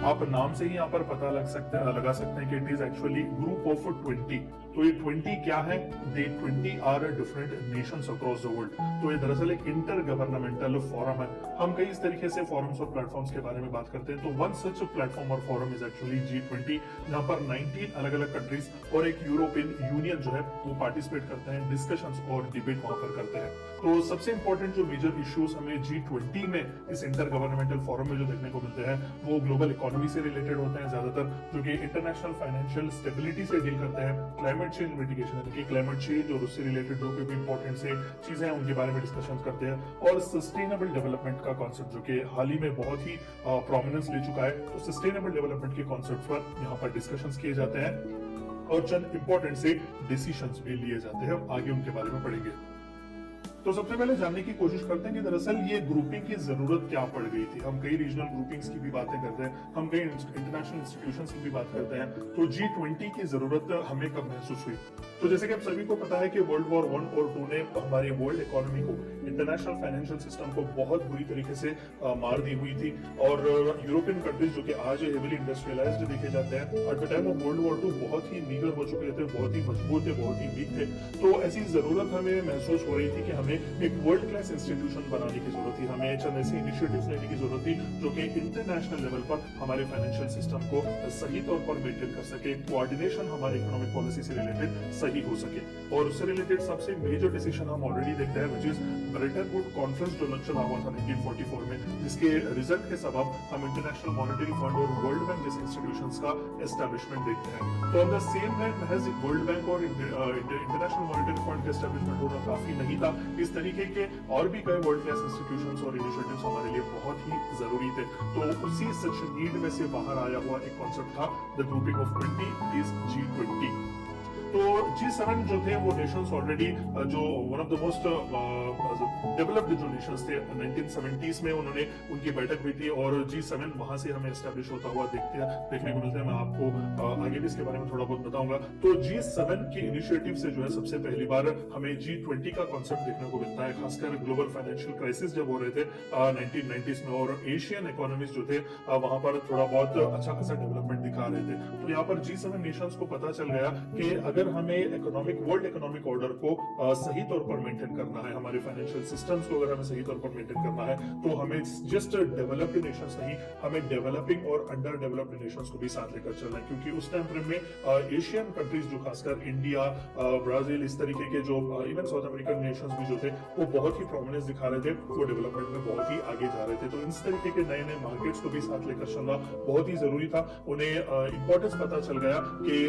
आप नाम से ही यहाँ पर पता लगा सकते हैं कि it is actually group of 20। तो ये 20 क्या है? They 20 are different nations across the world. तो ये दरअसल एक इंटर गवर्नमेंटल फोरम है। हम कई इस तरीके से फोरम्स और प्लेटफॉर्म्स के बारे में बात करते हैं, तो वन सच प्लेटफॉर्म और फोरम इज एक्चुअली G20, जहां पर 19 अलग अलग कंट्रीज और एक यूरोपियन यूनियन जो है वो पार्टिसिपेट करते हैं, डिस्कशंस और डिबेट वहां पर करते हैं। तो सबसे इंपॉर्टेंट जो मेजर इश्यूज हमें G20 में इस इंटर गवर्नमेंटल फोरम में जो देखने को मिलते हैं वो ग्लोबल इकोनॉमी से रिलेटेड होते हैं ज्यादातर, जो कि इंटरनेशनल फाइनेंशियल स्टेबिलिटी से डील करते हैं, क्लाइमेट चेंज मिटिगेशन यानी कि क्लाइमेट चेंज और उससे रिलेटेड जो भी इंपॉर्टेंट से चीजें हैं उनके बारे में डिस्कशन करते हैं, और सस्टेनेबल डेवलपमेंट का कॉन्सेप्ट जो कि हाल ही में बहुत ही प्रोमिनेंस ले चुका है, तो सस्टेनेबल डेवलपमेंट के कॉन्सेप्ट पर यहाँ पर डिस्कशंस किए जाते हैं और चंद इंपॉर्टेंट से डिसीजंस भी लिए जाते हैं। आगे उनके बारे में पढ़ेंगे। तो सबसे पहले जानने की कोशिश करते हैं कि दरअसल ये ग्रुपिंग की जरूरत क्या पड़ गई थी। हम कई रीजनल ग्रुपिंग्स की भी बातें करते हैं, हम कई इंटरनेशनल इंस्टीट्यूशंस की भी बात करते हैं, तो G20 की जरूरत हमें कब महसूस हुई? तो जैसे कि आप सभी को पता है कि वर्ल्ड वॉर 1 और 2 ने हमारी वर्ल्ड इकोनॉमी को, इंटरनेशनल फाइनेंशियल सिस्टम को बहुत बुरी तरीके से मार दी हुई थी, और यूरोपियन कंट्रीज जो कि आज हेवीली इंडस्ट्रियलाइज्ड देखे जाते हैं, at the time of world war 2 बहुत ही मीगर हो चुके थे, बहुत ही मजबूत थे, बहुत ही वीक थे। तो ऐसी जरूरत हमें महसूस हो रही थी कि हमें एक वर्ल्ड क्लास इंस्टीट्यूशन बनाने की जरूरत थी, हमें चंद ऐसे इनिशिएटिव्स लेने की जरूरत थी जो कि इंटरनेशनल लेवल पर हमारे फाइनेंशियल सिस्टम को सही तौर पर मेंटेन कर सके, कोऑर्डिनेशन हमारे इकोनॉमिक पॉलिसी से रिलेटेड सही हो सके। और उससे रिलेटेड सबसे मेजर डिसीजन हम ऑलरेडी देखते हैं, which is Brayton would conference जो चला हुआ था 1944 में, जिसके रिजल्ट के सबब हम इंटरनेशनल मॉनेटरी फंड और वर्ल्ड बैंक जैसे इंस्टीट्यूशंस का एस्टैब्लिशमेंट देखते हैं। तो ऑन द सेम हैंड महज वर्ल्ड बैंक और इंटरनेशनल मॉनेटरी फंड का एस्टैब्लिशमेंट होना काफी नहीं था, इस तरीके के और भी कई वर्ल्ड क्लास इंस्टीट्यूशंस और इनिशिएटिव्स हमारे लिए बहुत ही जरूरी थे। तो उसी सच नीड में से बाहर आया हुआ एक कॉन्सेप्ट था the grouping of 20 is G20। तो G7 जो थे वो नेशंस ऑलरेडी जो one of the most developed जो नेशंस थे 1970s में उन्होंने उनकी बैठक हुई थी, और G7 वहां से हमें एस्टैब्लिश होता हुआ देखने को मिलता है। मैं आपको आगे भी इसके बारे में थोड़ा बहुत बताऊंगा। तो G7 के इनिशिएटिव से जो है सबसे पहली बार हमें G20 का कॉन्सेप्ट देखने को मिलता है, खासकर ग्लोबल फाइनेंशियल क्राइसिस जब हो रहे थे 1990s में, और एशियन इकोनॉमीज जो थे वहां पर थोड़ा बहुत अच्छा खासा डेवलपमेंट दिखा रहे थे। तो यहाँ पर G7 नेशंस को पता चल गया कि अगर हमें वर्ल्ड इकोनॉमिक ऑर्डर को सही तौर पर मेंटेन करना है, हमारे फाइनेंशियल सिस्टम्स को अगर हमें सही तौर पर मेंटेन करना है, तो हमें जस्ट डेवलप्ड नेशंस नहीं, हमें डेवलपिंग और अंडर डेवलप्ड नेशंस को भी साथ लेकर चलना है, क्योंकि उस टाइम फ्रेम में एशियन कंट्रीज जो खासकर इंडिया, ब्राजील, इस तरीके के जो इवन साउथ अमेरिकन नेशंस भी जो थे वो बहुत ही प्रोमिनेंस दिखा रहे थे, वो डेवलपमेंट में बहुत ही आगे जा रहे थे। तो इस तरीके के नए नए मार्केट्स को भी साथ लेकर चलना बहुत ही जरूरी था। उन्हें इंपॉर्टेंस पता चल गया कि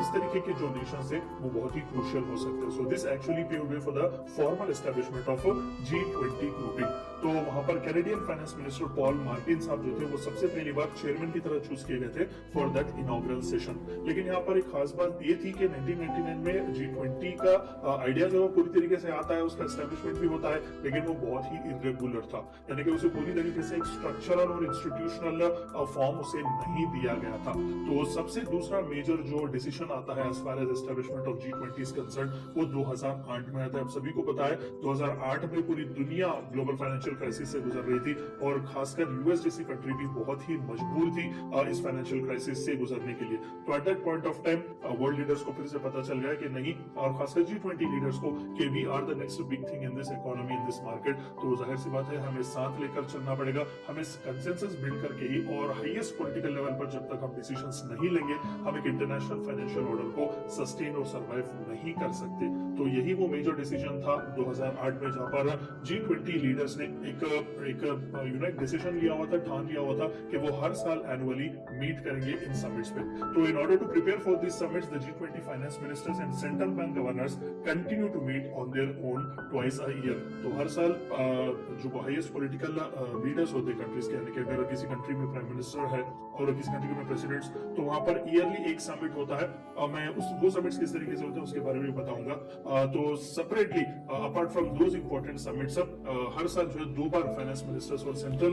इस तरीके के जो नेशंस थे वो बहुत ही क्रूशियल हो सकते हैं। So this actually paved way for the formal establishment of G20 grouping. तो वहां पर Canadian finance minister Paul Martin साहब जो थे वो सबसे पहली बार चेयरमैन की तरह चूज किए गए थे फॉर दैट इनॉग्रल सेशन। लेकिन यहाँ पर एक खास बात ये थी कि 1999 में G20 का आइडिया जो पूरी तरीके से आता है, उसका एस्टैब्लिशमेंट भी होता है, लेकिन वो बहुत ही इरेगुलर था, यानी कि उसे पूरी तरीके से एक स्ट्रक्चरल और इंस्टीट्यूशनल फॉर्म उसे नहीं दिया गया था। तो सबसे दूसरा मेजर जो डिसीजन आता है as far as establishment of G20 is concern, वो 2008 में आता है। आप सभी को पता है 2008 में पूरी दुनिया ग्लोबल फाइनेंशियल क्राइसिस से गुजर रही थी, और खासकर यूएस जैसी कंट्री भी बहुत ही मजबूर थी इस फाइनेंशियल क्राइसिस से गुजरने के लिए। तो at that point of time world leaders को फिर से पता चल गया कि नहीं, और खासकर G20 लीडर्स को, कि we are the next big thing in this economy, in this market. तो जाहिर सी बात है हमें साथ लेकर चलना पड़ेगा, हमें कंसेंसस बिल्ड करके ही, और हाईएस्ट पॉलिटिकल लेवल पर जब तक हम डिसीजंस नहीं लेंगे, हम एक इंटरनेशनल फाइनेंशियल ऑर्डर को सस्टेन और सर्वाइव नहीं कर सकते। तो यही वो मेजर डिसीजन था 2008 में, जहां पर G20 लीडर्स ने एक यूनाइट डिसीजन लिया हुआ था, ठान लिया हुआ था कि वो हर साल एनुअली मीट करेंगे इन समिट्स पे। तो in order to prepare for this summits, the G20 finance ministers and central bank governors continue to meet on their own twice a year. तो हर साल जो हाईएस्ट पॉलिटिकल लीडर्स होते हैं कंट्रीज के, यानी कि अगर किसी कंट्री में प्राइम मिनिस्टर है और किसी कंट्री में प्रेसिडेंट्स, तो वहां पर ईयरली एक समिट होता है। मैं वो समिट्स किस तरीके से होते हैं उसके बारे में बताऊंगा। तो separately apart from those important summits, हर साल जो है दो बार फाइनेंस मिनिस्टर्स और सेंट्रल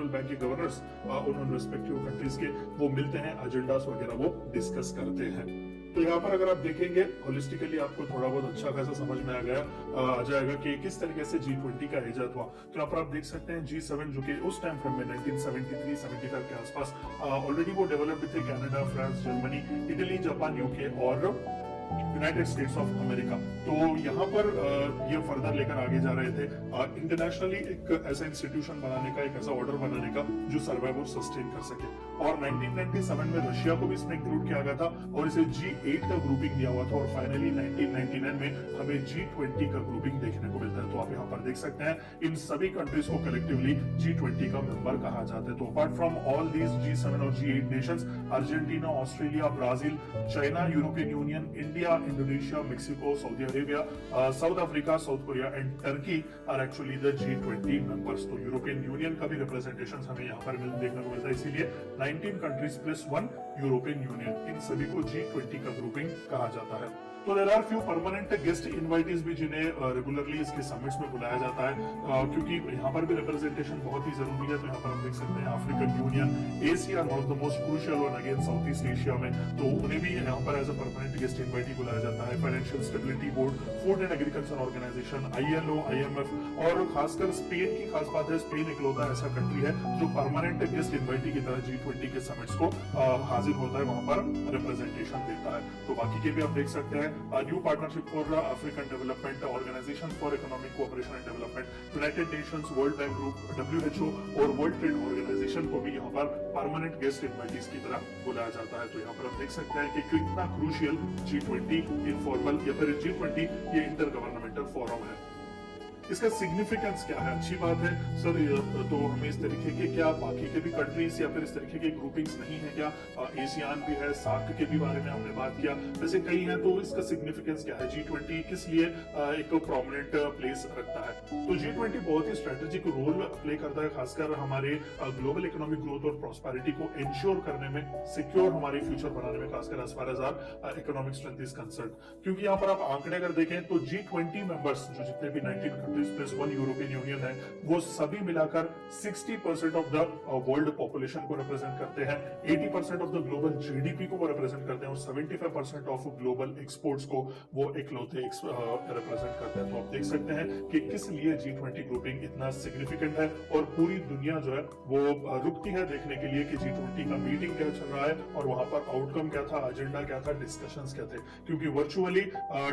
बैंक के गवर्नर्स उन रिस्पेक्टिव कंट्रीज के वो मिलते हैं, एजेंडास वगैरह वो डिस्कस करते हैं। तो यहाँ पर अगर आप देखेंगे होलिस्टिकली आपको थोड़ा बहुत अच्छा खासा समझ में आ जाएगा कि किस तरीके से G20 का इजाद हुआ। तो यहाँ पर आप देख सकते हैं G7 जो कि उस टाइम फ्रेम में 1973-75 के आसपास ऑलरेडी वो डेवलप्ड थे, Canada, France, Germany, Italy, Japan, UK और यूनाइटेड स्टेट्स ऑफ अमेरिका। तो यहाँ पर ये फर्दर लेकर आगे जा रहे थे इंटरनेशनली एक ऐसा इंस्टीट्यूशन बनाने का, एक ऐसा ऑर्डर बनाने का जो सर्वाइव और सस्टेन कर सके। और 1997 में रशिया को भी इसमें इंक्लूड किया गया था और इसे G8 का ग्रुपिंग दिया हुआ था और फाइनली 1999 में हमें G20 का ग्रुपिंग देखने को मिलता है। तो आप यहाँ पर देख सकते हैं इन सभी कंट्रीज को कलेक्टिवली G20 का मेंबर कहा जाता है। तो apart from all these G7 और G8 nations, Argentina, Australia, Brazil, China, European Union, India, Indonesia, Mexico, Saudi Arabia, South Africa, South Korea and Turkey are actually the G20 members. तो European Union का भी representation हमें यहाँ पर देखने को मिलता है, इसीलिए 19 कंट्रीज प्लस 1 यूरोपियन यूनियन, इन सभी को G20 का ग्रुपिंग कहा जाता है। तो there are few permanent guest invitees भी जिन्हें रेगुलरली इसके समिट्स में बुलाया जाता है, क्योंकि यहाँ पर भी रिप्रेजेंटेशन बहुत ही जरूरी है। तो यहाँ पर हम देख सकते हैं African Union, Asia, one of the most crucial one again South East Asia में, तो उन्हें भी यहाँ पर as a permanent guest invitee बुलाया जाता है। Financial stability board, food and agriculture organisation, ILO, IMF और खासकर स्पेन की खास बात है, स्पेन इकलौता ऐसा कंट्री है जो परमानेंट गेस्ट इनवाइटी की तरह G20 के समिट्स को हाजिर होता है, वहां पर रिप्रेजेंटेशन देता है। तो बाकी के भी आप देख सकते हैं new partnership for African development, organisation for economic cooperation and development, United Nations, World Bank Group, WHO और वर्ल्ड ट्रेड ऑर्गेनाइजेशन को भी यहाँ पर परमानेंट गेस्ट इनवाइटीज की तरह बुलाया जाता है। तो यहाँ पर आप देख सकते हैं कि कितना क्रूशियल G20 इनफॉर्मल या फिर G20 ये इंटर गवर्नमेंटल फोरम है। इसका सिग्निफिकेंस क्या है? अच्छी बात है सर, तो हमें इस तरीके के क्या बाकी के भी कंट्रीज या फिर इस तरीके के ग्रुपिंग्स नहीं है क्या? एशियान भी है, सार्क के भी बारे में हमने बात किया, वैसे कई हैं। तो इसका सिग्निफिकेंस क्या है? G20 किस लिए एक प्रोमिनेंट प्लेस रखता है? तो G20 बहुत ही स्ट्रेटेजिक रोल प्ले करता है, खासकर हमारे ग्लोबल इकोनॉमिक ग्रोथ और प्रॉस्पेरिटी को इंश्योर करने में, सिक्योर हमारे फ्यूचर बनाने में, खासकर as far as our economic strength is concern. क्योंकि यहाँ पर आप आंकड़े अगर देखें तो G20 मेंबर्स जो जितने भी 19 प्लस 1 यूरोपियन यूनियन है, वो सभी मिलाकर 60% ऑफ द वर्ल्ड पॉपुलेशन को रिप्रेजेंट करते हैं, 80% ऑफ द ग्लोबल GDP को वो रिप्रेजेंट करते हैं और 75% ऑफ ग्लोबल एक्सपोर्ट्स को वो इकलौते रिप्रेजेंट करते हैं। तो आप देख सकते हैं कि किस लिए G20 ग्रुपिंग इतना सिग्निफिकेंट है और पूरी दुनिया जो है वो रुकती है देखने के लिए कि G20 का मीटिंग क्या चल रहा है और वहां पर आउटकम क्या था, एजेंडा क्या था, डिस्कशंस क्या थे। क्योंकि वर्चुअली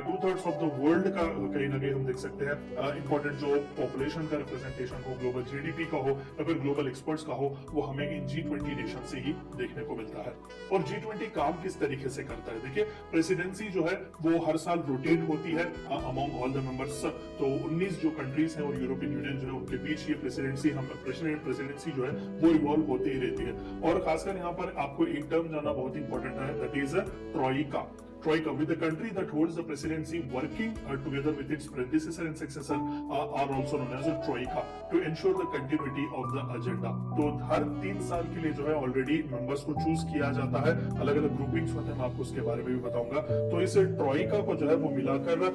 2/3 ऑफ द वर्ल्ड का कहीं ना कहीं हम देख सकते हैं इंपॉर्टेंट जो पॉपुलेशन का रिप्रेजेंटेशन हो, ग्लोबल GDP का हो या फिर ग्लोबल एक्सपर्ट्स का हो, वो हमें इन G20 नेशन से ही देखने को मिलता है। और G20 काम किस तरीके से करता है? देखिए, प्रेसिडेंसी जो है वो हर साल रोटेट होती है अमंग ऑल द मेंबर्स। तो 19 जो कंट्रीज हैं और यूरोपियन यूनियन जो है उनके बीच ये प्रेसिडेंसी जो है वो इवॉल्व होती ही रहती है। और खासकर यहाँ पर आपको एक टर्म जाना बहुत इंपॉर्टेंट है, that is Troikaa. Troika, with the country that holds the presidency working together with its predecessor and successor are also known as a Troika to ensure the continuity of the agenda. तो हर 3 साल के लिए जो है already members को choose किया जाता है, अलग अलग ग्रुपिंग्स होते हैं, मैं आपको उसके बारे में भी बताऊंगा। तो इस ट्रोइका को जो है वो मिलाकर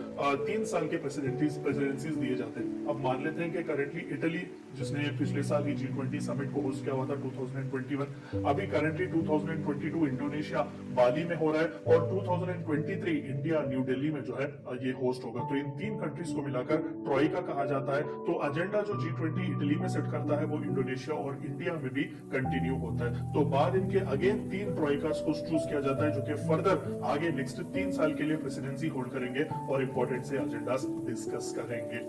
3 साल के प्रेसिडेंसीज दिए जाते हैं। अब मान लेते हैं कि करेंटली इटली, जिसने पिछले साल ही G20 समिट को होस्ट किया हुआ था 2021, अभी करेंटली 2022 इंडोनेशिया बाली में हो रहा है और 2023 इंडिया न्यू दिल्ली में जो है ये होस्ट होगा। तो इन 3 कंट्रीज को मिलाकर ट्रोइका कहा जाता है। तो एजेंडा जो G20 इटली में सेट करता है वो इंडोनेशिया और इंडिया में भी कंटिन्यू होता है। तो बाद इनके अगेन 3 ट्रोइकास को चूज किया जाता है जो कि फर्दर आगे नेक्स्ट 3 साल के लिए प्रेसिडेंसी होल्ड करेंगे और इंपॉर्टेंट से एजेंडास डिस्कस करेंगे।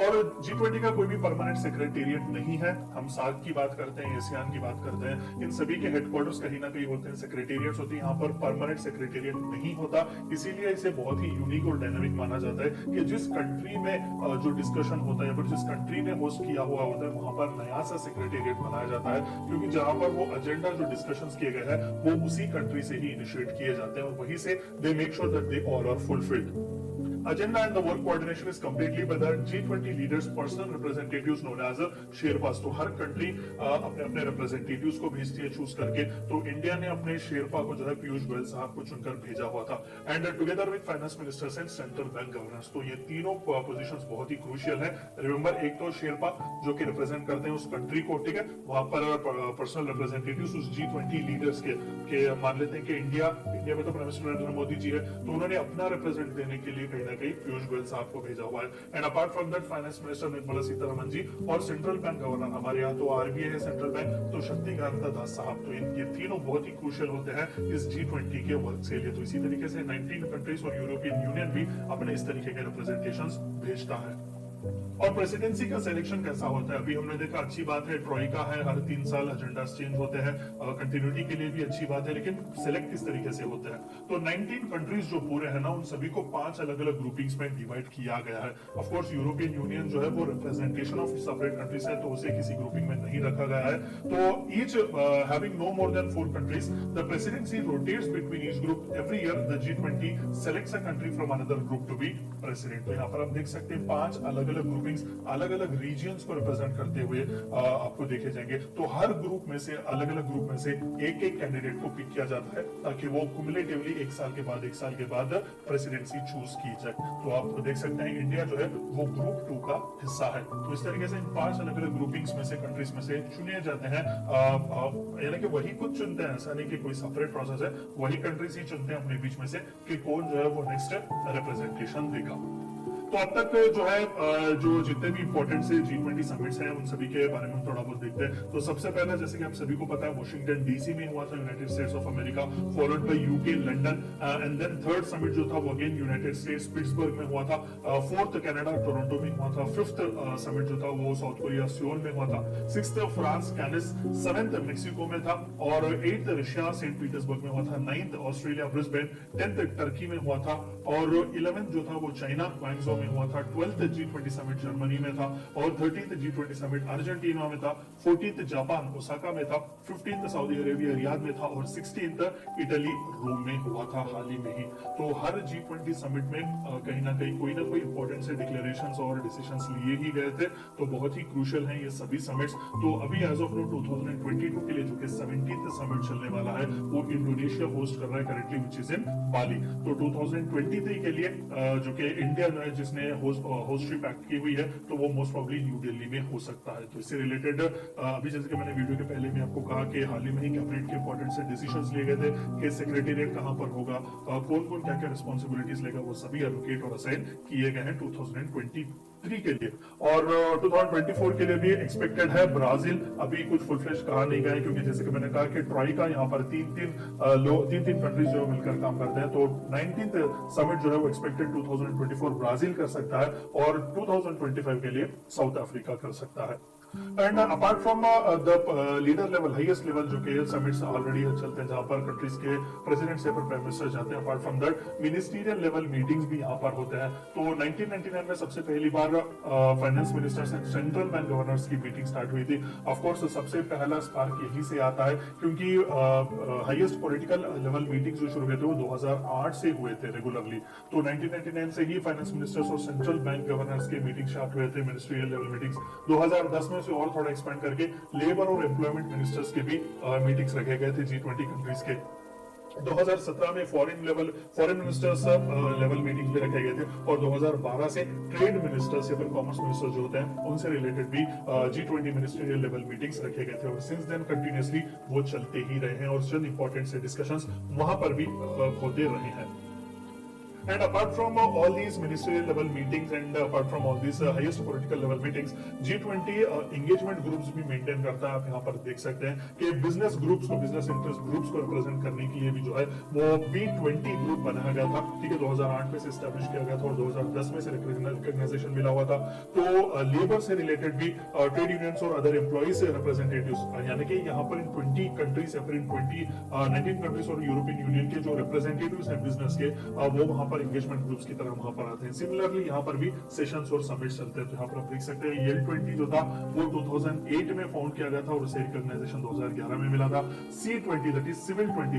और G20 का कोई भी परमानेंट सेक्रेटेरिएट नहीं है। हम सार्क की बात करते हैं, एशियान की बात करते हैं, इन सभी के हेडक्वार्टर्स कहीं ना कहीं होते हैं, सेक्रेटेरिएट्स होती है। यहाँ पर परमानेंट सेक्रेटेरिएट नहीं होता, इसीलिए इसे बहुत ही यूनिक और डायनामिक माना जाता है कि जिस कंट्री में जो डिस्कशन होता है या फिर जिस कंट्री ने होस्ट किया हुआ होता है वहां पर नया सा सेक्रेटेरिएट बनाया जाता है, क्योंकि जहां पर वो एजेंडा जो डिस्कशंस किए गए हैं वो उसी कंट्री से ही इनिशिएट किए जाते हैं और वहीं से they make sure that they all are fulfilled. agenda and the work coordination is completely by the G20 leaders personal representatives known as sherpas. तो हर कंट्री अपने अपने रिप्रेजेंटेटिव्स को भेजती है चूज करके। तो इंडिया ने अपने शेरपा को जो है पीयूष गोयल साहब को चुनकर भेजा हुआ था, and together with finance ministers and central bank governors. तो ये तीनों पोजीशंस बहुत ही क्रूशियल है। रिमेंबर, एक तो शेरपा जो कि रिप्रेजेंट करते हैं उस कंट्री को, ठीक है, वहां पर पर्सनल रिप्रेजेंटेटिव्स उस G20 लीडर्स के मान लेते हैं कि इंडिया में तो प्राइम मिनिस्टर नरेंद्र मोदी जी है, तो उन्होंने अपना रिप्रेजेंट देने के लिए कहीं ना कहीं पीयूष गोयल साहब को भेजा हुआ है। And apart from that finance minister Nirmala Sitharaman ji और सेंट्रल बैंक गवर्नर, हमारे यहाँ तो आरबीआई है सेंट्रल बैंक, तो शक्तिकांता दास साहब। तो ये तीनों बहुत ही क्रूशियल होते हैं इस G20 के वर्क के लिए। तो इसी तरीके से 19 कंट्रीज और यूरोपियन यूनियन भी अपने इस तरीके के रिप्रेजेंटेशंस भेजता है। और प्रेसिडेंसी का सिलेक्शन कैसा होता है, अभी हमने देखा, अच्छी बात है, ट्रॉइका है, हर 3 साल एजेंडा चेंज होते हैं, कंटिन्यूटी के लिए भी अच्छी बात है, लेकिन सिलेक्ट किस तरीके से होते हैं। तो 19 कंट्रीज जो पूरे हैं ना, उन सभी को 5 अलग अलग ग्रुपिंग्स में डिवाइड किया गया है। ऑफ कोर्स यूरोपियन यूनियन जो है वो रिप्रेजेंटेशन ऑफ सेपरेट कंट्रीज है, तो उसे किसी ग्रुपिंग में नहीं रखा गया है। तो each having no more than 4 countries, the presidency rotates between each group every year. The G20 selects a country from another group to be president. तो यहाँ पर आप देख सकते हैं 5 अलग अलग ग्रुपिंग्स अलग अलग रीजन्स को रिप्रेजेंट करते हुए आपको देखे जाएंगे। तो हर ग्रुप में से, अलग अलग ग्रुप में से एक एक कैंडिडेट को पिक किया जाता है, ताकि वो कुमुलेटिवली एक साल के बाद प्रेसिडेंसी चूज की जाए। तो आप देख सकते हैं इंडिया जो है वो ग्रुप 2 का हिस्सा है। तो इस तरीके से इन 5 अलग अलग ग्रुपिंग्स में से, कंट्रीज में से चुने जाते हैं, यानी कि वही कुछ चुनते हैं, ऐसा नहीं कि कोई सेपरेट प्रोसेस है, वही कंट्रीज ही चुनते हैं अपने बीच में से कि कौन जो है वो नेक्स्ट रिप्रेजेंटेशन देगा। तो अब तक जो है जो जितने भी इंपॉर्टेंट से G20 समिट्स हैं उन सभी के बारे में थोड़ा बहुत देखते हैं। तो सबसे पहला, जैसे कि आप सभी को पता है, वॉशिंगटन डीसी में हुआ था, United States of America, followed by UK London, and then third summit जो था वो अगेन यूनाइटेड स्टेट्स पिट्सबर्ग में हुआ था, फोर्थ कनाडा टोरंटो में हुआ था, फिफ्थ समिट जो था वो साउथ कोरिया सियोल में हुआ था, सिक्स्थ फ्रांस कैनिस, सेवेंथ मेक्सिको में था, और एट्थ रशिया सेंट पीटर्सबर्ग में हुआ था, ninth Australia Brisbane, 10th Turkey में हुआ था, और 11th जो था वो चाइना ग्वांगझो में हुआ था, 12th G20 समिट जर्मनी में था, और 13th G20 समिट अर्जेंटीना में था, 14th जापान ओसाका में था, 15th सऊदी अरेबिया रियाद में था, और 16th इटली रोम में हुआ था हाल ही में ही। तो हर G20 समिट में कहीं ना कहीं कोई ना कोई इंपॉर्टेंट से डिक्लेरेशंस और डिसीजंस लिए ही गए थे। तो बहुत ही क्रूशियल हैं ये सभी समिट्स। तो अभी एज ऑफ नो 2022 के लिए जो कि 17th समिट चलने वाला है वो इंडोनेशिया होस्ट कर रहा है करेंटली, विच इज इन बाली। तो 2023 के लिए जो कि इंडिया जो है जिसने होस्टशिप एक्ट की हुई है, तो वो मोस्ट प्रोबेबली न्यू दिल्ली में हो सकता है। तो इससे रिलेटेड अभी जैसे कि मैंने वीडियो के पहले में आपको कहा कि हाल ही में ही कैबिनेट के इंपॉर्टेंट से डिसीजंस लिए गए थे कि सेक्रेटेरिएट कहां पर होगा, कौन कौन क्या क्या रिस्पॉन्सिबिलिटीज लेगा, वो सभी एलोकेट और असाइन किए गए हैं 2023 के लिए। और 2024 के लिए भी एक्सपेक्टेड है ब्राजील। अभी कुछ फुल फ्लेश कहा नहीं गया है, क्योंकि जैसे कि मैंने कहा कि ट्रॉइका यहाँ पर तीन तीन कंट्रीज जो मिलकर काम करते हैं। तो 19th समिट जो है वो एक्सपेक्टेड 2024 ब्राजील कर सकता है, और 2025 के लिए साउथ अफ्रीका कर सकता है। And apart from the leader level, highest level जो के समिट्स ऑलरेडी चलते हैं, जहां पर कंट्रीज के प्रेसिडेंट से प्राइम मिनिस्टर जाते हैं, apart from that ministerial level meetings भी यहाँ पर होते हैं। तो 1999 में सबसे पहली बार finance ministers and central bank governors की मीटिंग स्टार्ट हुई थी। ऑफ कोर्स सबसे पहला स्पार्क यही से आता है, क्योंकि हाईएस्ट पॉलिटिकल लेवल मीटिंग्स जो शुरू हुए थे वो 2008 से हुए थे रेगुलरली। तो 1999 से ही फाइनेंस मिनिस्टर्स और सेंट्रल बैंक गवर्नर्स के मीटिंग स्टार्ट हुए थे, मिनिस्ट्रियल लेवल मीटिंग्स। 2010 में से और थोड़ा एक्सपेंड करके लेबर और एम्प्लॉयमेंट मिनिस्टर्स के भी मीटिंग्स रखे गए थे G20 कंट्रीज के। 2017 में फॉरेन मिनिस्टर्स लेवल मीटिंग भी रखे गए थे, और 2012 से ट्रेड मिनिस्टर्स या फिर कॉमर्स मिनिस्टर जो होते हैं उनसे रिलेटेड भी G20 मिनिस्ट्रियल लेवल मीटिंग्स रखे गए थे, और सिंस देन कंटिन्यूअसली वो चलते ही रहे हैं, और चंद इंपॉर्टेंट से डिस्कशंस वहां पर भी होते रहे हैं। And apart from all these ministerial level meetings and apart from all these highest political level meetings, G20 engagement groups भी मेंटेन करता है। आप यहाँ पर देख सकते हैं कि बिजनेस ग्रुप्स को, बिजनेस इंटरेस्ट ग्रुप्स को रिप्रेजेंट करने के लिए भी जो है वो B20 ग्रुप बनाया गया था। ठीक है, 2008 में से एस्टेब्लिश किया गया था और 2010 में से रिकॉग्नाइजेशन मिला हुआ था। तो लेबर से रिलेटेड भी ट्रेड यूनियंस और अदर एम्प्लॉइज रिप्रेजेंटेटिव्स, यानी कि यहाँ पर इन 20 कंट्रीज या फिर इन 19 कंट्रीज और यूरोपियन यूनियन के जो रिप्रेजेंटेटिव्स हैं बिजनेस के, वो वहां पर एंगेजमेंट ग्रुप्स की तरह वहां पर आते हैं। सिमिलरली यहाँ पर भी सेशंस और समिट्स चलते हैं। तो यहाँ पर आप देख सकते हैं L20 जो था वो 2008 में फाउंड किया गया था और उसे रिकॉग्नाइजेशन 2011 में मिला था। C20 that is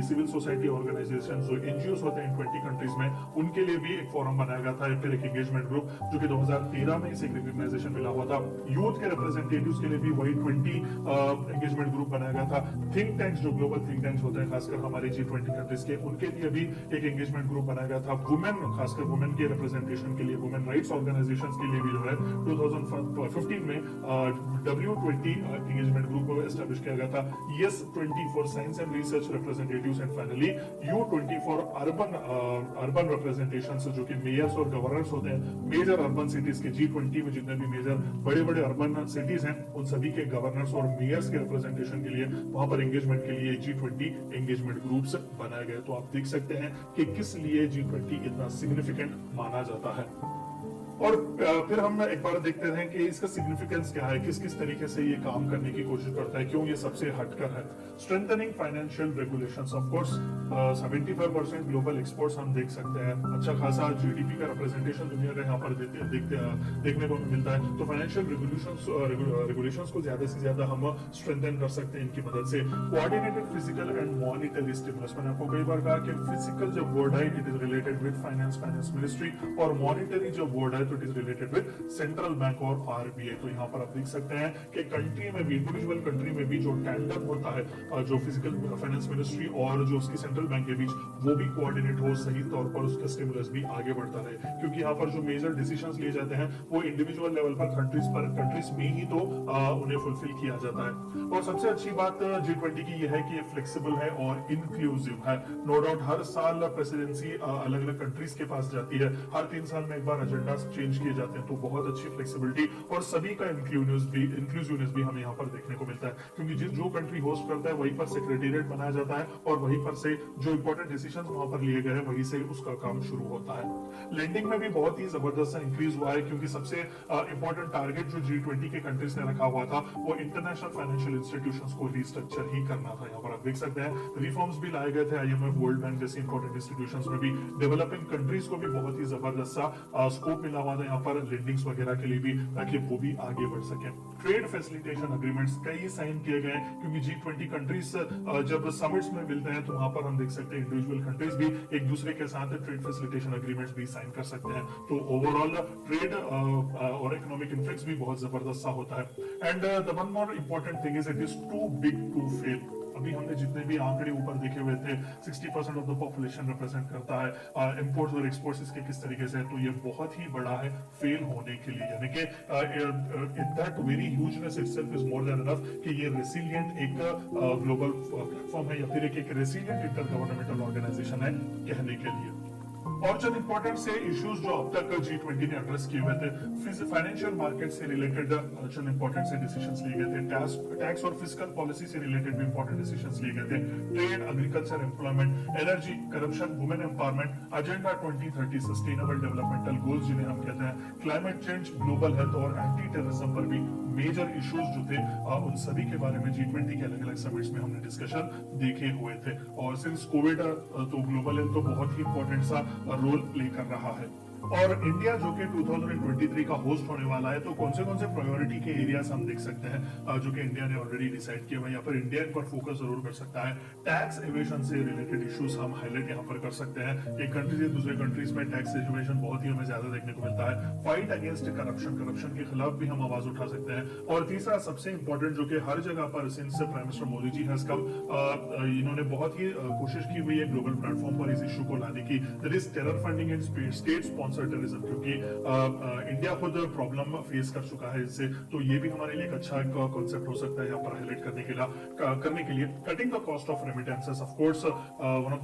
civil society organisation जो एनजीओ होते हैं 20 कंट्रीज में, उनके लिए भी एक फोरम बनाया गया था, फिर एक एंगेजमेंट ग्रुप जो कि 2013 में इसे रिकॉग्नाइजेशन मिला हुआ था। यूथ के रिप्रेजेंटेटिव्स के लिए भी वही 20 एंगेजमेंट ग्रुप बनाया गया था। थिंक टैंक्स जो ग्लोबल थिंक टैंक्स होते हैं खासकर हमारे G20 कंट्रीज के, उनके लिए भी एक एंगेजमेंट ग्रुप बनाया गया था। वुमेन, खासकर वुमेन के रिप्रेजेंटेशन के लिए, वुमेन राइट्स ऑर्गेनाइजेशंस के लिए भी जो है 2015 में W20 एंगेजमेंट ग्रुप एस्टैब्लिश किया गया था। S20 for science and research representatives and finally U20 for urban representations जो कि मेयर्स और गवर्नर्स होते हैं मेजर अर्बन सिटीज के। G20 में जितने भी मेजर बड़े बड़े अर्बन सिटीज हैं उन सभी के गवर्नर्स और मेयर्स के रिप्रेजेंटेशन के लिए वहां पर एंगेजमेंट के लिए G20 एंगेजमेंट ग्रुप्स बनाए गए। तो आप देख सकते हैं कि किस लिए G20 इतना सिग्निफिकेंट माना जाता है। और फिर हम एक बार देखते हैं कि इसका सिग्निफिकेंस क्या है, किस किस तरीके से ये काम करने की कोशिश करता है, क्यों ये सबसे हटकर है। Strengthening financial regulations, of course 75% global exports हम देख सकते हैं। अच्छा खासा जीडीपी का रिप्रेजेंटेशन दुनिया का यहाँ पर देखने को मिलता है। तो फाइनेंशियल रेगुलेशंस को ज्यादा से ज्यादा हम स्ट्रेंथन कर सकते हैं इनकी मदद से। Coordinated physical and monetary stimulus, मैंने आपको कई बार कहा कि फिजिकल जो वर्ड है it is related with finance ministry, और मॉनिटरी जो वर्ड है तो it is related with central bank और आरबीआई। तो यहाँ पर आप देख सकते हैं कि कंट्री में भी, इंडिविजुअल कंट्री में भी जो टैंडम होता है जो फिजिकल फाइनेंस मिनिस्ट्री और जो उसकी सेंट्रल बैंक के बीच, वो भी कोऑर्डिनेट हो, सही तौर पर उसका स्टिमुलस भी आगे बढ़ता रहे। क्योंकि यहाँ पर जो मेजर डिसीजंस लिए जाते हैं वो इंडिविजुअल लेवल पर कंट्रीज में ही तो उन्हें फुलफिल किया जाता है। और सबसे अच्छी बात G20 की यह है कि ये फ्लेक्सिबल है और इंक्लूसिव है। नो डाउट हर साल प्रेसिडेंसी अलग अलग कंट्रीज के पास जाती है, हर 3 साल में एक बार एजेंडा चेंज किए जाते हैं। तो बहुत अच्छी फ्लेक्सिबिलिटी और सभी का इंक्लूसिवनेस भी हमें यहाँ पर देखने को मिलता है। क्योंकि जो कंट्री होस्ट करता है वहीं पर सेक्रेटेरिएट बनाया जाता है और वहीं पर से जो इंपॉर्टेंट डिसीजंस वहां पर लिए गए हैं वहीं से उसका काम शुरू होता है। लेंडिंग में भी बहुत ही जबरदस्त इंक्रीज हुआ है, क्योंकि सबसे इंपॉर्टेंट टारगेट जो G20 के कंट्रीज ने रखा हुआ था वो इंटरनेशनल फाइनेंशियल इंस्टीट्यूशंस को रीस्ट्रक्चर ही करना था। यहाँ पर आप देख सकते हैं रिफॉर्म्स भी लाए गए थे, IMF, वर्ल्ड बैंक जैसी इंपॉर्टेंट इंस्टीट्यूशंस में भी। डेवलपिंग कंट्रीज को भी बहुत ही जबरदस्त सा स्कोप मिला हुआ था यहाँ पर लेंडिंग्स वगैरह के लिए भी, ताकि वो भी आगे बढ़ सके। ट्रेड फैसिलिटेशन एग्रीमेंट्स कई साइन किए गए, क्योंकि G20 कंट्रीज जब समिट्स में मिलते हैं तो वहां पर हम देख सकते हैं इंडिविजुअल कंट्रीज भी एक दूसरे के साथ ट्रेड फैसिलिटेशन एग्रीमेंट्स भी साइन कर सकते हैं। तो ओवरऑल ट्रेड और इकोनॉमिक इन्फ्लुएंस भी बहुत जबरदस्त सा होता है। And the one more important thing is it is too big to fail. अभी हमने जितने भी आंकड़े ऊपर देखे हुए थे 60% ऑफ द पॉपुलेशन रिप्रेजेंट करता है, इंपोर्ट्स और एक्सपोर्ट्स इसके किस तरीके से है, तो ये बहुत ही बड़ा है फेल होने के लिए। यानी कि that very hugeness itself is more than enough कि ये रेसिलिएंट एक ग्लोबल प्लेटफॉर्म है या फिर एक रेसिलिएंट इंटर गवर्नमेंटल ऑर्गेनाइजेशन है कहने के लिए। और चंद इंपॉर्टेंट से इश्यूज जो अब तक G20 ने एड्रेस किए हुए थे, फाइनेंशियल मार्केट से रिलेटेड चंद इंपॉर्टेंट से डिसीजंस लिए गए थे। टैक्स और फिस्कल पॉलिसी से रिलेटेड भी इंपॉर्टेंट डिसीजंस लिए गए थे। Trade, agriculture, employment, energy, corruption, women empowerment, agenda 2030, sustainable developmental goals जिन्हें हम कहते हैं, क्लाइमेट चेंज, ग्लोबल हेल्थ और एंटी टेररिज्म पर भी मेजर इश्यूज जो थे उन सभी के बारे में G20 के अलग अलग समिट्स में हमने डिस्कशन देखे हुए थे। और सिंस कोविड तो ग्लोबल हेल्थ तो बहुत ही इंपॉर्टेंट सा रोल प्ले कर रहा है। और इंडिया जो कि 2023 का होस्ट होने वाला है, तो कौन से प्रायोरिटी के एरियाज हम देख सकते हैं जो कि इंडिया ने ऑलरेडी डिसाइड किया हुआ है। यहाँ पर इंडिया इन पर फोकस जरूर कर सकता है। टैक्स एवेशन से रिलेटेड इश्यूज हम हाईलाइट यहाँ पर कर सकते हैं। एक कंट्री से दूसरे कंट्रीज में टैक्स एवेशन बहुत ही हमें ज्यादा देखने को मिलता है। फाइट अगेंस्ट करप्शन के खिलाफ भी हम आवाज उठा सकते हैं। और तीसरा सबसे इंपॉर्टेंट जो कि हर जगह पर since prime minister Modi ji has come, इन्होंने बहुत ही कोशिश की हुई है ग्लोबल प्लेटफॉर्म पर इस इशू को लाने की, that is terror funding and state sponsored terrorism. क्योंकि इंडिया खुद प्रॉब्लम फेस कर चुका है इससे, तो ये भी हमारे लिए एक अच्छा कॉन्सेप्ट हो सकता है यहाँ पर हाईलाइट करने के लिए। Cutting the cost of remittances, of course one of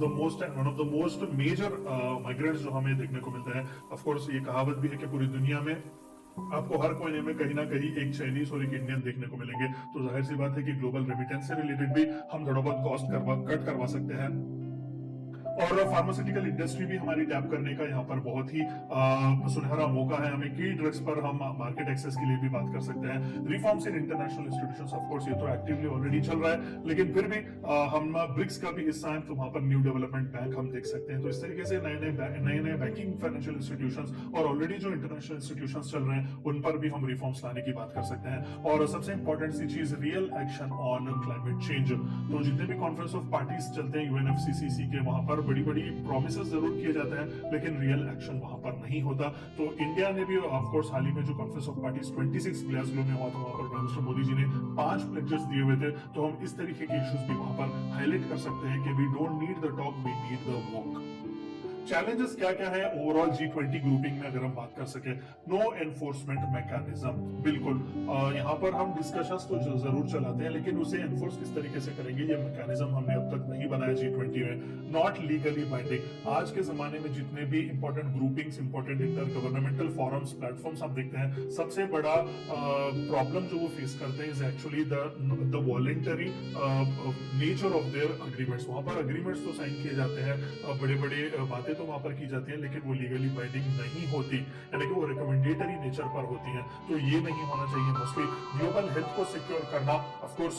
the most major migrants जो हमें देखने को मिलते हैं। ऑफ कोर्स ये कहावत भी है कि पूरी दुनिया में आपको हर कोने में कहीं ना कहीं एक चाइनीज और एक इंडियन देखने को मिलेंगे। तो जाहिर सी बात है कि ग्लोबल रेमिटेंस से रिलेटेड भी हम थोड़ा बहुत कॉस्ट कट करवा सकते हैं। और फार्मास्यूटिकल इंडस्ट्री भी हमारी टैप करने का यहाँ पर बहुत ही सुनहरा मौका है हमें। की ड्रग्स पर हम मार्केट एक्सेस के लिए भी बात कर सकते हैं। Reforms in international institutions, of course ये तो एक्टिवली ऑलरेडी चल रहा है, लेकिन फिर भी हम ब्रिक्स का भी हिस्सा है, तो वहां पर न्यू डेवलपमेंट बैंक हम देख सकते हैं। तो इस तरीके से नए बैंकिंग फाइनेंशियल इंस्टीट्यूशंस और ऑलरेडी जो इंटरनेशनल इंस्टीट्यूशंस चल रहे हैं उन पर भी हम रिफॉर्म्स लाने की बात कर सकते हैं। और सबसे इंपॉर्टेंट सी चीज, real action on climate change. तो जितने भी कॉन्फ्रेंस ऑफ पार्टीज चलते हैं यूएनएफसीसीसी के, वहां पर बड़ी बड़ी प्रोमिसेस जरूर किए जाते हैं, लेकिन रियल एक्शन वहां पर नहीं होता। तो इंडिया ने भी ऑफ कोर्स हाल ही में जो कॉन्फ्रेंस ऑफ पार्टीज 26 ग्लासगो में हुआ था, वहां पर प्राइम मिनिस्टर मोदी जी ने 5 प्लेजेस दिए हुए थे। तो हम इस तरीके के इश्यूज भी वहां पर हाईलाइट कर सकते हैं कि we don't need the talk, we need the walk. Challenges क्या क्या है ओवरऑल G20 ग्रुपिंग में, अगर हम बात कर सके। नो एनफोर्समेंट मैकेनिज्म, बिल्कुल यहाँ पर हम डिस्कशंस तो जरूर चलाते हैं, लेकिन उसे एनफोर्स किस तरीके से करेंगे, ये मैकेनिज्म हमने अब तक नहीं बनाया G20 में। Not legally binding. आज के जमाने में जितने भी important groupings, important inter governmental forums, platforms हम देखते हैं, सबसे बड़ा प्रॉब्लम जो वो फेस करते हैं is actually the voluntary nature of their agreements. वहां पर अग्रीमेंट्स तो साइन किए जाते हैं, बड़े बड़े बातें तो वहां पर की जाती है, लेकिन वो लीगली बाइंडिंग नहीं होती, यानी कि वो रिकमेंडेटरी नेचर पर होती है। तो ये नहीं होना चाहिए। मोस्टली ग्लोबल हेल्थ को सिक्योर करना, ऑफ कोर्स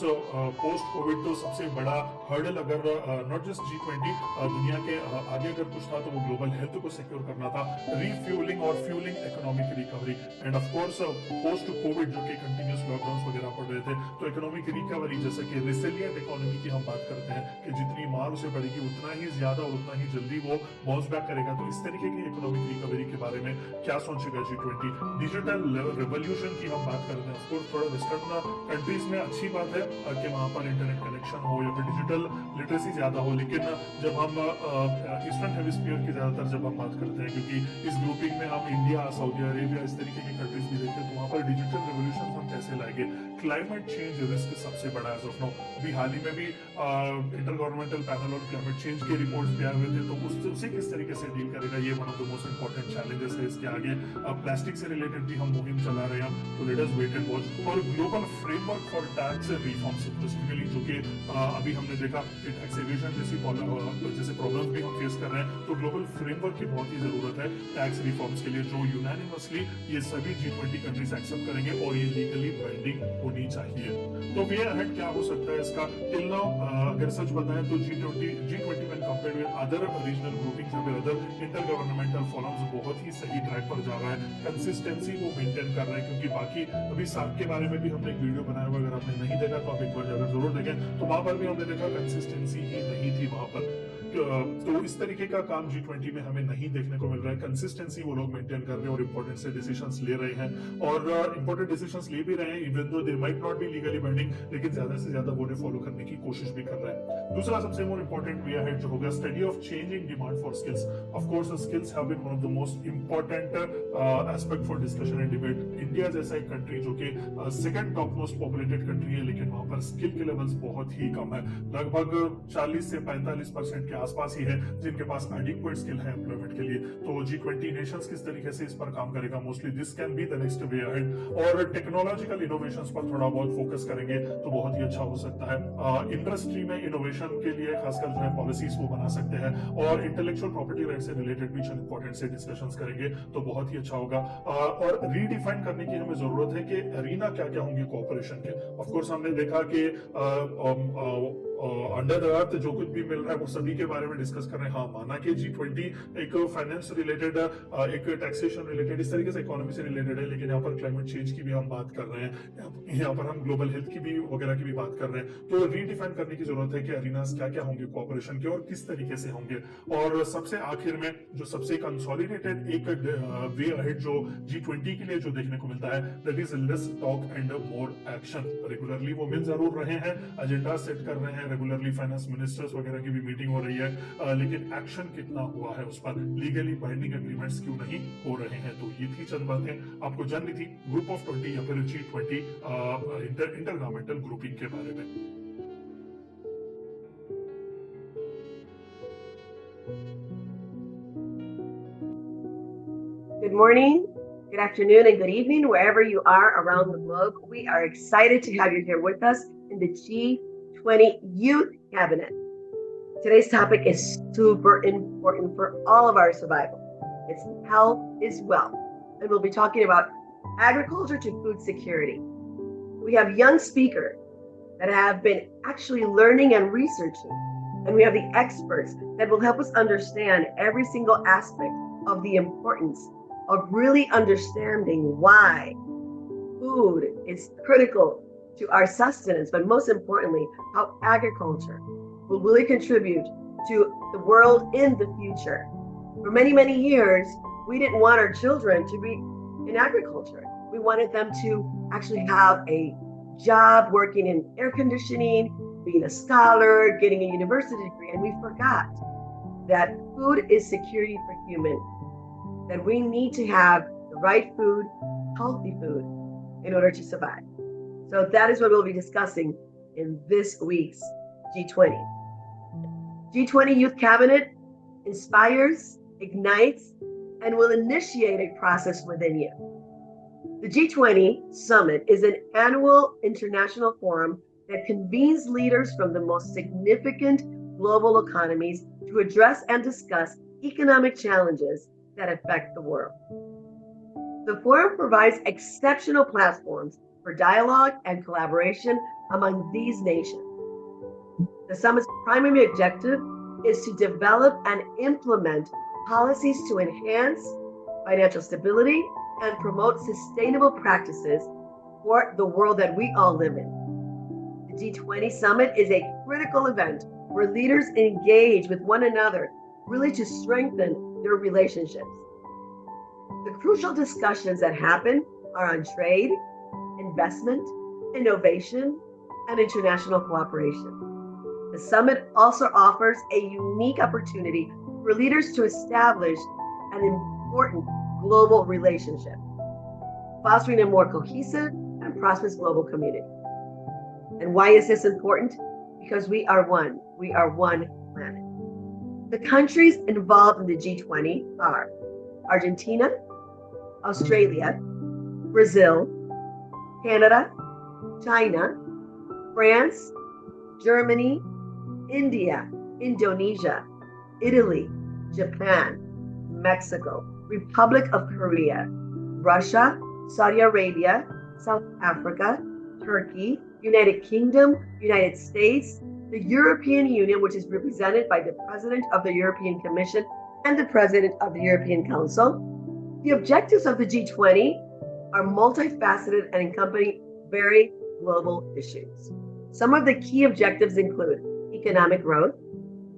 पोस्ट कोविड तो सबसे बड़ा हर्डल, अगर नॉट जस्ट G20, दुनिया के आगे अगर कुछ था तो वो ग्लोबल हेल्थ को सिक्योर करना था। रिफ्यूलिंग और fuelling economic recovery, end of course post Covid जो कि कंटिन्यूस लॉकडाउन वगैरह पड़ रहे थे, तो इकोनॉमिक रिकवरी, जैसे कि रिसिलिएंट इकोनॉमी की हम बात करते हैं कि जितनी मांग उसे बढ़ेगी उतना ही ज्यादा और उतना ही जल्दी वो बाउंस बैक करेगा। तो इस तरीके की इकोनॉमिक रिकवरी के बारे में क्या सोचेगा G20। डिजिटल रेवोल्यूशन की हम बात करते हैं, ऑफकोर्स थोड़ा वेस्टर्न कंट्रीज में अच्छी बात है कि वहां पर इंटरनेट कनेक्शन हो या फिर डिजिटल लिटरेसी ज्यादा हो, लेकिन जब हम ईस्टर्न हेमिस्फीयर की ज्यादातर जब हम बात करते हैं, क्योंकि इस ग्रुपिंग में हम इंडिया, सऊदी अरेबिया, इस तरीके की कंट्रीज भी देखते हैं, तो वहां पर डिजिटल रेवोल्यूशन हम कैसे लाएंगे। क्लाइमेट चेंज रिस्क सबसे बड़ा एज ऑफ नाउ। अभी हाल ही में भी inter governmental panel on climate change के रिपोर्ट्स भी आए हुए थे, तो उसे किस तरीके से डील करेगा, ये one of the most important challenges है। इसके आगे प्लास्टिक से रिलेटेड भी हम मुहिम चला रहे हैं, तो let us wait and watch. और global framework for tax reforms specifically, जो कि अभी हमने देखा कि टैक्स एविजन जैसे प्रॉब्लम्स भी हम फेस कर रहे हैं, तो ग्लोबल फ्रेमवर्क की बहुत ही जरूरत है टैक्स रिफॉर्म्स के लिए, जो यूनानिमसली ये सभी G20 कंट्रीज एक्सेप्ट करेंगे और ये लीगली बाइंडिंग होनी चाहिए। तो वे अहेड क्या हो सकता है इसका, टिल नाउ अगर सच बताएं तो G20 में compared with other regional groupings या अदर इंटर गवर्नमेंटल फोरम्स बहुत ही सही ट्रैक पर जा रहा है। कंसिस्टेंसी वो मेंटेन कर रहा है, क्योंकि बाकी अभी सार्क के बारे में भी हमने एक वीडियो बनाया हुआ, अगर आपने नहीं देखा तो आप एक बार जाकर जरूर देखें, तो वहां पर भी हमने देखा कंसिस्टेंसी ही नहीं थी वहां पर। तो इस तरीके का काम G20 में हमें नहीं देखने को मिल रहा है। कंसिस्टेंसी वो लोग मेंटेन कर रहे हैं और इंपॉर्टेंट से डिसीजंस ले रहे हैं, और इंपॉर्टेंट डिसीजंस ले भी रहे हैं, even though they might not be legally binding, लेकिन ज्यादा से ज्यादा वो फॉलो करने की कोशिश भी कर रहे हैं। दूसरा सबसे मोर इंपॉर्टेंट वे अहेड जो होगा, study of changing demand for skills. Of course skills have been one of the most important aspect for discussion and debate. India जैसा एक कंट्री जो कि second top most populated country है, लेकिन वहां पर स्किल के लेवल्स बहुत ही कम है, लगभग 40 से 45% के आसपास ही है जिनके पास एडिक्वेट स्किल है एम्प्लॉयमेंट के लिए। तो G20 नेशंस किस तरीके से इस पर काम करेगा, mostly this can be the next way ahead. और टेक्नोलॉजिकल इनोवेशंस पर थोड़ा बहुत फोकस करेंगे तो बहुत ही अच्छा हो सकता है। इंडस्ट्री में इनोवेशन के लिए खासकर जो है पॉलिसीज वो बना सकते हैं, और इंटेलेक्चुअल प्रॉपर्टी राइट से रिलेटेड भी चंद इंपॉर्टेंट से डिस्कशंस करेंगे तो बहुत ही अच्छा होगा। और रीडिफाइन करने की हमें जरूरत है कि अरीना क्या क्या होंगे कोऑपरेशन के। ऑफ कोर्स हमने देखा कि अंडर द अर्थ जो कुछ भी मिल रहा है वो सभी के बारे में डिस्कस कर रहे हैं। हाँ, माना कि G20 एक फाइनेंस रिलेटेड, एक टैक्सेशन रिलेटेड, इस तरीके से इकोनॉमी से रिलेटेड है, लेकिन यहाँ पर क्लाइमेट चेंज की भी हम बात कर रहे हैं, यहाँ पर हम ग्लोबल हेल्थ की भी वगैरह की भी बात कर रहे हैं। तो रीडिफाइन करने की जरूरत है कि अरीनास क्या क्या होंगे कोऑपरेशन के और किस तरीके से होंगे। और सबसे आखिर में जो सबसे कंसोलिडेटेड एक वे अहेड जो G20 के लिए जो देखने को मिलता है, that is less talk and more action. Regularly वो मिल जरूर रहे हैं, एजेंडा सेट कर रहे हैं, रेगुलरली फाइनेंस मिनिस्टर्स वगैरह की भी मीटिंग हो रही है, लेकिन एक्शन कितना हुआ है उस पर, लीगली बाइंडिंग एग्रीमेंट्स क्यों नहीं हो रहे हैं। तो ये थी चंद बातें आपको जाननी थी ग्रुप ऑफ 20 या फिर G20 इंटर गवर्नमेंटल ग्रुपिंग के बारे में। Good morning, good afternoon, and good evening, wherever you are around the globe. We are excited to have you here with us in the G20 Youth Cabinet. Today's topic is super important for all of our survival. It's health is wealth. And we'll be talking about agriculture to food security. We have young speakers that have been actually learning and researching. And we have the experts that will help us understand every single aspect of the importance of really understanding why food is critical to our sustenance, but most importantly, how agriculture will really contribute to the world in the future. For many, many years, we didn't want our children to be in agriculture. We wanted them to actually have a job working in air conditioning, being a scholar, getting a university degree, and we forgot that food is security for humans, that we need to have the right food, healthy food, in order to survive. So that is what we'll be discussing in this week's G20. G20 Youth Cabinet inspires, ignites, and will initiate a process within you. The G20 Summit is an annual international forum that convenes leaders from the most significant global economies to address and discuss economic challenges that affect the world. The forum provides exceptional platforms for dialogue and collaboration among these nations. The summit's primary objective is to develop and implement policies to enhance financial stability and promote sustainable practices for the world that we all live in. The G20 Summit is a critical event where leaders engage with one another, really to strengthen their relationships. The crucial discussions that happen are on trade, investment, innovation, and international cooperation. The summit also offers a unique opportunity for leaders to establish an important global relationship, fostering a more cohesive and prosperous global community. And why is this important? Because we are one planet. The countries involved in the G20 are Argentina, Australia, Brazil, Canada, China, France, Germany, India, Indonesia, Italy, Japan, Mexico, Republic of Korea, Russia, Saudi Arabia, South Africa, Turkey, United Kingdom, United States, the European Union, which is represented by the President of the European Commission and the President of the European Council. The objectives of the G20 are multifaceted and encompassing very global issues. Some of the key objectives include economic growth.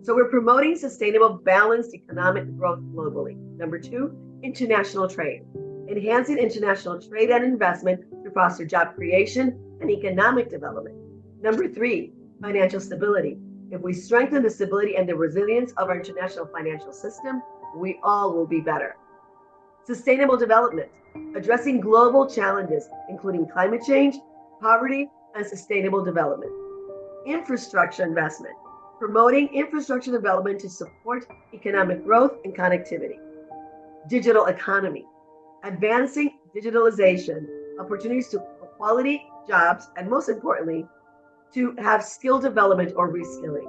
So we're promoting sustainable, balanced economic growth globally. Number 2, international trade. Enhancing international trade and investment to foster job creation and economic development. Number 3, financial stability. If we strengthen the stability and the resilience of our international financial system, we all will be better. Sustainable development, addressing global challenges, including climate change, poverty, and sustainable development. Infrastructure investment, promoting infrastructure development to support economic growth and connectivity. Digital economy, advancing digitalization, opportunities to quality jobs, and most importantly, to have skill development or reskilling.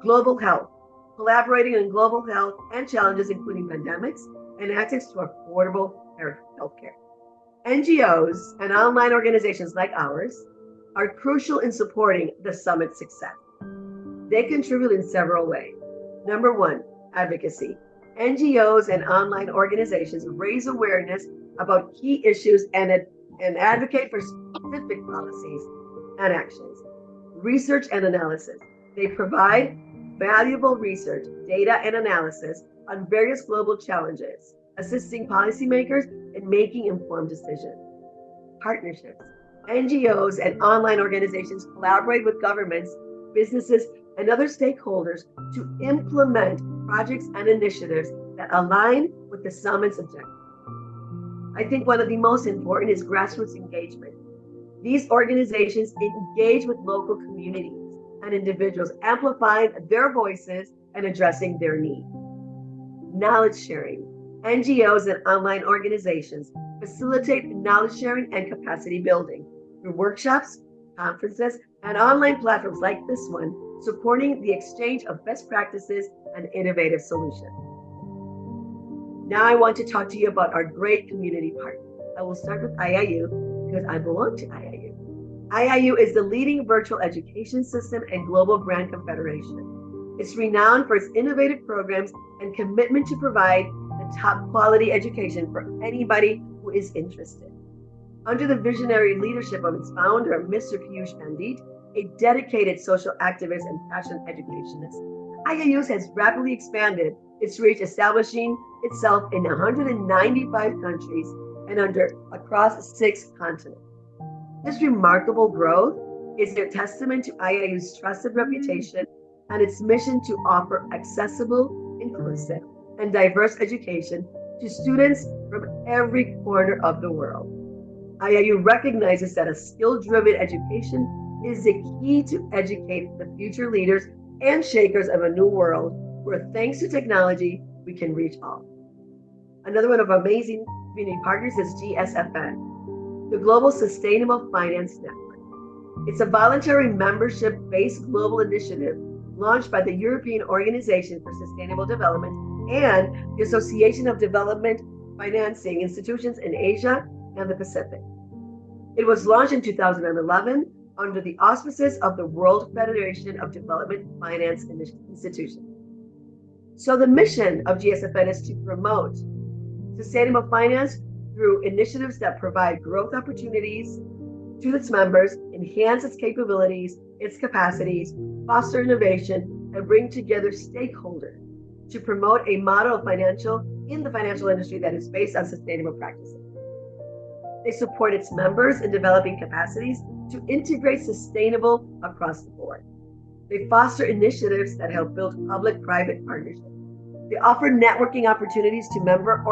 Global health, collaborating in global health and challenges including pandemics and access to affordable healthcare. NGOs and online organizations like ours are crucial in supporting the summit's success. They contribute in several ways. Number 1, advocacy. NGOs and online organizations raise awareness about key issues and advocate for specific policies and actions. Research and analysis. They provide valuable research, data, and analysis on various global challenges, assisting policymakers in making informed decisions. Partnerships. NGOs and online organizations collaborate with governments, businesses, and other stakeholders to implement projects and initiatives that align with the summit's objectives. I think one of the most important is grassroots engagement. These organizations engage with local communities and individuals, amplifying their voices and addressing their needs. Knowledge sharing. NGOs and online organizations facilitate knowledge sharing and capacity building through workshops, conferences, and online platforms like this one supporting the exchange of best practices and innovative solutions. Now I want to talk to you about our great community partners. I will start with IIU because I belong to IIU. IIU is the leading virtual education system and global grant confederation. It's renowned for its innovative programs and commitment to provide the top quality education for anybody who is interested. Under the visionary leadership of its founder, Mr. Piyush Pandit, a dedicated social activist and passionate educationist, IIU has rapidly expanded its reach, establishing itself in 195 countries and across 6 continents. This remarkable growth is a testament to IIU's trusted reputation and its mission to offer accessible, inclusive, and diverse education to students from every corner of the world. IIU recognizes that a skill-driven education is the key to educate the future leaders and shakers of a new world where, thanks to technology, we can reach all. Another one of our amazing community partners is GSFN, the Global Sustainable Finance Network. It's a voluntary membership-based global initiative launched by the European Organization for Sustainable Development and the Association of Development Financing Institutions in Asia and the Pacific. It was launched in 2011 under the auspices of the World Federation of Development Finance Institutions. So the mission of GSFN is to promote sustainable finance through initiatives that provide growth opportunities to its members, enhance its capabilities, its capacities, foster innovation, and bring together stakeholders to promote a model of in the financial industry that is based on sustainable practices. They support its members in developing capacities to integrate sustainable across the board. They foster initiatives that help build public-private partnerships. They offer networking opportunities to member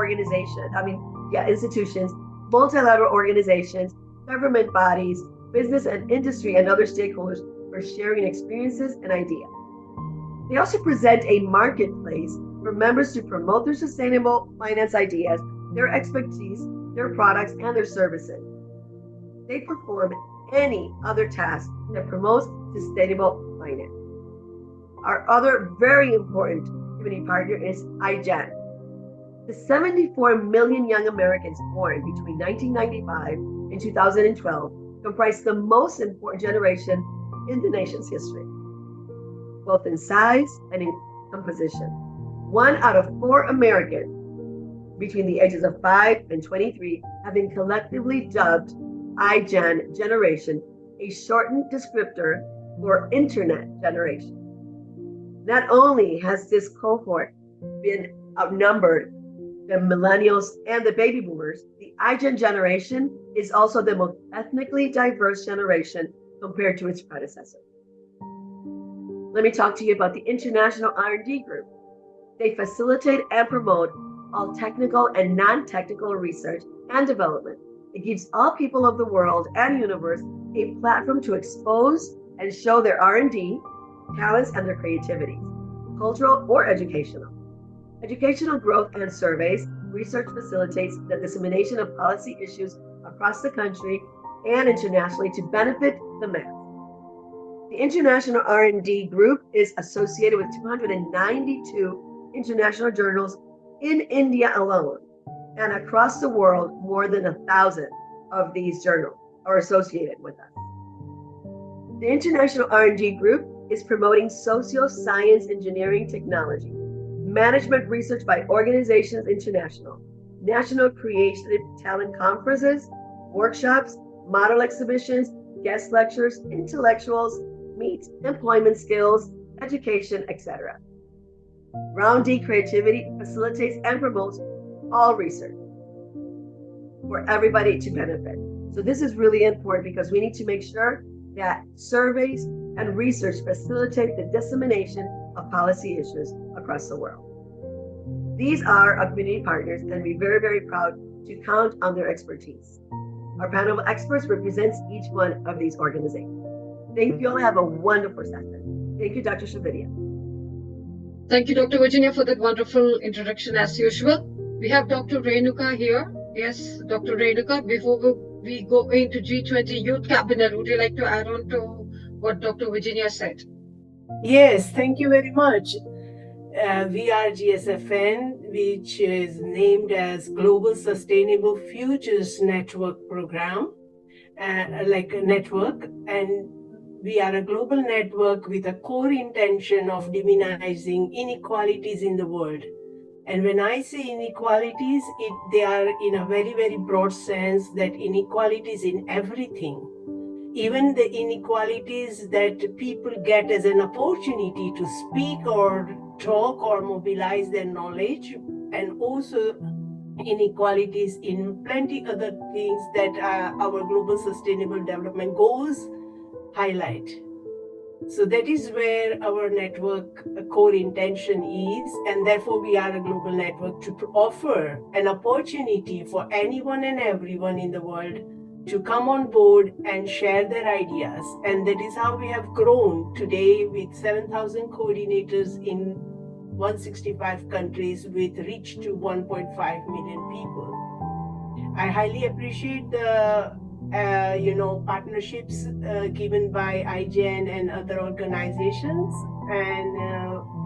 institutions, multilateral organizations, government bodies, business and industry, and other stakeholders for sharing experiences and ideas. They also present a marketplace for members to promote their sustainable finance ideas, their expertise, their products, and their services. They perform any other task that promotes sustainable finance. Our other very important community partner is IGEN. The 74 million young Americans born between 1995 and 2012 comprise the most important generation in the nation's history, both in size and in composition. 1 out of 4 Americans between the ages of 5 and 23 have been collectively dubbed IGEN generation, a shortened descriptor for internet generation. Not only has this cohort been outnumbered the millennials and the baby boomers, the IGEN generation is also the most ethnically diverse generation compared to its predecessor. Let me talk to you about the International R&D Group. They facilitate and promote all technical and non-technical research and development. It gives all people of the world and universe a platform to expose and show their R&D, talents, and their creativities, cultural or educational. Educational growth and surveys, research facilitates the dissemination of policy issues across the country and internationally to benefit the mass. The International R&D Group is associated with 292 international journals in India alone, and across the world, more than 1,000 of these journals are associated with us. The International R&D Group is promoting socio-science engineering technology, management research by Organizations International, national creative talent conferences, workshops, model exhibitions, guest lectures, intellectuals, meet, employment skills, education, etc. Round D Creativity facilitates and promotes all research for everybody to benefit. So this is really important because we need to make sure that surveys and research facilitate the dissemination of policy issues across the world. These are our community partners, and we're very, very proud to count on their expertise. Our panel of experts represents each one of these organizations. Thank you all. Have a wonderful session. Thank you, Dr. Srividhya. Thank you, Dr. Virginia, for that wonderful introduction as usual. We have Dr. Renuka here. Yes, Dr. Renuka, before we go into G20 Youth Cabinet, would you like to add on to what Dr. Virginia said? Yes, thank you very much. We are GSFN, which is named as Global Sustainable Futures Network Program, like a network. And we are a global network with a core intention of demonizing inequalities in the world. And when I say inequalities, they are in a very, very broad sense that inequalities in everything, even the inequalities that people get as an opportunity to speak or talk or mobilize their knowledge, and also inequalities in plenty other things that our global sustainable development goals highlight. So that is where our network core intention is, and therefore we are a global network to offer an opportunity for anyone and everyone in the world to come on board and share their ideas. And that is how we have grown today with 7,000 coordinators in 165 countries with reach to 1.5 million people. I highly appreciate the partnerships given by IGEN and other organizations, and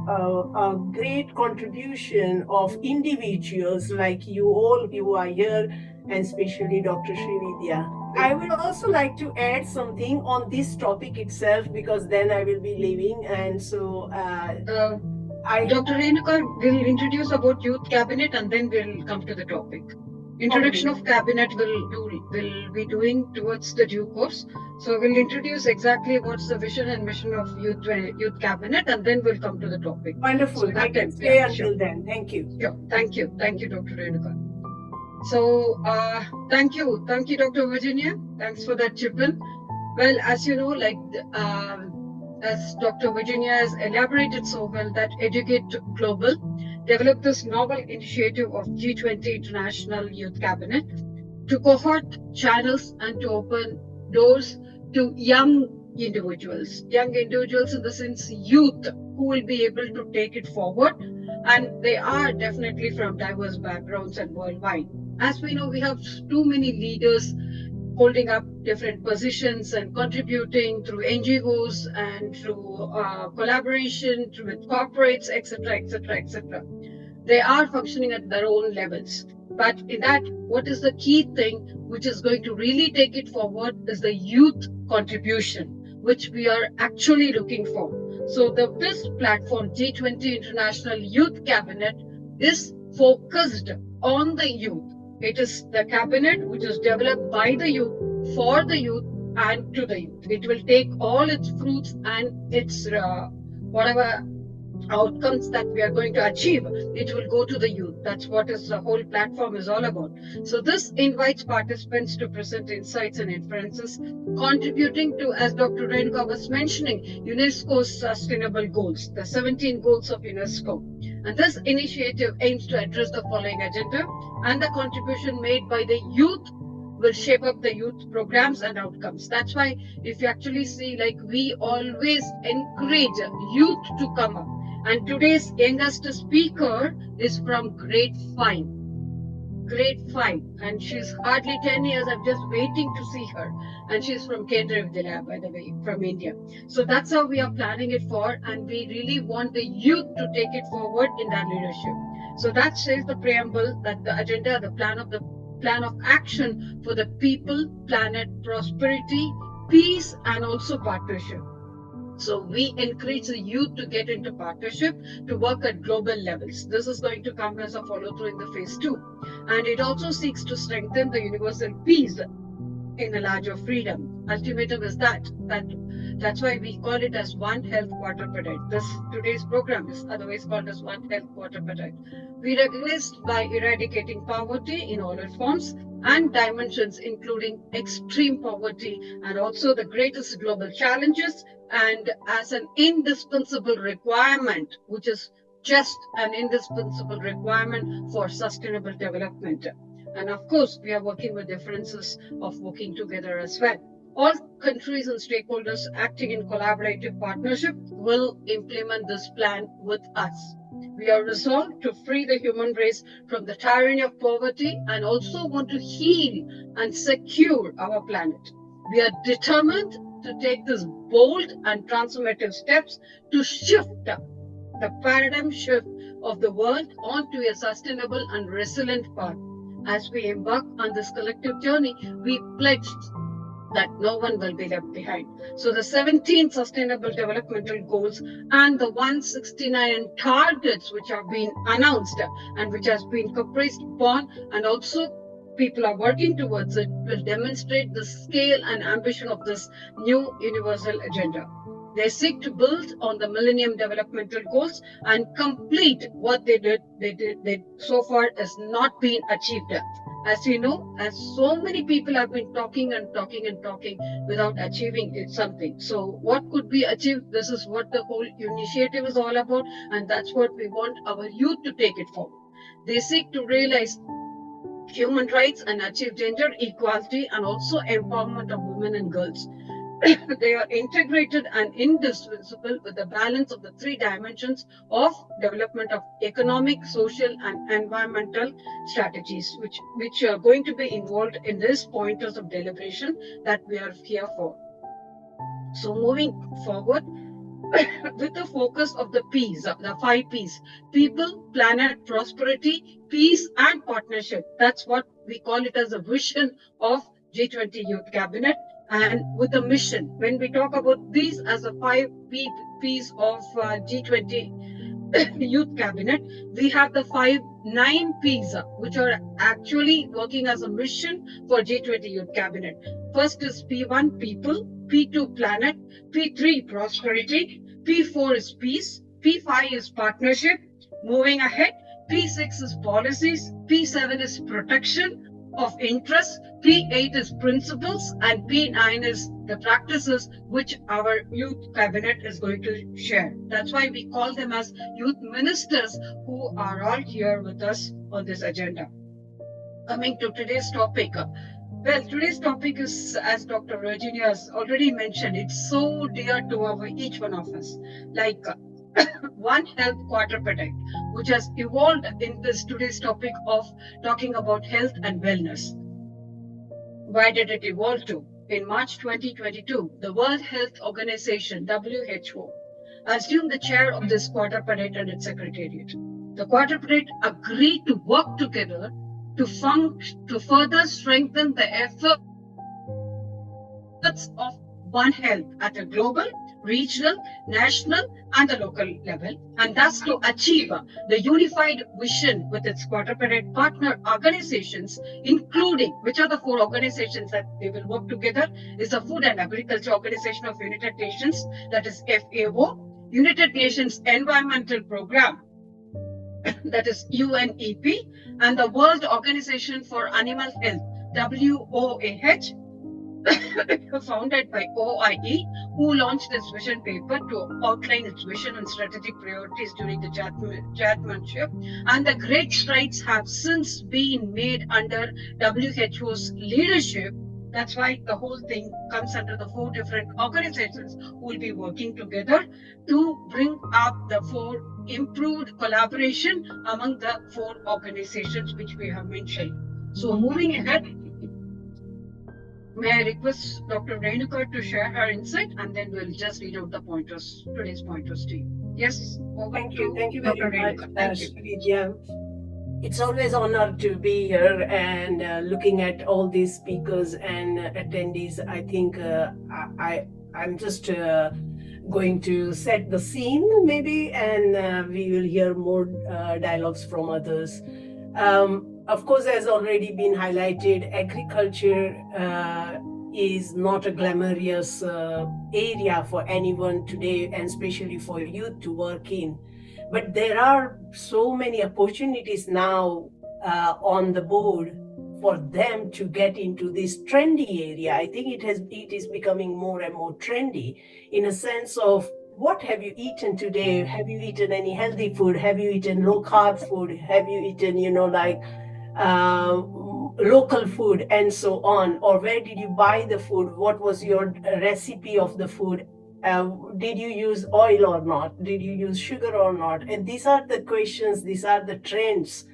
a great contribution of individuals like you all who are here, and especially Dr. Srividhya. I would also like to add something on this topic itself, because then I will be leaving, and so Dr. Renuka will introduce about youth cabinet and then we'll come to the topic. Introduction of cabinet will be doing towards the due course. So we'll introduce exactly what's the vision and mission of youth cabinet, and then we'll come to the topic. Wonderful. So I can stay until then. Thank you. Sure. Thank you, Dr. Renuka. So thank you, Dr. Virginia. Thanks for that, Chipin. Well, as you know, as Dr. Virginia has elaborated so well, that Educate Global developed this novel initiative of G20 International Youth Cabinet to cohort channels and to open doors to young individuals in the sense youth who will be able to take it forward, and they are definitely from diverse backgrounds and worldwide. As we know, we have too many leaders holding up different positions and contributing through NGOs and through collaboration with corporates, etc., etc., etc. They are functioning at their own levels. But in that, what is the key thing which is going to really take it forward is the youth contribution, which we are actually looking for. So this platform, G20 International Youth Cabinet, is focused on the youth. It is the cabinet which is developed by the youth, for the youth, and to the youth. It will take all its fruits and its whatever outcomes that we are going to achieve, it will go to the youth. That's what the whole platform is all about. So this invites participants to present insights and inferences, contributing to, as Dr. Renuka was mentioning, UNESCO's sustainable goals, the 17 goals of UNESCO. And this initiative aims to address the following agenda, and the contribution made by the youth will shape up the youth programs and outcomes. That's why if you actually see, we always encourage youth to come up. And today's youngest speaker is from grade 5. And she's hardly 10 years. I'm just waiting to see her. And she's from Srividhya, by the way, from India. So that's how we are planning it for. And we really want the youth to take it forward in their leadership. So that says the preamble, that the agenda, the plan of action for the people, planet, prosperity, peace, and also partnership. So we encourage the youth to get into partnership to work at global levels. This is going to come as a follow-through in the phase 2. And it also seeks to strengthen the universal peace in a larger freedom. Ultimatum is that's why we call it as One Health Quadripartite. Today's program is otherwise called as One Health Quadripartite. We recognize by eradicating poverty in all its forms and dimensions, including extreme poverty and also the greatest global challenges, and as an indispensable requirement, which is just an indispensable requirement for sustainable development. And of course, we are working with differences of working together as well. All countries and stakeholders acting in collaborative partnership will implement this plan with us. We are resolved to free the human race from the tyranny of poverty and also want to heal and secure our planet. We are determined to take this bold and transformative steps to shift the paradigm shift of the world onto a sustainable and resilient path. As we embark on this collective journey, we pledge that no one will be left behind. So the 17 sustainable developmental goals and the 169 targets which have been announced and which has been compressed upon, and also people are working towards it, will demonstrate the scale and ambition of this new universal agenda. They seek to build on the Millennium Developmental Goals and complete what they so far has not been achieved. As you know, as so many people have been talking and talking and talking without achieving something. So what could be achieved? This is what the whole initiative is all about, and that's what we want our youth to take it forward. They seek to realize human rights and achieve gender equality and also empowerment of women and girls. They are integrated and indispensable with the balance of the three dimensions of development of economic, social, and environmental strategies, which are going to be involved in these pointers of deliberation that we are here for. So moving forward, with the focus of the P's, the 5 P's: people, planet, prosperity, peace, and partnership. That's what we call it as a vision of G20 Youth Cabinet. And with a mission, when we talk about these as a 5 P's of G20 Youth Cabinet, we have the 9 P's, which are actually working as a mission for G20 Youth Cabinet. First is P1, people; P2, planet; P3, prosperity; P4 is peace; P5 is partnership. Moving ahead, P6 is policies; P7 is protection of interest; P8 is principles; and P9 is the practices which our youth cabinet is going to share. That's why we call them as youth ministers, who are all here with us on this agenda. Coming to today's topic. Well, today's topic is, as Dr. Virginia has already mentioned, it's so dear to each one of us. Like One Health Quadripartite, which has evolved in this today's topic of talking about health and wellness. Why did it evolve to? In March 2022, the World Health Organization, WHO, assumed the chair of this quadripartite and its secretariat. The quadripartite agreed to work together to further strengthen the efforts of One Health at a global, regional, national, and the local level, and thus to achieve the unified vision with its quadripartite partner organizations, including, which are the 4 organizations that they will work together, is the Food and Agriculture Organization of United Nations, that is FAO, United Nations Environmental Program, that is UNEP, and the World Organization for Animal Health, WOAH, founded by OIE, who launched its vision paper to outline its vision and strategic priorities during the chairmanship. And the great strides have since been made under WHO's leadership. That's why the whole thing comes under the 4 different organizations who will be working together to bring up the 4 improved collaboration among the 4 organizations which we have mentioned. So moving ahead, may I request Dr. Renuka to share her insight, and then we'll just read out the pointers, today's pointers to you. Yes, Thank you very much, Srividhya. It's always an honor to be here and looking at all these speakers and attendees. I think I'm just going to set the scene maybe, and we will hear more dialogues from others. Of course, as already been highlighted, agriculture is not a glamorous area for anyone today, and especially for youth to work in. But there are so many opportunities now on the board for them to get into this trendy area. I think it is becoming more and more trendy in a sense of, what have you eaten today? Have you eaten any healthy food? Have you eaten low carb food? Have you eaten, local food and so on? Or where did you buy the food? What was your recipe of the food? Did you use oil or not? Did you use sugar or not? And these are the questions, these are the trends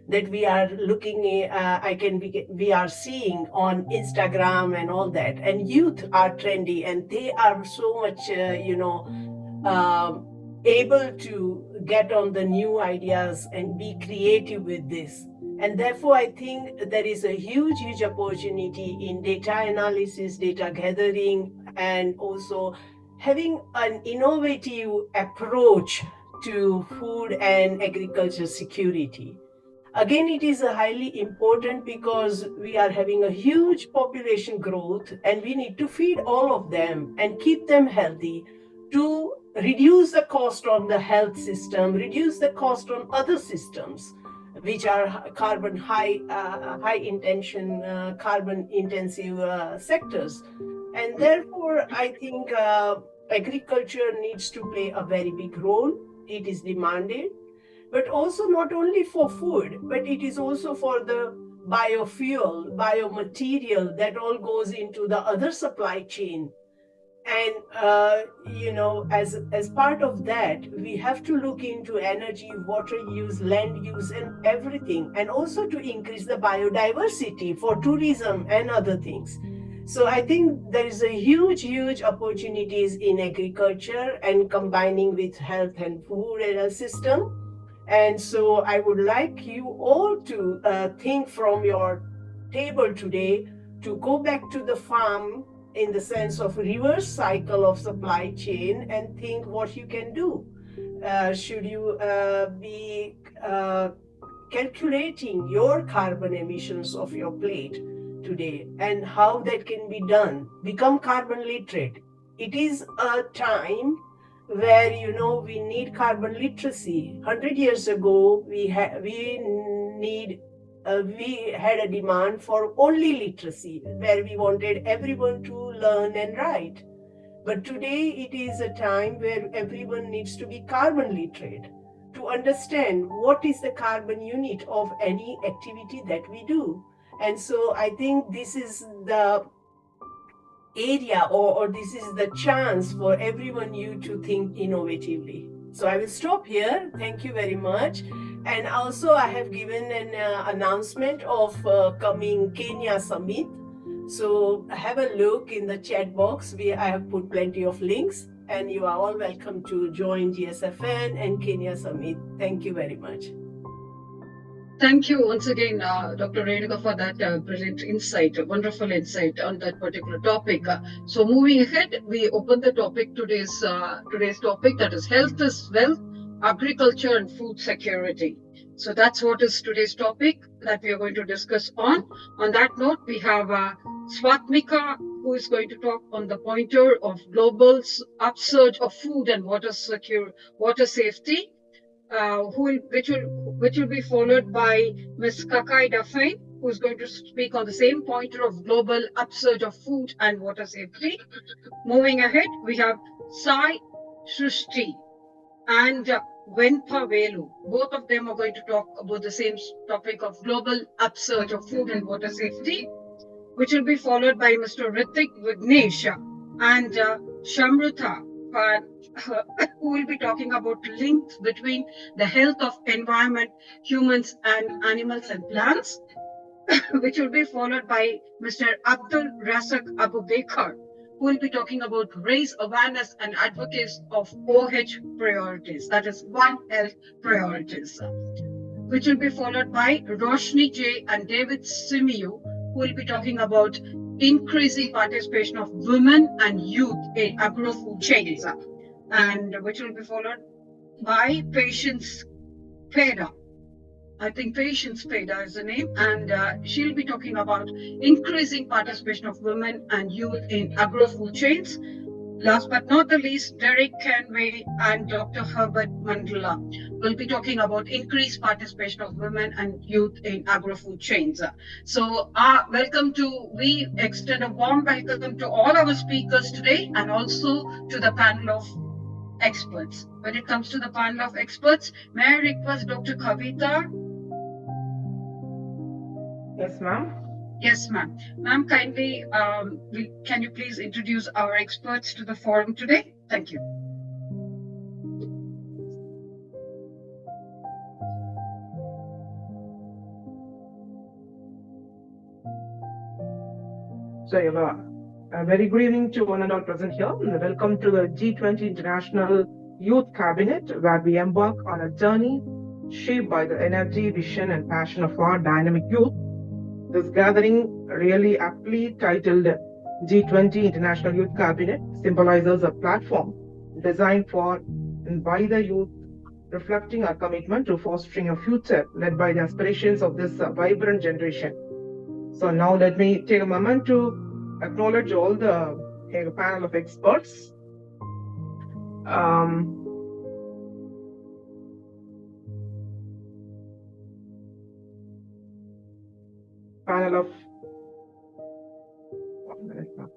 that we are looking we are seeing on Instagram and all that. And youth are trendy, and they are so much, able to get on the new ideas and be creative with this. And therefore, I think there is a huge opportunity in data analysis, data gathering, and also having an innovative approach to food and agriculture security. Again, it is highly important because we are having a huge population growth, and we need to feed all of them and keep them healthy to reduce the cost on the health system, reduce the cost on other systems which are carbon carbon intensive sectors. And therefore, I think agriculture needs to play a very big role. It is demanded, but also not only for food, but it is also for the biofuel, biomaterial that all goes into the other supply chain. And as part of that, we have to look into energy, water use, land use, and everything, and also to increase the biodiversity for tourism and other things. So I think there is a huge opportunities in agriculture and combining with health and food system. And so I would like you all to think from your table today to go back to the farm in the sense of reverse cycle of supply chain and think what you can do. Should you be calculating your carbon emissions of your plate today and how that can be done? Become carbon literate. It is a time where we need carbon literacy. 100 years ago, we had a demand for only literacy, where we wanted everyone to learn and write. But today it is a time where everyone needs to be carbon literate to understand what is the carbon unit of any activity that we do. And so I think this is the area, or this is the chance for everyone you to think innovatively. So I will stop here. Thank you very much. And also I have given an announcement of coming Kenya Summit. So have a look in the chat box. I have put plenty of links, and you are all welcome to join GSFN and Kenya Summit. Thank you very much. Thank you once again, Dr. Renuka, for that brilliant insight, a wonderful insight on that particular topic. So moving ahead, we open the topic today's topic, that is health is wealth, agriculture and food security. So that's what is today's topic that we are going to discuss on. On that note, we have Swatmika, who is going to talk on the pointer of global upsurge of food and water safety. Which will be followed by Ms. Kakai Dafane, who is going to speak on the same pointer of global upsurge of food and water safety. Moving ahead, we have Sai Srishti and Venpa Velu. Both of them are going to talk about the same topic of global upsurge of food and water safety, which will be followed by Mr. Ritik Vignesh and Shamruta, who will be talking about links between the health of environment, humans and animals and plants, which will be followed by Mr. Abdul Razak Abu Bekar, who will be talking about raise awareness and advocacy of OWOH priorities, that is One Health priorities, which will be followed by Roshni J and David Simiyu, who will be talking about increasing participation of women and youth in agro-food chains, and which will be followed by Patience Peda. I think Patience Peda is the name, and she'll be talking about increasing participation of women and youth in agro-food chains. Last but not the least, Derek Kenway and Dr. Herbert Mandela will be talking about increased participation of women and youth in agro-food chains. So we extend a warm welcome to all our speakers today, and also to the panel of experts. When it comes to the panel of experts, may I request Dr. Kavita? Yes, ma'am. Yes, ma'am. Ma'am, kindly, can you please introduce our experts to the forum today? Thank you. So, a very good evening to one and all present here. Welcome to the G20 International Youth Cabinet, where we embark on a journey shaped by the energy, vision, and passion of our dynamic youth. This gathering, really aptly titled G20 International Youth Cabinet, symbolizes a platform designed for and by the youth, reflecting our commitment to fostering a future led by the aspirations of this vibrant generation. So now let me take a moment to acknowledge all the panel of experts. Panel of 1 minute now.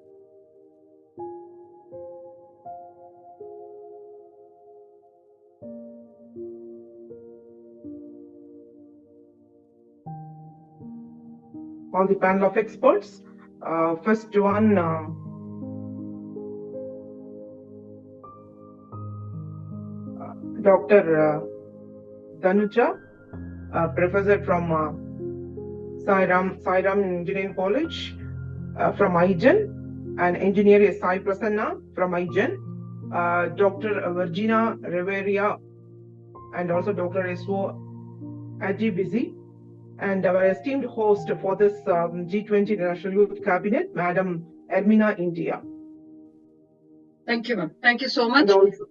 All the panel of experts. First one, Dr. Dhanuja, professor from Sairam Engineering College from IGEN, and engineer Sai Prasanna from IGEN, Dr. Virginia Rivera, and also Dr. S.O. Ajibizi, and our esteemed host for this G20 International Youth Cabinet, Madam Ermina India. Thank you, ma'am. Thank you so much.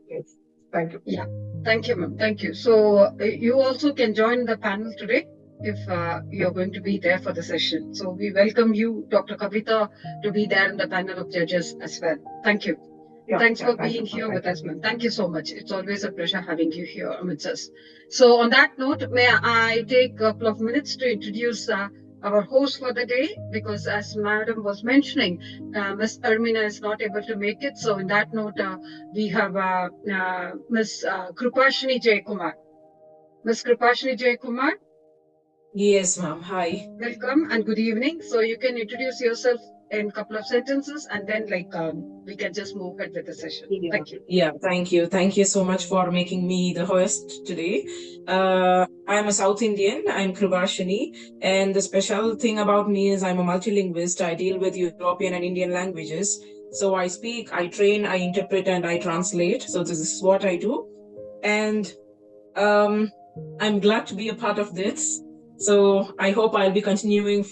Yes. Thank you. Yeah, thank you, ma'am. Thank you. So you also can join the panel today if you're going to be there for the session. So we welcome you, Dr. Kavita, to be there in the panel of judges as well. Thank you. Yeah, Thanks for thank being you. here with us, ma'am. Thank you so much. It's always a pleasure having you here amidst us. So on that note, may I take a couple of minutes to introduce our host for the day, because as Madam was mentioning, Ms. Ermina is not able to make it. So in that note, we have Ms. Krupashini Jayakumar. Ms. Krupashini Jayakumar. Yes, ma'am. Hi. Welcome and good evening. So you can introduce yourself in a couple of sentences, and then we can just move ahead with the session. Thank you. Yeah, thank you. Thank you so much for making me the host today. I'm a South Indian. I'm Krupashini. And the special thing about me is I'm a multilingualist. I deal with European and Indian languages. So I speak, I train, I interpret, and I translate. So this is what I do. And I'm glad to be a part of this. So I hope I'll be continuing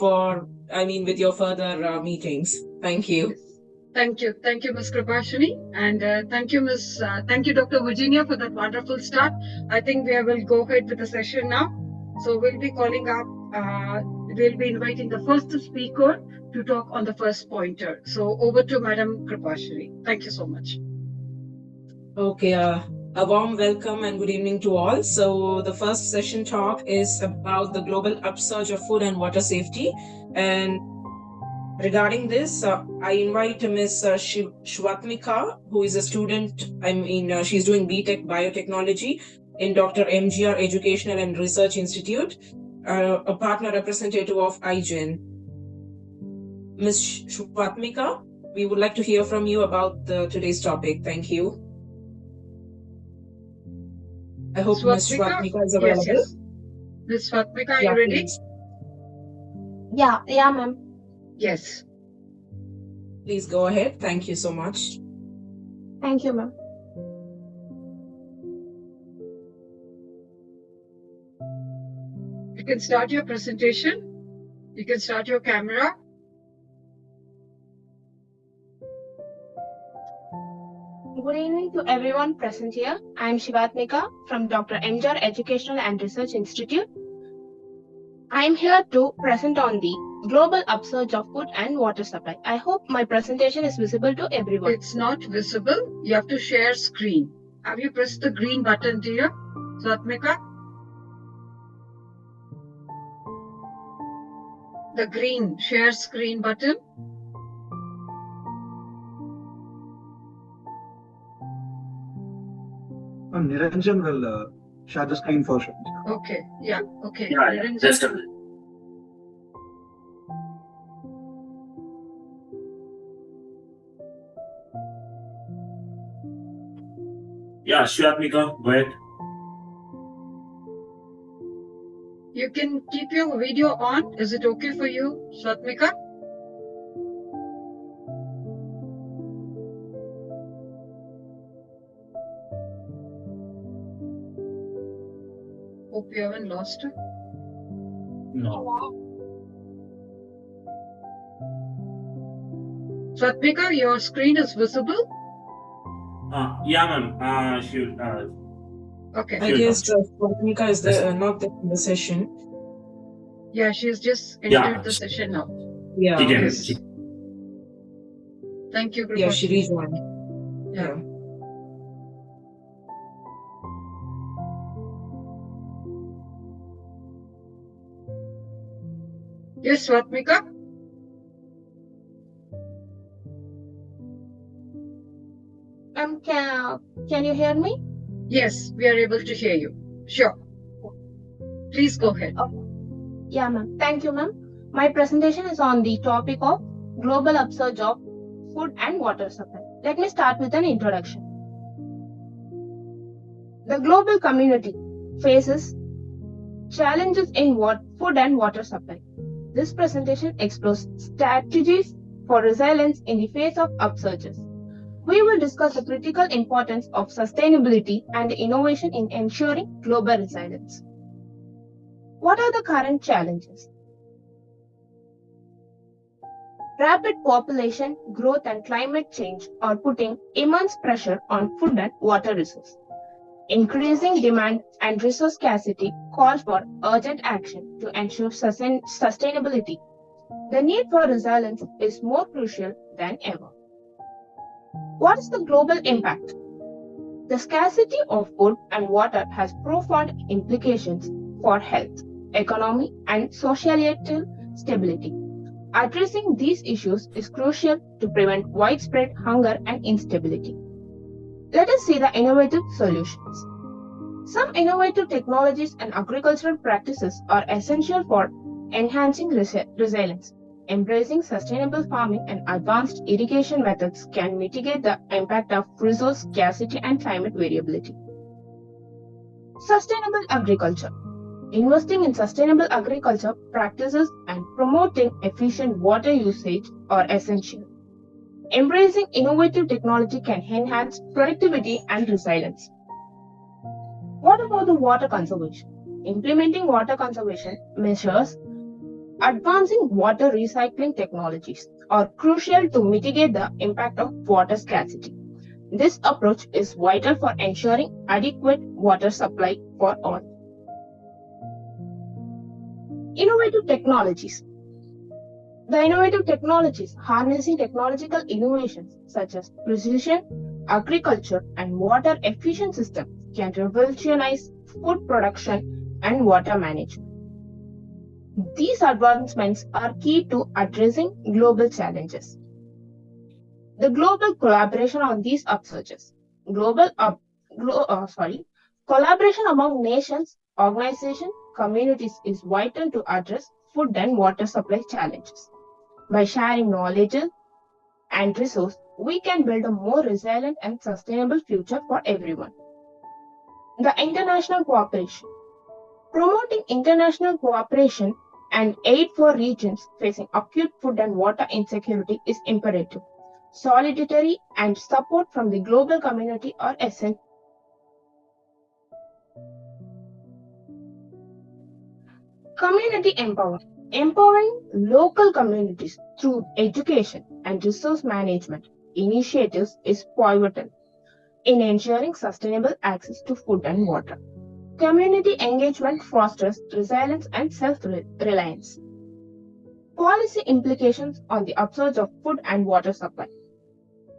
with your further meetings. Thank you. Thank you. Thank you, Ms. Krupashini. And thank you, Dr. Virginia, for that wonderful start. I think we will go ahead with the session now. So we'll be calling up, we'll be inviting the first speaker to talk on the first pointer. So over to Madam Krupashini. Thank you so much. Okay, a warm welcome and good evening to all. So the first session talk is about the global upsurge of food and water safety. And regarding this, I invite Ms. Shvatmika, who is a student. She's doing BTech Biotechnology in Dr. MGR Educational and Research Institute, a partner representative of IGEN. Ms. Shvatmika, we would like to hear from you about today's topic. Thank you. I hope Ms. Shvatmika is available. Yes. Ms. Shvatmika, are you ready? Please. Yeah, ma'am. Yes. Please go ahead. Thank you so much. Thank you, ma'am. You can start your presentation. You can start your camera. Good evening to everyone present here. I am Shivatmika from Dr. MGR Educational and Research Institute. I am here to present on the global upsurge of food and water supply. I hope my presentation is visible to everyone. It's not visible. You have to share screen. Have you pressed the green button, dear? Shivatmika? The green share screen button. Niranjan will share the screen for sure. Okay, yeah, okay. Yeah, just a minute. Yeah, Shvatmika, go ahead. You can keep your video on. Is it okay for you, Shvatmika? we haven't lost her. No. Swatmika, your screen is visible? Yeah, ma'am. Okay. I guess Monica is not there in the session. Yeah, she's just entered Yeah. the session now. Yeah. She can. Yes. Thank you, Yeah, Kripa. she rejoined. Yeah. Yes, Swatmika? Can you hear me? Yes, we are able to hear you. Sure. Please go ahead. Yeah, ma'am. Thank you, ma'am. My presentation is on the topic of global upsurge of food and water supply. Let me start with an introduction. The global community faces challenges in food and water supply. This presentation explores strategies for resilience in the face of upsurges. We will discuss the critical importance of sustainability and innovation in ensuring global resilience. What are the current challenges? Rapid population growth and climate change are putting immense pressure on food and water resources. Increasing demand and resource scarcity calls for urgent action to ensure sustainability. The need for resilience is more crucial than ever. What is the global impact? The scarcity of food and water has profound implications for health, economy, and societal stability. Addressing these issues is crucial to prevent widespread hunger and instability. Let us see the innovative solutions. Some innovative technologies and agricultural practices are essential for enhancing resilience. Embracing sustainable farming and advanced irrigation methods can mitigate the impact of resource scarcity and climate variability. Sustainable agriculture. Investing in sustainable agriculture practices and promoting efficient water usage are essential. Embracing innovative technology can enhance productivity and resilience. What about the water conservation? Implementing water conservation measures, advancing water recycling technologies are crucial to mitigate the impact of water scarcity. This approach is vital for ensuring adequate water supply for all. Innovative technologies. The innovative technologies harnessing technological innovations such as precision agriculture and water efficient systems can revolutionize food production and water management. These advancements are key to addressing global challenges. The global collaboration on these upsurges. Collaboration among nations, organizations, communities is vital to address food and water supply challenges. By sharing knowledge and resources, we can build a more resilient and sustainable future for everyone. The international cooperation. Promoting international cooperation and aid for regions facing acute food and water insecurity is imperative. Solidarity and support from the global community are essential. Community empowerment. Empowering local communities through education and resource management initiatives is pivotal in ensuring sustainable access to food and water. Community engagement fosters resilience and self-reliance. Policy implications on the upsurge of food and water supply.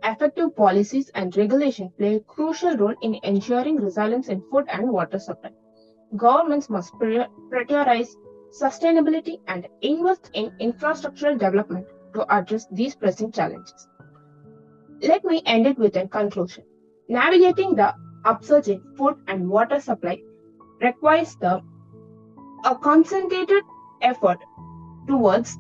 Effective policies and regulation play a crucial role in ensuring resilience in food and water supply. Governments must prioritize sustainability and invest in infrastructural development to address these pressing challenges. Let me end it with a conclusion. Navigating the upsurge in food and water supply requires a concentrated effort towards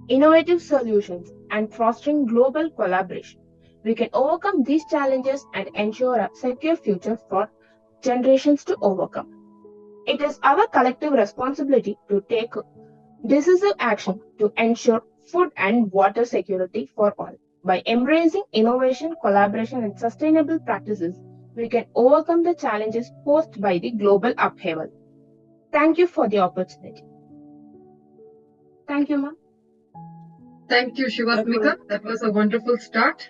innovative solutions and fostering global collaboration. We can overcome these challenges and ensure a secure future for generations to overcome. It is our collective responsibility to take decisive action to ensure food and water security for all. By embracing innovation, collaboration, and sustainable practices, we can overcome the challenges posed by the global upheaval. Thank you for the opportunity. Thank you, ma'am. Thank you, Shivatmika. That was a wonderful start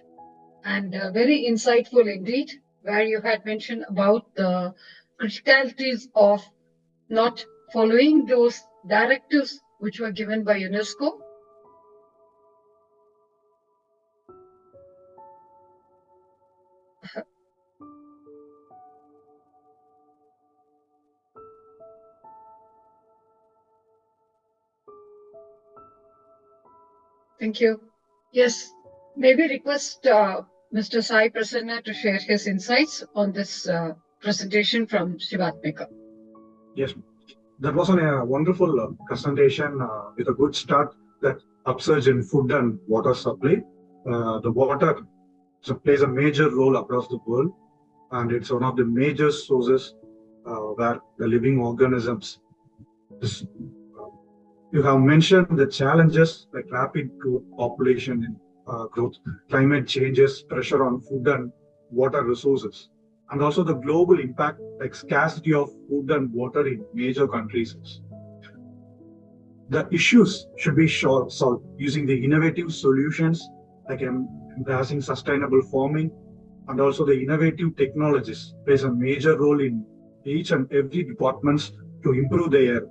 and very insightful indeed, where you had mentioned about the criticalities of not following those directives which were given by UNESCO. Thank you. Yes, maybe request Mr. Sai Prasanna to share his insights on this presentation from Shivatmika. Yes, that was a wonderful presentation with a good start. That upsurge in food and water supply. The water plays a major role across the world, and it's one of the major sources where the living organisms. You have mentioned the challenges like rapid growth, population growth, climate changes, pressure on food and water resources, and also the global impact like scarcity of food and water in major countries. The issues should be solved using the innovative solutions like embracing sustainable farming, and also the innovative technologies plays a major role in each and every departments to improve their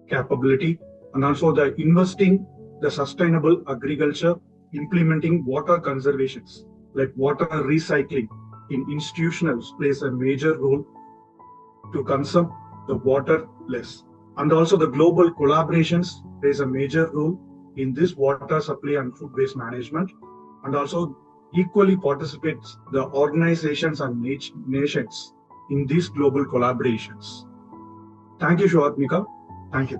capability, and also the investing the sustainable agriculture, implementing water conservations like water recycling in institutionals plays a major role to consume the water less. And also the global collaborations plays a major role in this water supply and food waste management, and also equally participates the organizations and nations in these global collaborations. Thank you, Shivatmika. Thank you.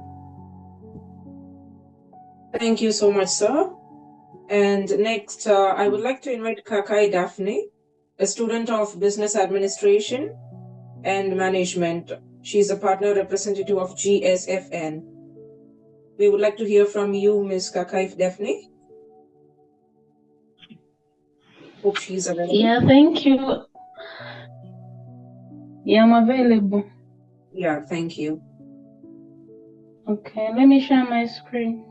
Thank you so much, sir. And next, I would like to invite Kakai Daphne, a student of Business Administration and Management. She's a partner representative of GSFN. We would like to hear from you, Ms. Kakai Daphne. Hope she's available. Yeah, thank you. Yeah, I'm available. Yeah, thank you. Okay, let me share my screen.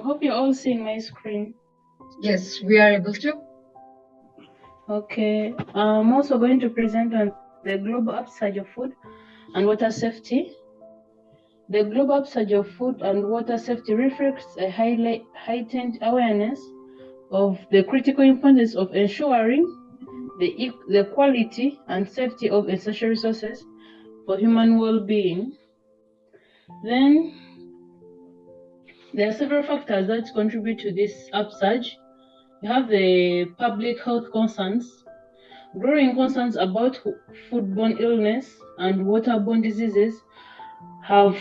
Hope you're all seeing my screen. Yes, we are able to. Okay, I'm also going to present on the global upsurge of food and water safety. The global upsurge of food and water safety reflects a heightened awareness of the critical importance of ensuring the quality and safety of essential resources for human well-being. Then there are several factors that contribute to this upsurge. You have the public health concerns, growing concerns about foodborne illness and waterborne diseases have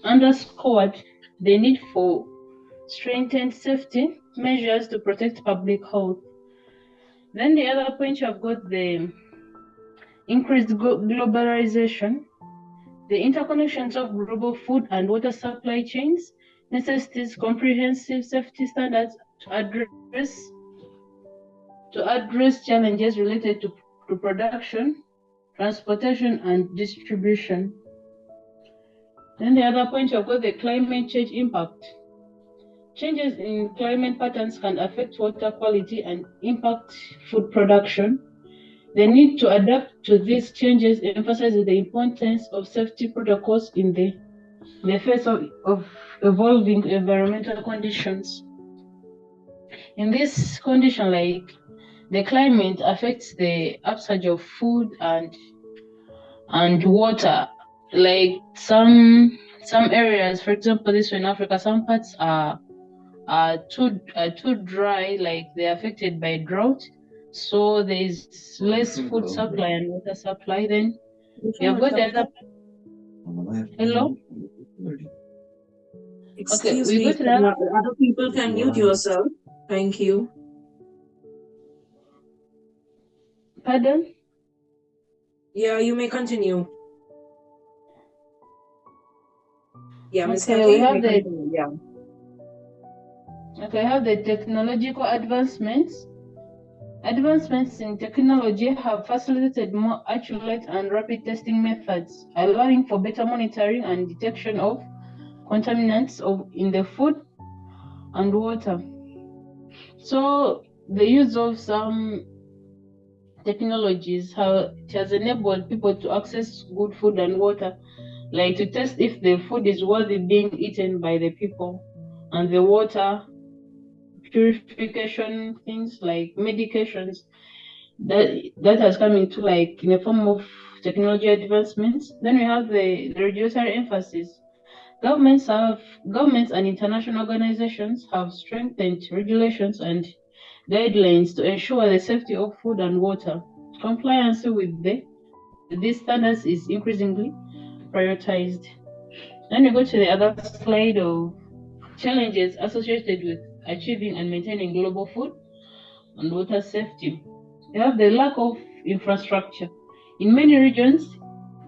underscored the need for strengthened safety measures to protect public health. Then the other point, you have got the increased globalization. The interconnections of global food and water supply chains necessitates comprehensive safety standards to address challenges related to production, transportation, and distribution. Then the other point, you've got the climate change impact. Changes in climate patterns can affect water quality and impact food production. The need to adapt to these changes emphasizes the importance of safety protocols in the face of evolving environmental conditions. In this condition, like the climate affects the upsurge of food and water. Like some areas, for example, this one in Africa, some parts are too dry, like they're affected by drought. So there's less food supply and water supply. Then we have got the other. Hello? Excuse okay, we me, got the other people can mute yourself. Thank you. Pardon? Yeah, you may continue. Yeah, Ms. Okay, Kakai, we you have may the continue. Yeah. Okay, I have the technological advancements. Advancements in technology have facilitated more accurate and rapid testing methods, allowing for better monitoring and detection of contaminants in the food and water. So the use of some technologies has enabled people to access good food and water, like to test if the food is worthy being eaten by the people, and the water purification things like medications that has come into like in the form of technology advancements. Then we have the regulatory emphasis. Governments and international organizations have strengthened regulations and guidelines to ensure the safety of food and water. Compliance with these standards is increasingly prioritized. Then we go to the other slide of challenges associated with achieving and maintaining global food and water safety. We have the lack of infrastructure. In many regions,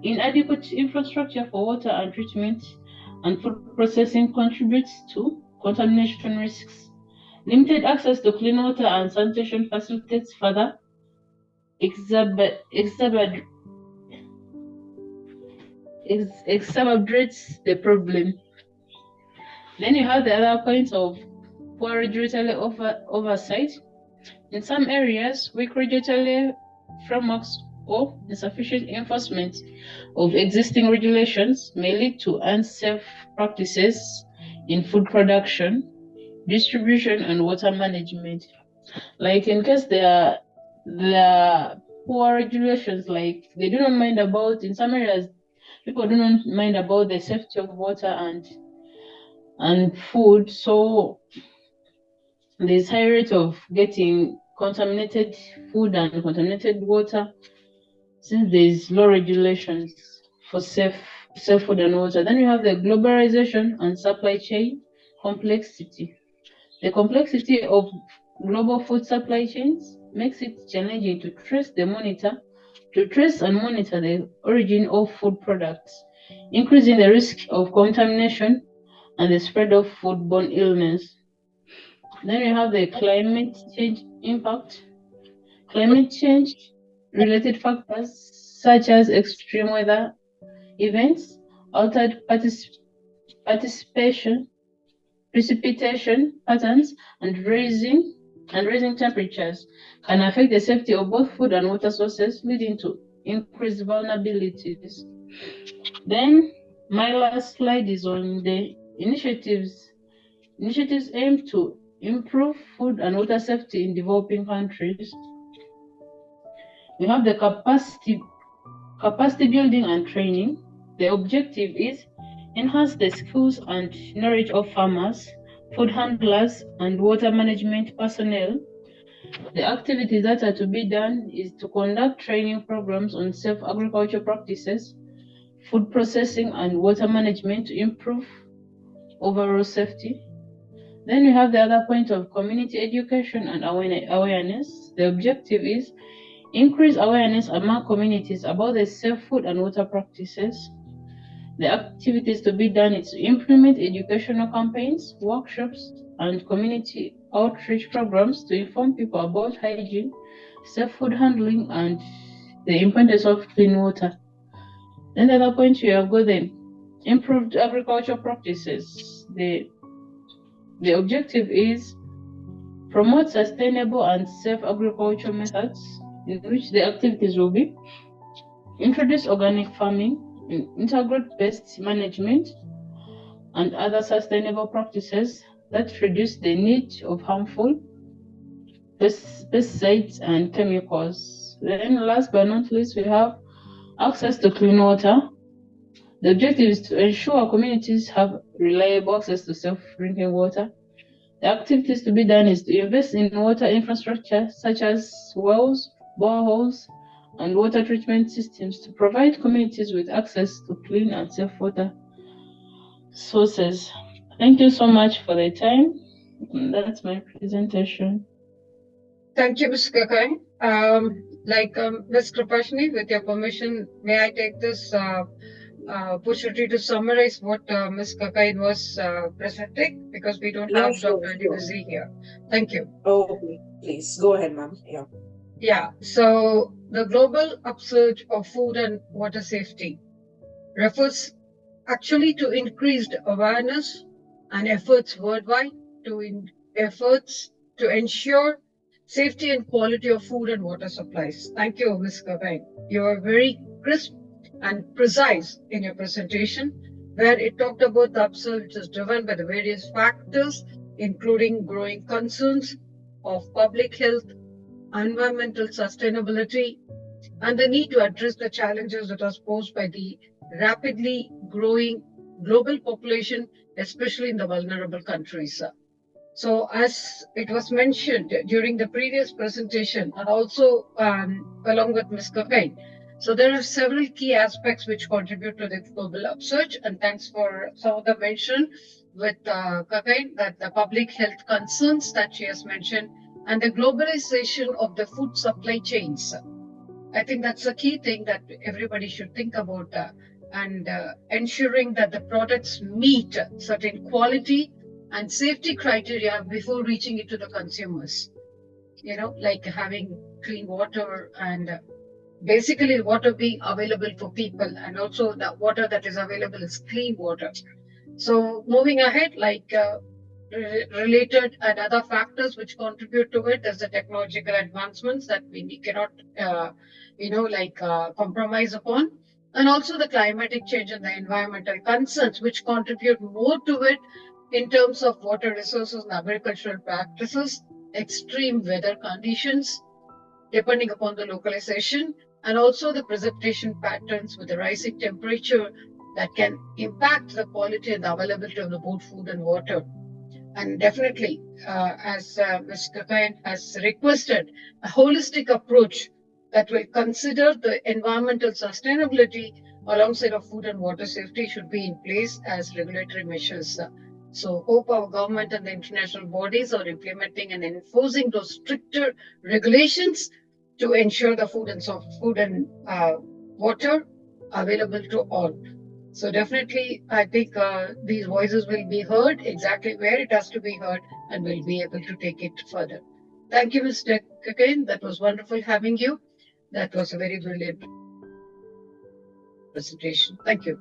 inadequate infrastructure for water and treatment and food processing contributes to contamination risks. Limited access to clean water and sanitation facilities further exacerbates the problem. Then you have the other points of poor regulatory oversight. In some areas, weak regulatory frameworks or insufficient enforcement of existing regulations may lead to unsafe practices in food production, distribution, and water management. Like in case there are poor regulations, like they do not mind about, in some areas, people do not mind about the safety of water and food, so there's high rate of getting contaminated food and contaminated water since there's low regulations for safe food and water. Then we have the globalization and supply chain complexity. The complexity of global food supply chains makes it challenging to trace and monitor the origin of food products, increasing the risk of contamination and the spread of foodborne illness. Then we have the climate change impact. Climate change related factors such as extreme weather events, altered precipitation patterns, and rising temperatures can affect the safety of both food and water sources, leading to increased vulnerabilities. Then my last slide is on the initiatives. Initiatives aim to improve food and water safety in developing countries. We have the capacity building and training. The objective is enhance the skills and knowledge of farmers, food handlers, and water management personnel. The activities that are to be done is to conduct training programs on safe agriculture practices, food processing, and water management to improve overall safety. Then we have the other point of community education and awareness. The objective is increase awareness among communities about the safe food and water practices. The activities to be done is to implement educational campaigns, workshops, and community outreach programs to inform people about hygiene, safe food handling, and the importance of clean water. Then the other point we have got the improved agricultural practices. The objective is promote sustainable and safe agricultural methods, in which the activities will be introduce organic farming, integrate pest management, and other sustainable practices that reduce the need of harmful pesticides and chemicals. Then last but not least, we have access to clean water. The objective is to ensure communities have reliable access to safe drinking water. The activities to be done is to invest in water infrastructure such as wells, boreholes, and water treatment systems to provide communities with access to clean and safe water sources. Thank you so much for the time. That's my presentation. Thank you, Ms. Kakai. Ms. Kripashni, with your permission, may I take this opportunity to summarize what Ms. Kakain was presenting, because we don't Yeah, have sure, Dr. sure. Adivizi here. Thank you. Oh, please go ahead, ma'am. Yeah. Yeah, so the global upsurge of food and water safety refers actually to increased awareness and efforts worldwide efforts to ensure safety and quality of food and water supplies. Thank you, Ms. Kavain. You are very crisp and precise in your presentation, where it talked about the upsurge which is driven by the various factors, including growing concerns of public health, environmental sustainability, and the need to address the challenges that are posed by the rapidly growing global population, especially in the vulnerable countries. So, as it was mentioned during the previous presentation, and also along with Ms. Kakain, so there are several key aspects which contribute to the global upsurge, and thanks for some of the mention with Kakain, that the public health concerns that she has mentioned, and the globalization of the food supply chains. I think that's a key thing that everybody should think about, and ensuring that the products meet certain quality and safety criteria before reaching it to the consumers. You know, like having clean water and basically water being available for people, and also the water that is available is clean water. So moving ahead, like related and other factors which contribute to it, there's the technological advancements that we cannot, compromise upon, and also the climatic change and the environmental concerns which contribute more to it in terms of water resources and agricultural practices, extreme weather conditions, depending upon the localization, and also the precipitation patterns with the rising temperature that can impact the quality and the availability of the both food and water. And definitely, as Ms. Kakayan has requested, a holistic approach that will consider the environmental sustainability alongside of food and water safety should be in place as regulatory measures. So hope our government and the international bodies are implementing and enforcing those stricter regulations to ensure the food and water available to all. So definitely, I think these voices will be heard exactly where it has to be heard, and we'll be able to take it further. Thank you, Mr. Kakain. That was wonderful having you. That was a very brilliant presentation. Thank you.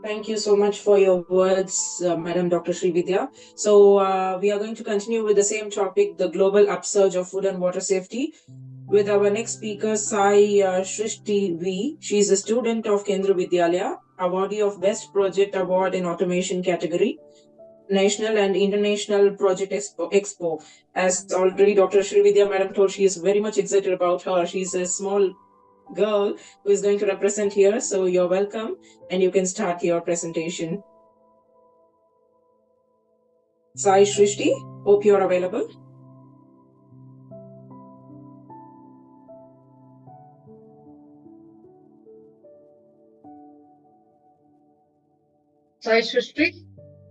Thank you so much for your words, Madam Dr. Srividhya. So we are going to continue with the same topic, the global upsurge of food and water safety, with our next speaker, Sai Shrishti V. She is a student of Kendra Vidyalaya, awardee of Best Project Award in Automation category, National and International Project Expo. As already Dr. Srividhya Madam told, she is very much excited about her. She's a small girl who is going to represent here. So you're welcome, and you can start your presentation. Sai Shrishti, hope you're available. Sai Srishti?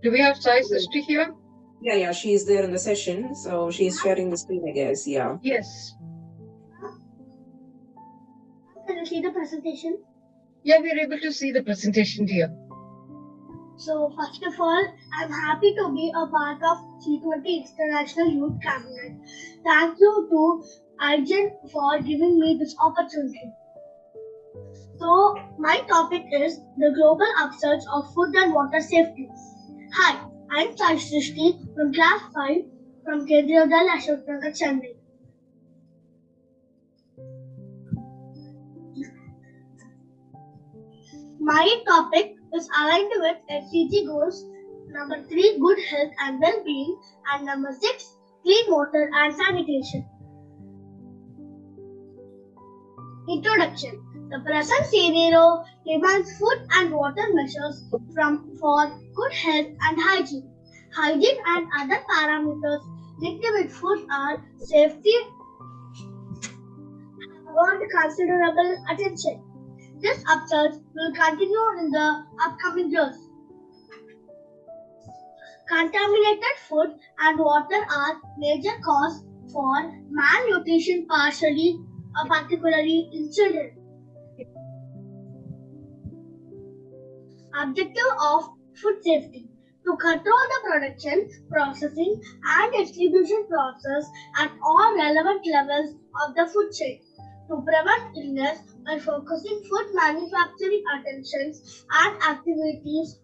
Do we have Sai Srishti here? Yeah, she is there in the session. So she's sharing the screen, I guess. Yeah. Yes. Can you see the presentation? Yeah, we're able to see the presentation, dear. So, first of all, I'm happy to be a part of G20 International Youth Cabinet. Thank you to IGEN for giving me this opportunity. So, my topic is the global upsurge of food and water safety. Hi, I'm Sai Srishti from Class 5 from Kendra Vidyalaya, Ashok Nagar, Chennai. My topic is aligned with SDG goals number 3, good health and well-being, and number 6, clean water and sanitation. Introduction. The present scenario demands food and water measures for good health and hygiene. Hygiene and other parameters linked with food and safety have earned considerable attention. This upsurge will continue in the upcoming years. Contaminated food and water are major cause for malnutrition, particularly in children. objective of food safety to control the production, processing, and distribution process at all relevant levels of the food chain, to prevent illness by focusing food manufacturing attentions and activities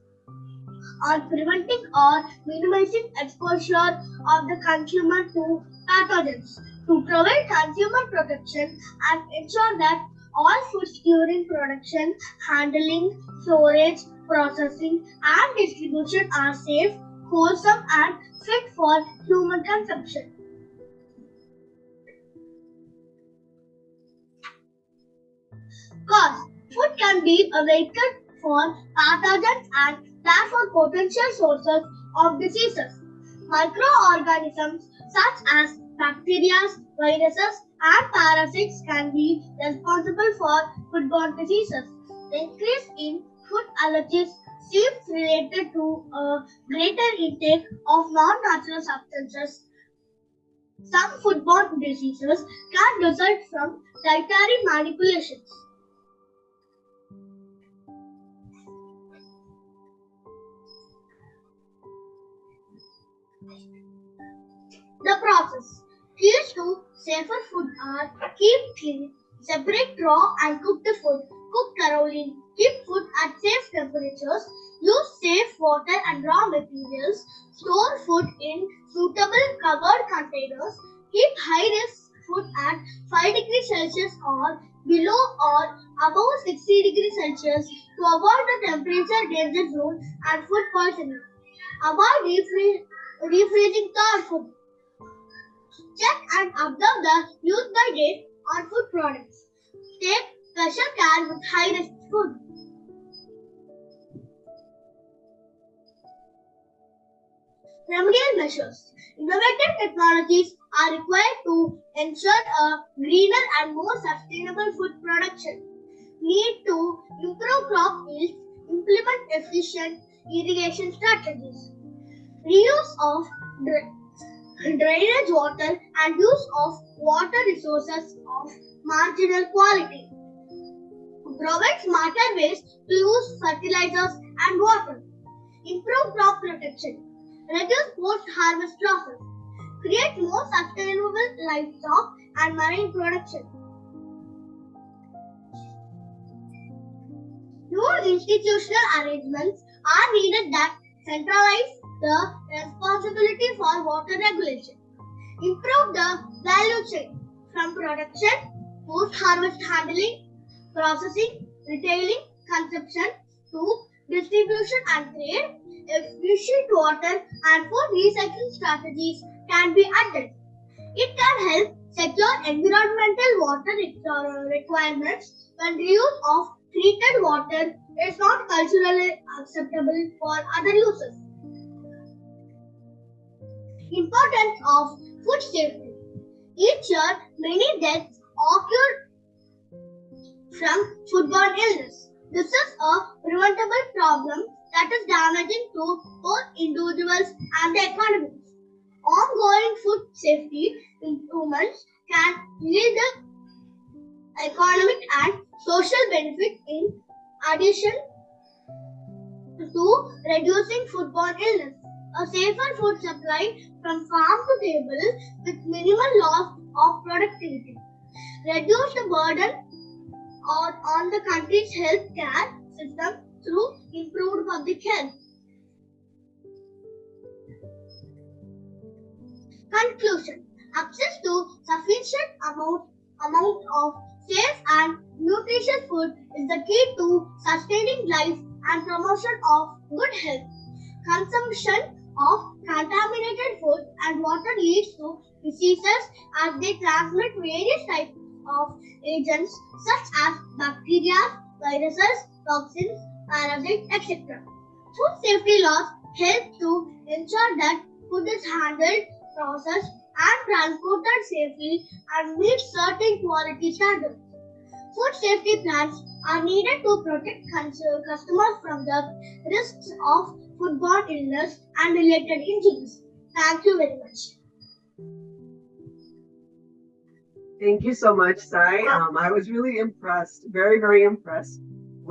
on preventing or minimizing exposure of the consumer to pathogens, to provide consumer protection and ensure that all foods during production, handling, storage, processing, and distribution are safe, wholesome, and fit for human consumption. Cause food can be a vehicle for pathogens and therefore potential sources of diseases. Microorganisms such as bacteria, viruses, and parasites can be responsible for foodborne diseases. The increase in food allergies seems related to a greater intake of non-natural substances. Some foodborne diseases can result from dietary manipulations. The process. Keys to safer food are keep clean, separate raw and cooked food, cook thoroughly, keep food at safe temperatures, use safe water and raw materials, store food in suitable covered containers, keep high-risk food at 5 degrees Celsius or below or above 60 degrees Celsius to avoid the temperature danger zone and food poisoning. Avoid refreezing thawed food. Check and observe the use-by date on food products. Take special care with high-risk food. Remedial measures. Innovative technologies are required to ensure a greener and more sustainable food production. Need to improve crop yields, implement efficient irrigation strategies. Reuse of drainage water and use of water resources of marginal quality. Provide smarter ways to use fertilizers and water. Improve crop protection. Reduce post-harvest losses. Create more sustainable livestock and marine production. New institutional arrangements are needed that centralize the responsibility for water regulation. Improve the value chain from production, post-harvest handling, processing, retailing, consumption to distribution and trade. Efficient water and food recycling strategies can be added. It can help secure environmental water requirements when reuse of treated water is not culturally acceptable for other uses. Importance of food safety. Each year, many deaths occur from foodborne illness. This is a preventable problem that is damaging to both individuals and the economy. Ongoing food safety improvements can yield economic and social benefit in addition to reducing foodborne illness. A safer food supply from farm to table with minimal loss of productivity. Reduce the burden on the country's health care system through improved public health. Conclusion. Access to sufficient amount of safe and nutritious food is the key to sustaining life and promotion of good health. Consumption of contaminated food and water leads to diseases as they transmit various types of agents such as bacteria, viruses, toxins, parasites, etc. Food safety laws help to ensure that food is handled, processed, and transported safely and meet certain quality standards. Food safety plans are needed to protect customers from the risks of foodborne illness and related injuries. Thank you very much. Thank you so much, Sai. I was really impressed, very, very impressed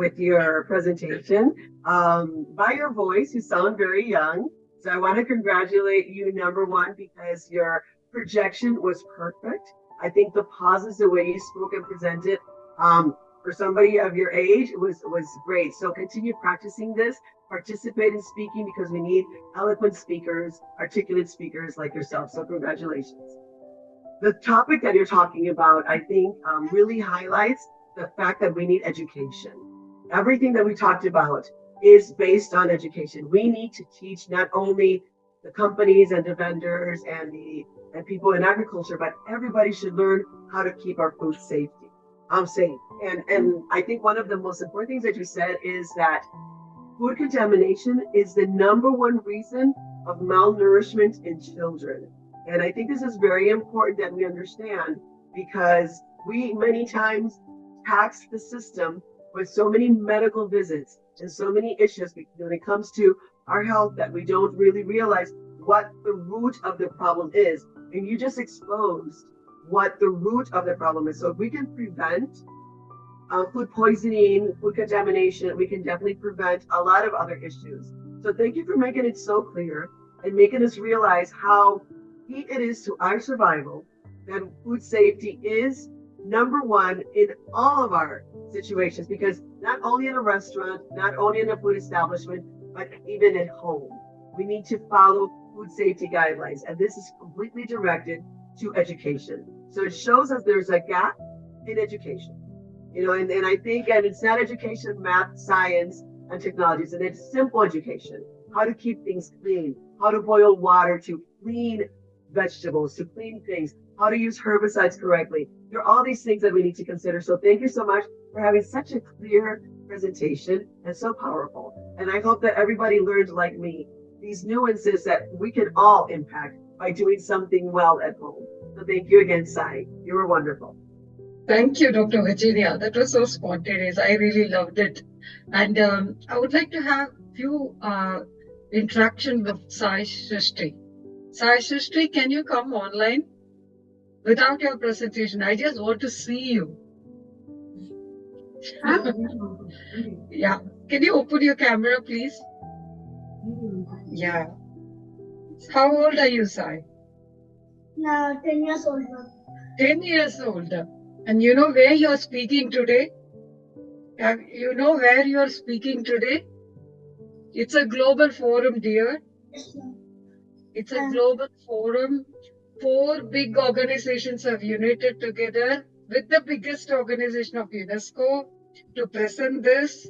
with your presentation. By your voice, you sound very young. So I want to congratulate you, number one, because your projection was perfect. I think the pauses, the way you spoke and presented, for somebody of your age was great. So continue practicing this, participate in speaking because we need eloquent speakers, articulate speakers like yourself. So congratulations. The topic that you're talking about, I think, really highlights the fact that we need education. Everything that we talked about is based on education. We need to teach not only the companies and the vendors and people in agriculture, but everybody should learn how to keep our food safe. And I think one of the most important things that you said is that food contamination is the number one reason of malnourishment in children. And I think this is very important that we understand because we many times tax the system with so many medical visits and so many issues when it comes to our health that we don't really realize what the root of the problem is. And you just exposed what the root of the problem is. So if we can prevent food poisoning, food contamination, we can definitely prevent a lot of other issues. So thank you for making it so clear and making us realize how key it is to our survival that food safety is number one in all of our situations, because not only in a restaurant, not only in a food establishment, but even at home, we need to follow food safety guidelines. And this is completely directed to education. So it shows us there's a gap in education, and I think, and it's not education, math, science, and technologies, and it's simple education, how to keep things clean, how to boil water to clean vegetables, to clean things, how to use herbicides correctly. There are all these things that we need to consider. So thank you so much for having such a clear presentation and so powerful. And I hope that everybody learned, like me, these nuances that we can all impact by doing something well at home. So thank you again, Sai. You were wonderful. Thank you, Dr. Virginia. That was so spontaneous. I really loved it. And I would like to have a few interaction with Sai Srishti. Sai Srishti, can you come online without your presentation? I just want to see you. Yeah. Can you open your camera, please? Yeah. How old are you, Sai? Now, 10 years old. 10 years old. And you know where you're speaking today? You know where you're speaking today? It's a global forum, dear. Yes, ma'am. It's a global forum. 4 big organizations have united together with the biggest organization of UNESCO to present this.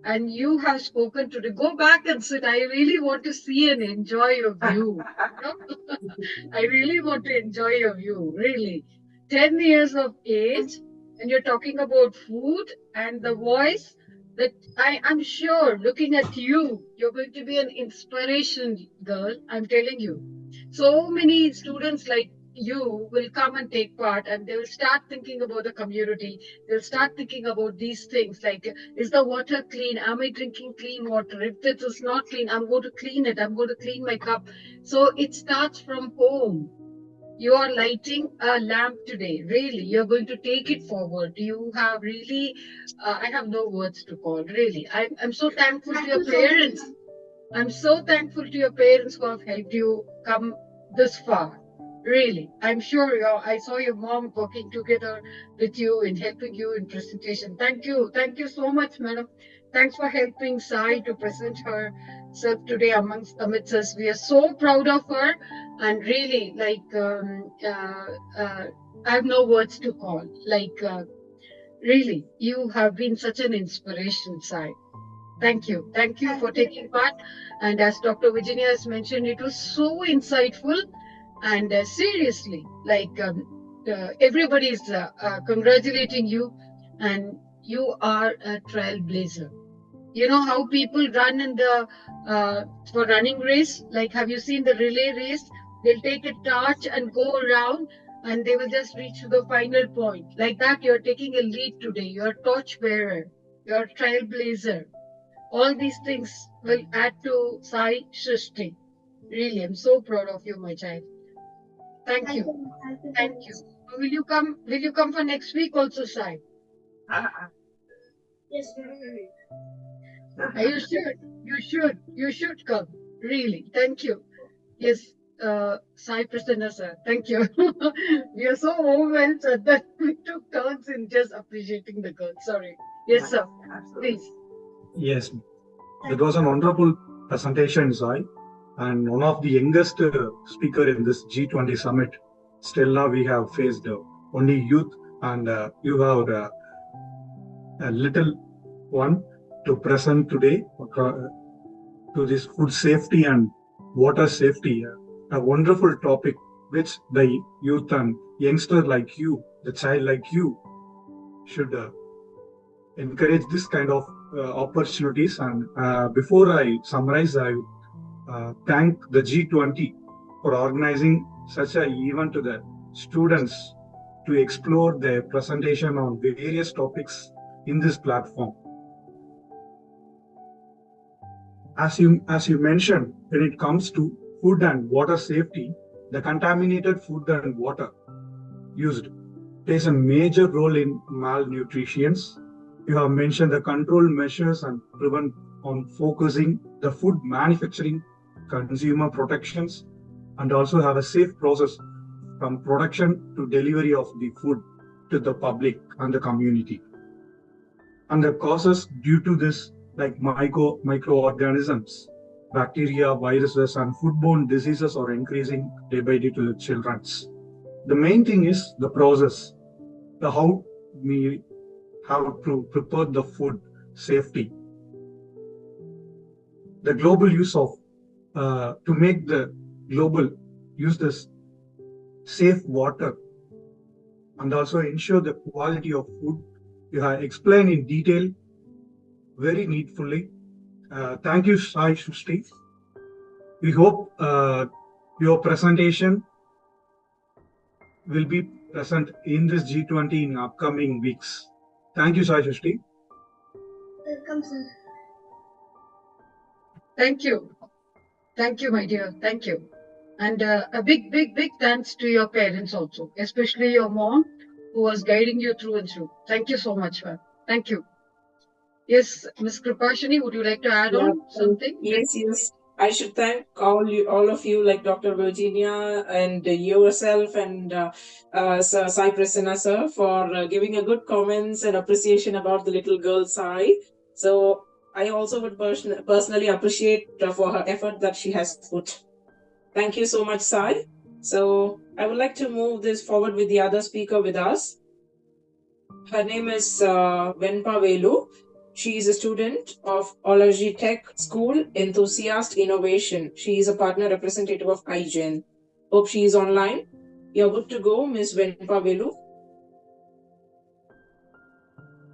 And you have spoken today. Go back and sit. I really want to see and enjoy your view. I really want to enjoy your view, really. 10 years of age, and you're talking about food and the voice that I'm sure, looking at you, you're going to be an inspiration, girl. I'm telling you. So many students like you will come and take part, and they will start thinking about the community. They'll start thinking about these things like, is the water clean? Am I drinking clean water? If it is not clean, I'm going to clean it. I'm going to clean my cup. So it starts from home. You are lighting a lamp today. Really, you're going to take it forward. You have really, I have no words to call, really. I'm so thankful to your parents. I'm so thankful to your parents who have helped you come this far. Really, I'm sure I saw your mom working together with you in helping you in presentation. Thank you. Thank you so much, madam. Thanks for helping Sai to present herself today amidst us. We are so proud of her, and really, I have no words to call. Really, you have been such an inspiration, Sai. Thank you. Thank you for taking part. And as Dr. Virginia has mentioned, it was so insightful. And seriously, everybody is congratulating you, and you are a trailblazer. You know how people run in the for running race? Like, have you seen the relay race? They'll take a torch and go around, and they will just reach to the final point. Like that, you're taking a lead today. You're a torch bearer. You're a trailblazer. All these things will add to Sai Srishti. Really, I'm so proud of you, my child. Thank you. Thank you. Will you come for next week also, Sai? Yes, ma'am. You should come. Really. Thank you. Yes, Sai Prasanna sir. Thank you. We are so overwhelmed sir, that we took turns in just appreciating the girls. Sorry. Yes, sir. Absolutely. Please. Yes, that was a wonderful presentation, Sai. And one of the youngest speaker in this G20 summit. Still now we have faced only youth, and you have a little one to present today to this food safety and water safety. A wonderful topic which the youth and youngster like you, the child like you, should encourage this kind of opportunities. And before I summarize, I thank the G20 for organizing such an event to the students to explore their presentation on various topics in this platform. As you mentioned, when it comes to food and water safety, the contaminated food and water used plays a major role in malnutrition. You have mentioned the control measures and prevent on focusing the food manufacturing, consumer protections, and also have a safe process from production to delivery of the food to the public and the community. And the causes due to this, like microorganisms, bacteria, viruses, and foodborne diseases are increasing day by day to the children. The main thing is the process, the how we have to prepare the food safety. The global use of, to make the global use this safe water and also ensure the quality of food. You have explained in detail, very needfully. Thank you, Sai Shushti. We hope your presentation will be present in this G20 in upcoming weeks. Thank you, Sai Shushti. Welcome, sir. Thank you. Thank you, my dear. Thank you. And a big thanks to your parents also, especially your mom, who was guiding you through and through. Thank you so much, ma'am. Thank you. Yes, Ms. Kripashini, would you like to add on something? Yes. I should thank all of you, like Dr. Virginia and yourself and Sir Sai Prasanna sir, for giving a good comments and appreciation about the little girl Sai. So I also would personally appreciate for her effort that she has put. Thank you so much, Sai. So I would like to move this forward with the other speaker with us. Her name is Venpa Velu. She is a student of OWOH Tech School, Enthusiast Innovation. She is a partner representative of IGEN. Hope she is online. You're good to go, Ms. Venpa Velu.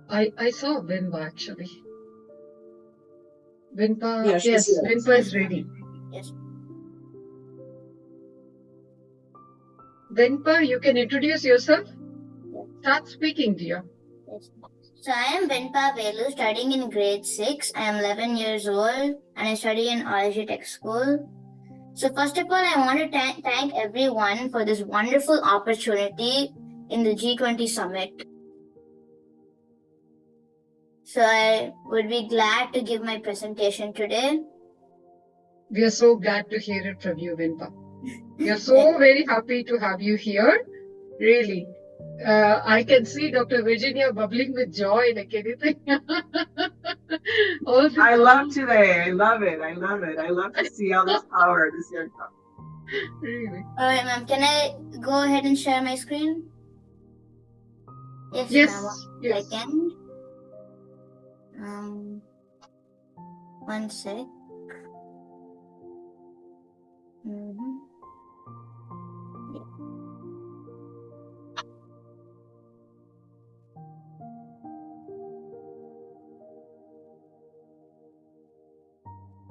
I saw Venpa actually. Venpa, Yeah, yes, Venpa is ready. Yes. Venpa, you can introduce yourself. Start speaking, dear. Yes. So I am Venpa Velu, studying in grade 6. I am 11 years old and I study in OWOH Tech School. So first of all, I want to thank everyone for this wonderful opportunity in the G20 summit. So I would be glad to give my presentation today. We are so glad to hear it from you, Venpa. We are so very happy to have you here. Really. I can see Dr. Virginia bubbling with joy like anything. I love today. I love it. I love to see all this power this young couple. Really? All right, ma'am. Can I go ahead and share my screen? Yes. Ma'am. Yes. Second. 1 sec.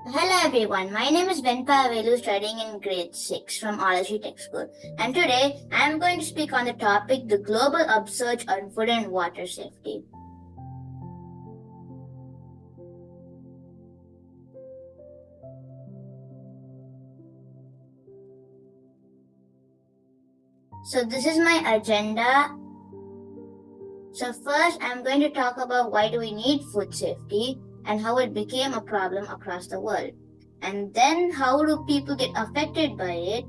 Hello everyone, my name is Venpa Velu, studying in grade 6 from OWOH Tech School, and today I am going to speak on the topic, the global upsurge on food and water safety. So this is my agenda. So first, I'm going to talk about why do we need food safety and how it became a problem across the world. And then how do people get affected by it?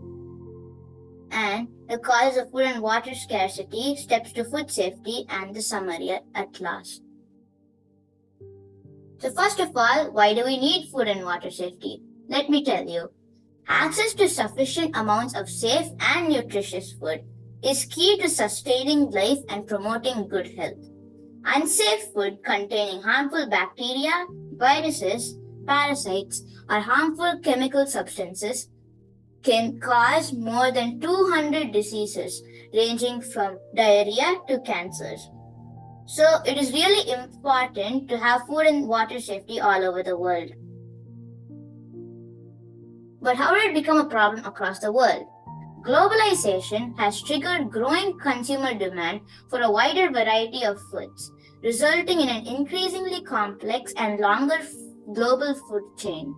And the causes of food and water scarcity, steps to food safety, and the summary at last. So first of all, why do we need food and water safety? Let me tell you. Access to sufficient amounts of safe and nutritious food is key to sustaining life and promoting good health. Unsafe food containing harmful bacteria, viruses, parasites, or harmful chemical substances can cause more than 200 diseases ranging from diarrhea to cancers. So it is really important to have food and water safety all over the world. But how did it become a problem across the world? Globalization has triggered growing consumer demand for a wider variety of foods, resulting in an increasingly complex and longer global food chain.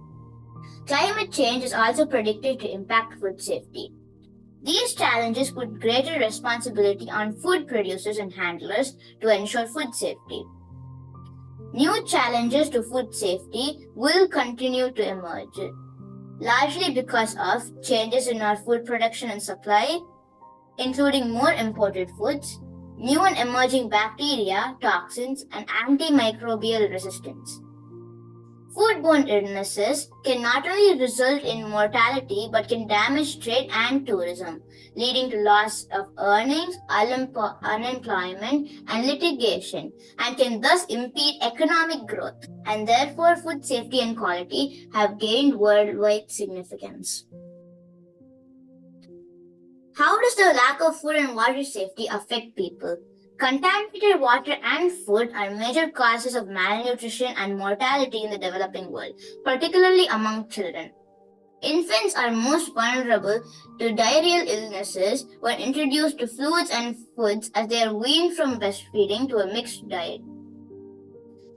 Climate change is also predicted to impact food safety. These challenges put greater responsibility on food producers and handlers to ensure food safety. New challenges to food safety will continue to emerge, largely because of changes in our food production and supply, including more imported foods, new and emerging bacteria, toxins, and antimicrobial resistance. Foodborne illnesses can not only result in mortality but can damage trade and tourism, leading to loss of earnings, unemployment, and litigation, and can thus impede economic growth. And therefore, food safety and quality have gained worldwide significance. How does the lack of food and water safety affect people? Contaminated water and food are major causes of malnutrition and mortality in the developing world, particularly among children. Infants are most vulnerable to diarrheal illnesses when introduced to fluids and foods as they are weaned from breastfeeding to a mixed diet.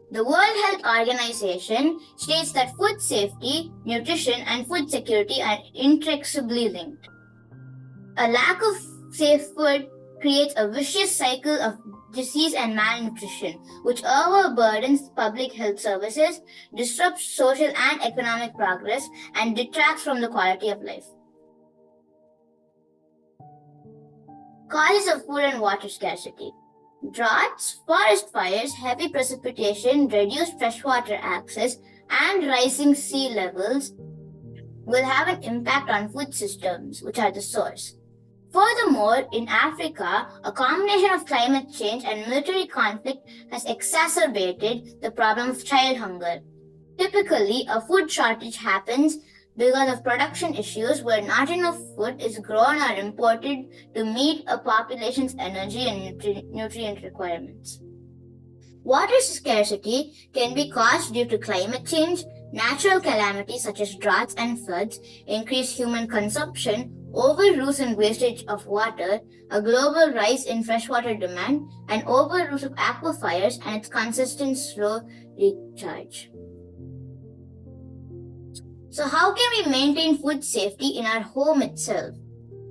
The World Health Organization states that food safety, nutrition, and food security are inextricably linked. A lack of safe food creates a vicious cycle of disease and malnutrition, which overburdens public health services, disrupts social and economic progress, and detracts from the quality of life. Causes of food and water scarcity. Droughts, forest fires, heavy precipitation, reduced freshwater access, and rising sea levels will have an impact on food systems, which are the source. Furthermore, in Africa, a combination of climate change and military conflict has exacerbated the problem of child hunger. Typically, a food shortage happens because of production issues where not enough food is grown or imported to meet a population's energy and nutrient requirements. Water scarcity can be caused due to climate change, natural calamities such as droughts and floods, increased human consumption, overuse and wastage of water, a global rise in freshwater demand, and overuse of aquifers and its consistent slow recharge. So how can we maintain food safety in our home itself?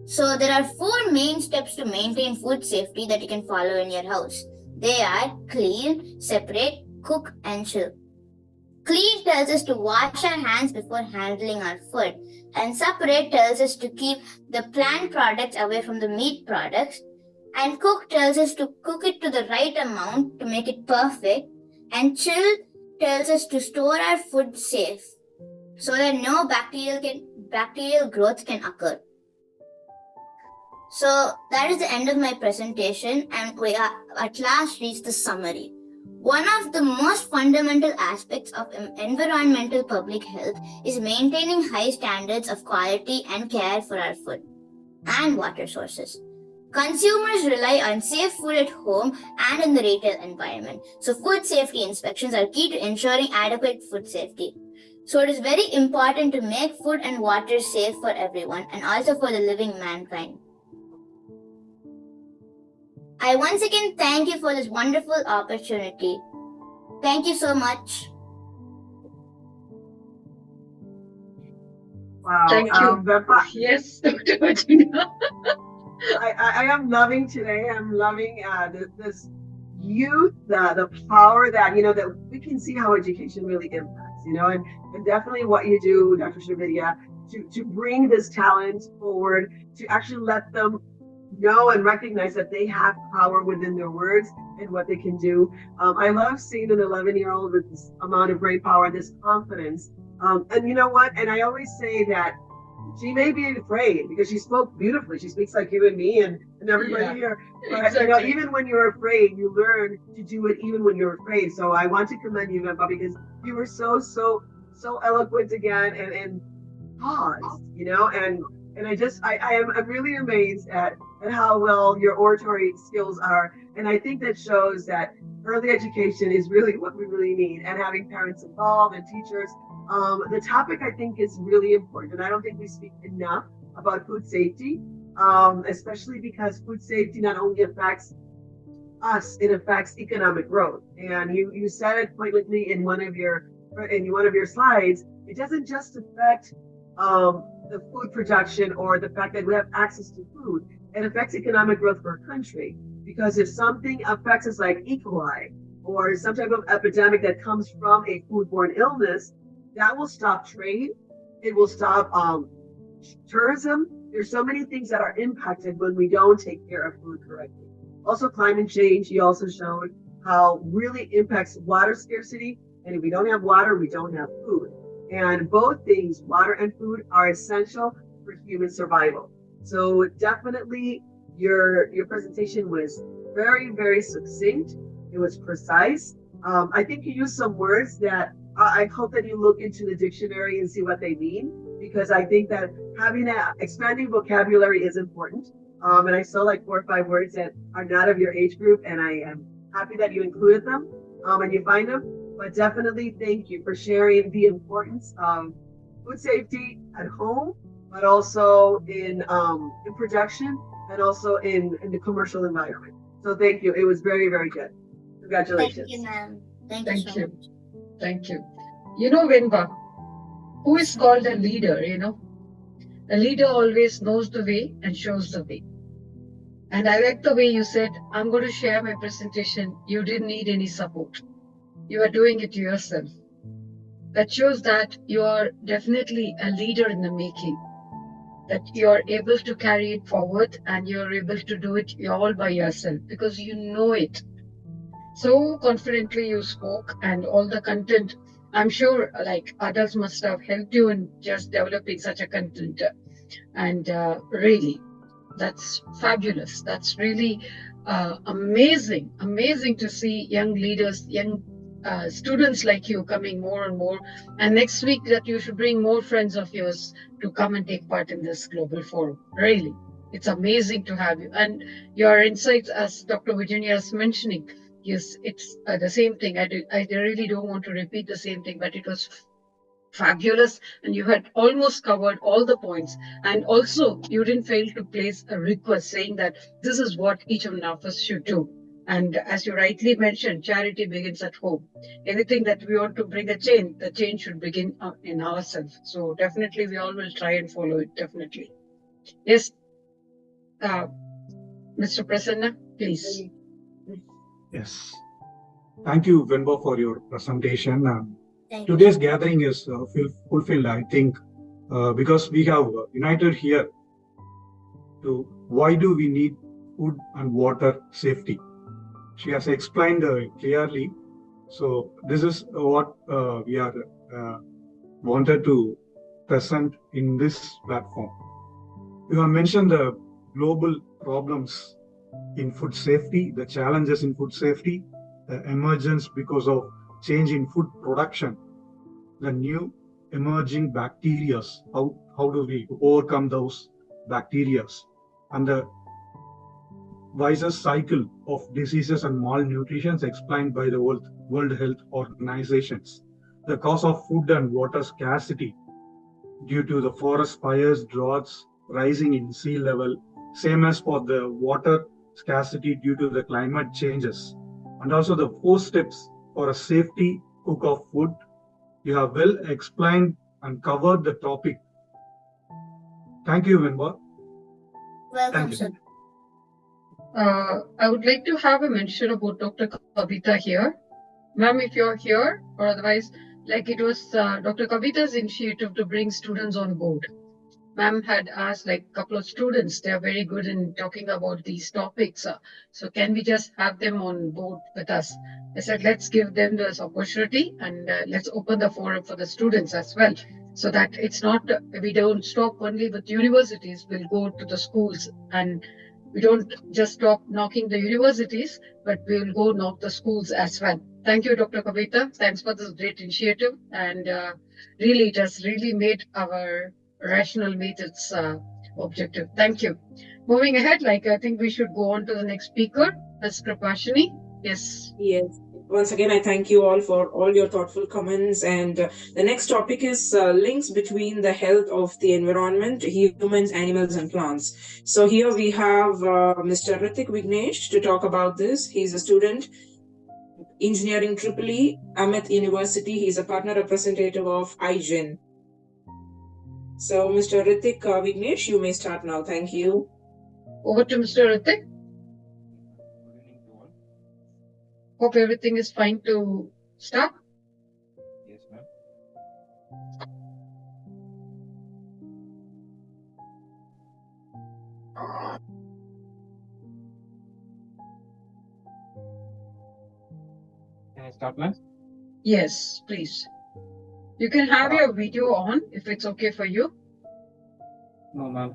So there are 4 main steps to maintain food safety that you can follow in your house. They are clean, separate, cook, and chill. Clean tells us to wash our hands before handling our food, and separate tells us to keep the plant products away from the meat products, and cook tells us to cook it to the right amount to make it perfect, and chill tells us to store our food safe so that no bacterial growth can occur. So that is the end of my presentation, and we are at last reached the summary. One of the most fundamental aspects of environmental public health is maintaining high standards of quality and care for our food and water sources. Consumers rely on safe food at home and in the retail environment, so food safety inspections are key to ensuring adequate food safety. So it is very important to make food and water safe for everyone and also for the living mankind. I once again thank you for this wonderful opportunity. Thank you so much. Wow. Thank you. Yes, Dr. Virginia. I am loving today. I'm loving this youth, the power that, that we can see how education really impacts, and definitely what you do, Dr. Srividhya, to bring this talent forward, to actually let them know and recognize that they have power within their words and what they can do. I love seeing an 11-year-old with this amount of brain power, this confidence. And you know what? And I always say that she may be afraid because she spoke beautifully. She speaks like you and me and everybody here. But Exactly. even when you're afraid, you learn to do it even when you're afraid. So I want to commend you, Vemba, because you were so eloquent again and paused, and I'm really amazed at how well your oratory skills are. And I think that shows that early education is really what we really need, and having parents involved and teachers. The topic I think is really important, and I don't think we speak enough about food safety, especially because food safety not only affects us, it affects economic growth. And you said it poignantly in one of your slides. It doesn't just affect the food production or the fact that we have access to food. It affects economic growth for a country, because if something affects us like E. coli or some type of epidemic that comes from a foodborne illness, that will stop trade. It will stop tourism. There's so many things that are impacted when we don't take care of food correctly. Also, climate change, you also showed how really impacts water scarcity. And if we don't have water, we don't have food. And both things, water and food, are essential for human survival. So definitely your presentation was very, very succinct. It was precise. I think you used some words that I hope that you look into the dictionary and see what they mean, because I think that having an expanding vocabulary is important. And I saw like 4 or 5 words that are not of your age group, and I am happy that you included them and you find them. But definitely thank you for sharing the importance of food safety at home, but also in production and also in the commercial environment. So thank you. It was very, very good. Congratulations. Thank you, ma'am. Thank you Thank so you. much. Thank you. Venba, who is called a leader, A leader always knows the way and shows the way. And I like the way you said, I'm going to share my presentation. You didn't need any support. You are doing it yourself. That shows that you are definitely a leader in the making, that you are able to carry it forward and you're able to do it all by yourself because you know it. So confidently you spoke, and all the content, I'm sure like others must have helped you in just developing such a content. And really, that's fabulous. That's really amazing to see young leaders, young students like you coming more and more. And next week that you should bring more friends of yours to come and take part in this global forum. Really, it's amazing to have you. And your insights, as Dr. Virginia is mentioning, yes, it's the same thing. I really don't want to repeat the same thing, but it was fabulous, and you had almost covered all the points. And also, you didn't fail to place a request saying that this is what each one of us should do. And as you rightly mentioned, charity begins at home. Anything that we want to bring the change should begin in ourselves. So definitely, we all will try and follow it. Definitely, yes. Mr. Prasanna, please. Yes. Thank you, Venba, for your presentation. Thank Today's you. gathering is fulfilled, I think, because we have united here to why do we need food and water safety. She has explained clearly. So this is what we are wanted to present in this platform. You have mentioned the global problems in food safety, the challenges in food safety, the emergence because of change in food production, the new emerging bacteria, how do we overcome those bacteria, and the vicious cycle of diseases and malnutrition explained by the World Health Organizations, the cause of food and water scarcity due to the forest fires, droughts, rising in sea level, same as for the water scarcity due to the climate changes, and also the 4 steps for a safety cook of food. You have well explained and covered the topic. Thank you, Venba. Welcome, Thank you. sir. I would like to have a mention about Dr. Kavita here. Ma'am, if you're here, or otherwise, like it was Dr. Kavita's initiative to bring students on board. Ma'am had asked like a couple of students, they are very good in talking about these topics. So can we just have them on board with us? I said, let's give them this opportunity and let's open the forum for the students as well. So that it's not, we don't stop only with universities, we'll go to the schools and we don't just stop knocking the universities, but we'll go knock the schools as well. Thank you, Dr. Kavita. Thanks for this great initiative. And really, it has really made our rational meet its objective. Thank you. Moving ahead, like I think we should go on to the next speaker, Ms. Kripashini. Yes. Yes. Once again, I thank you all for all your thoughtful comments. And the next topic is links between the health of the environment, humans, animals, and plants. So here we have Mr. Ritik Vignesh to talk about this. He's a student, engineering EEE, Amit University. He's a partner representative of IGEN. So Mr. Ritik Vignesh, you may start now. Thank you. Over to Mr. Ritik. Hope everything is fine to start. Yes, ma'am. Can I start, ma'am? Yes, please. You can have your video on if it's okay for you. No, ma'am.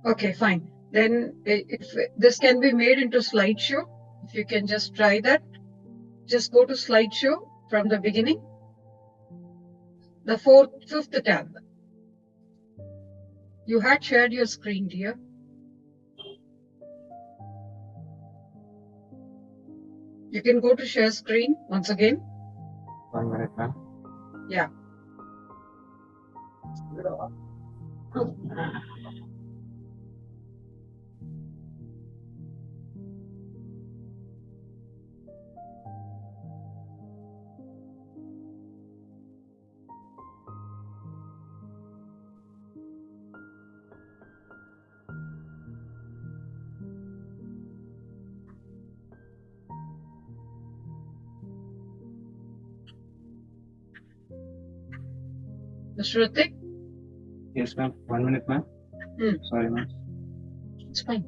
Okay, fine. Then if this can be made into slideshow, if you can just try that. Just go to slideshow from the beginning. The fifth tab. You had shared your screen, dear. You can go to share screen once again. 1 minute, ma'am. Yeah. Mr. Ritik? Yes, ma'am. 1 minute, ma'am. Sorry, ma'am. It's fine.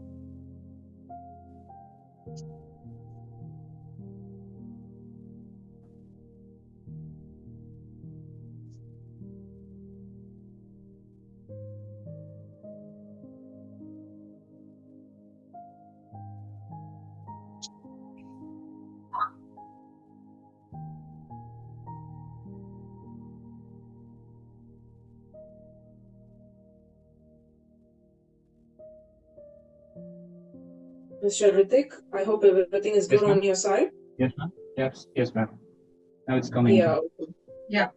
Mr. Ritik, I hope everything is good on your side. Yes, ma'am. Yes, ma'am. Now it's coming. Yeah. Yeah.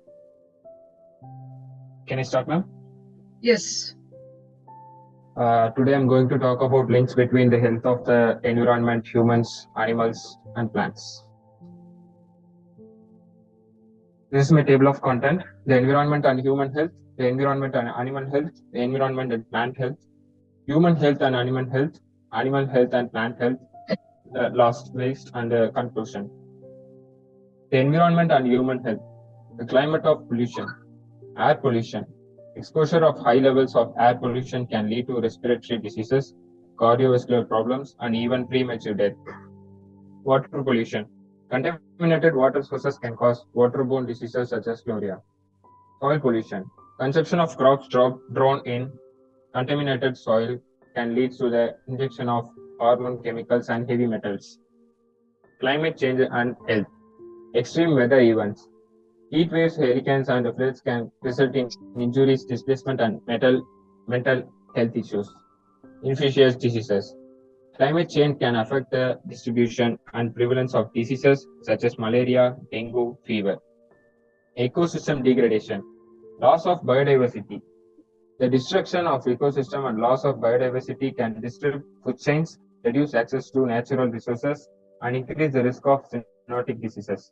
Can I start, ma'am? Yes. Today I'm going to talk about links between the health of the environment, humans, animals, and plants. This is my table of content: the environment and human health, the environment and animal health, the environment and plant health, human health and animal health and plant health, the last waste and the conclusion. The environment and human health, the climate of pollution, air pollution. Exposure of high levels of air pollution can lead to respiratory diseases, cardiovascular problems, and even premature death. Water pollution. Contaminated water sources can cause waterborne diseases such as cholera. Soil pollution. Consumption of crops grown in contaminated soil can lead to the injection of hormone chemicals and heavy metals. Climate change and health. Extreme weather events. Heat waves, hurricanes, and floods can result in injuries, displacement, and mental health issues. Infectious diseases. Climate change can affect the distribution and prevalence of diseases such as malaria, dengue, fever. Ecosystem degradation. Loss of biodiversity. The destruction of ecosystem and loss of biodiversity can disrupt food chains, reduce access to natural resources, and increase the risk of zoonotic diseases.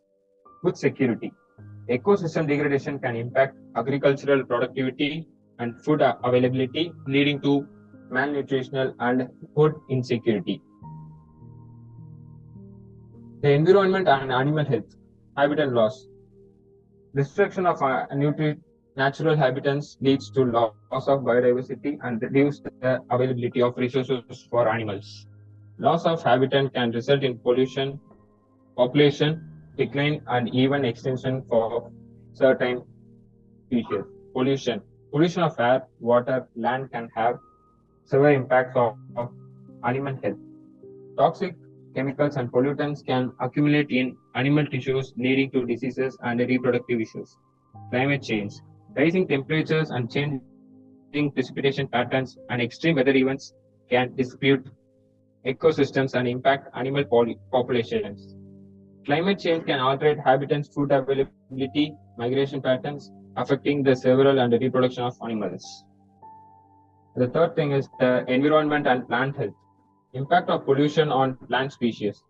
Food security. Ecosystem degradation can impact agricultural productivity and food availability, leading to malnutrition and food insecurity. The environment and animal health, habitat loss. Destruction of natural habitats leads to loss of biodiversity and reduce the availability of resources for animals. Loss of habitat can result in pollution, population decline, and even extinction for certain species. Pollution of air, water, land can have severe impacts of animal health. Toxic chemicals and pollutants can accumulate in animal tissues, leading to diseases and reproductive issues. Climate change. Rising temperatures and changing precipitation patterns and extreme weather events can disrupt ecosystems and impact animal populations. Climate change can alter habitats, food availability, migration patterns, affecting the survival and reproduction of animals. The third thing is the environment and plant health. Impact of pollution on plant species.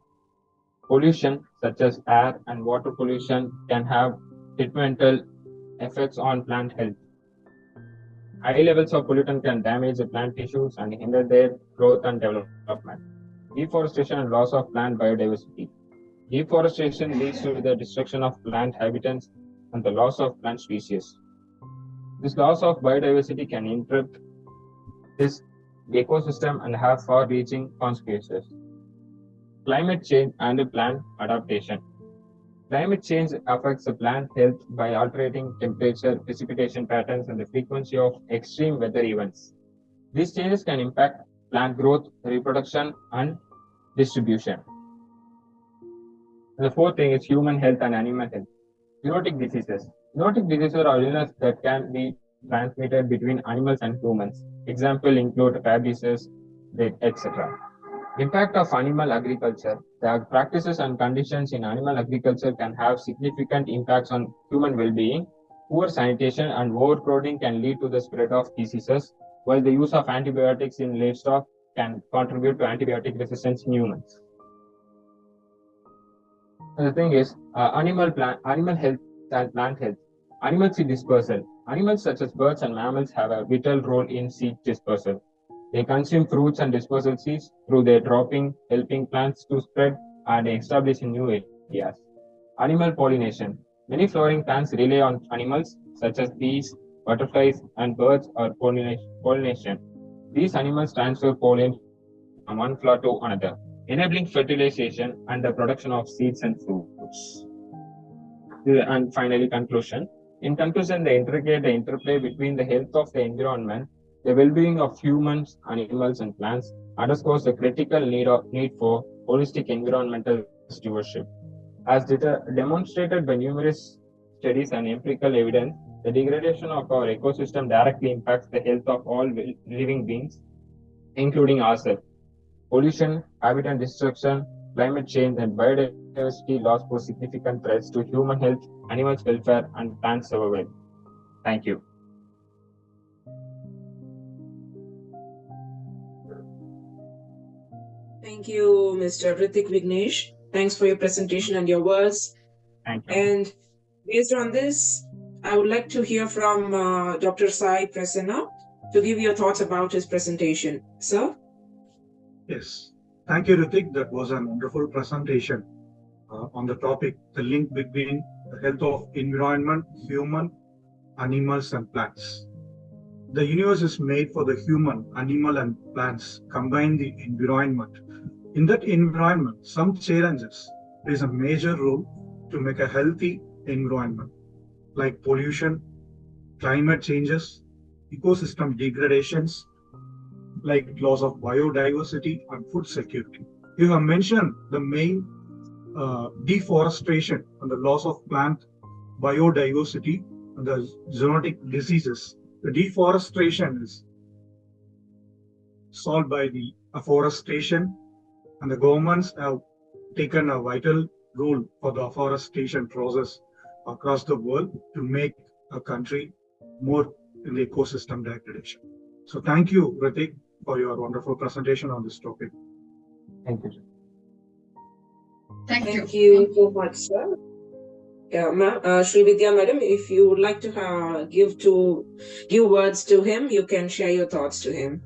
Pollution, such as air and water pollution, can have detrimental effects on plant health. High levels of pollutant can damage the plant tissues and hinder their growth and development. Deforestation and loss of plant biodiversity. Deforestation leads to the destruction of plant habitats and the loss of plant species. This loss of biodiversity can interrupt this ecosystem and have far-reaching consequences. Climate change and plant adaptation. Climate change affects the plant health by altering temperature, precipitation patterns, and the frequency of extreme weather events. These changes can impact plant growth, reproduction, and distribution. The fourth thing is human health and animal health. Zoonotic diseases. Zoonotic diseases are illnesses that can be transmitted between animals and humans. Examples include rabies, etc. Impact of animal agriculture. The practices and conditions in animal agriculture can have significant impacts on human well-being. Poor sanitation and overcrowding can lead to the spread of diseases, while the use of antibiotics in livestock can contribute to antibiotic resistance in humans. The thing is, animal health and plant health. Animal seed dispersal. Animals such as birds and mammals have a vital role in seed dispersal. They consume fruits and dispersal seeds through their dropping, helping plants to spread and establish in new areas. Animal pollination. Many flowering plants rely on animals such as bees, butterflies, and birds or pollination. These animals transfer pollen from one flower to another, enabling fertilization and the production of seeds and fruits. And finally, conclusion. In conclusion, they integrate the interplay between the health of the environment, the well-being of humans, animals, and plants, underscores the critical need for holistic environmental stewardship. As demonstrated by numerous studies and empirical evidence, the degradation of our ecosystem directly impacts the health of all living beings, including ourselves. Pollution, habitat destruction, climate change, and biodiversity loss pose significant threats to human health, animals' welfare, and plant survival. Thank you. Thank you, Mr. Hrithik Vignesh. Thanks for your presentation and your words. Thank you. And based on this, I would like to hear from Dr. Sai Prasanna to give your thoughts about his presentation. Sir? Yes. Thank you, Hrithik. That was a wonderful presentation on the topic, the link between the health of environment, human, animals, and plants. The universe is made for the human, animal, and plants combine the environment. In that environment, some challenges plays a major role to make a healthy environment, like pollution, climate changes, ecosystem degradations, like loss of biodiversity and food security. You have mentioned the main deforestation and the loss of plant biodiversity and the zoonotic diseases. The deforestation is solved by the afforestation, and the governments have taken a vital role for the afforestation process across the world to make a country more in the ecosystem degradation. So thank you, Hrithik, for your wonderful presentation on this topic. Thank you. Thank you so much, sir. Yeah, Srividhya, madam, if you would like to give words to him, you can share your thoughts to him.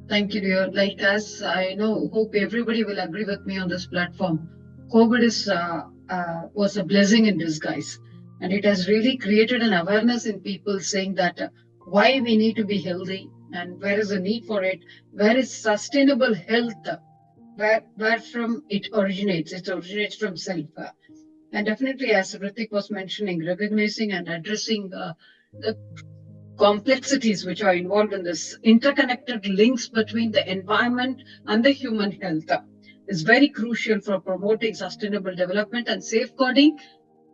Thank you, dear. Like, as I know, hope everybody will agree with me on this platform. COVID was a blessing in disguise. And it has really created an awareness in people saying that why we need to be healthy and where is the need for it, where is sustainable health, where from it originates. It originates from self. And definitely, as Ritik was mentioning, recognizing and addressing the complexities which are involved in this interconnected links between the environment and the human health is very crucial for promoting sustainable development and safeguarding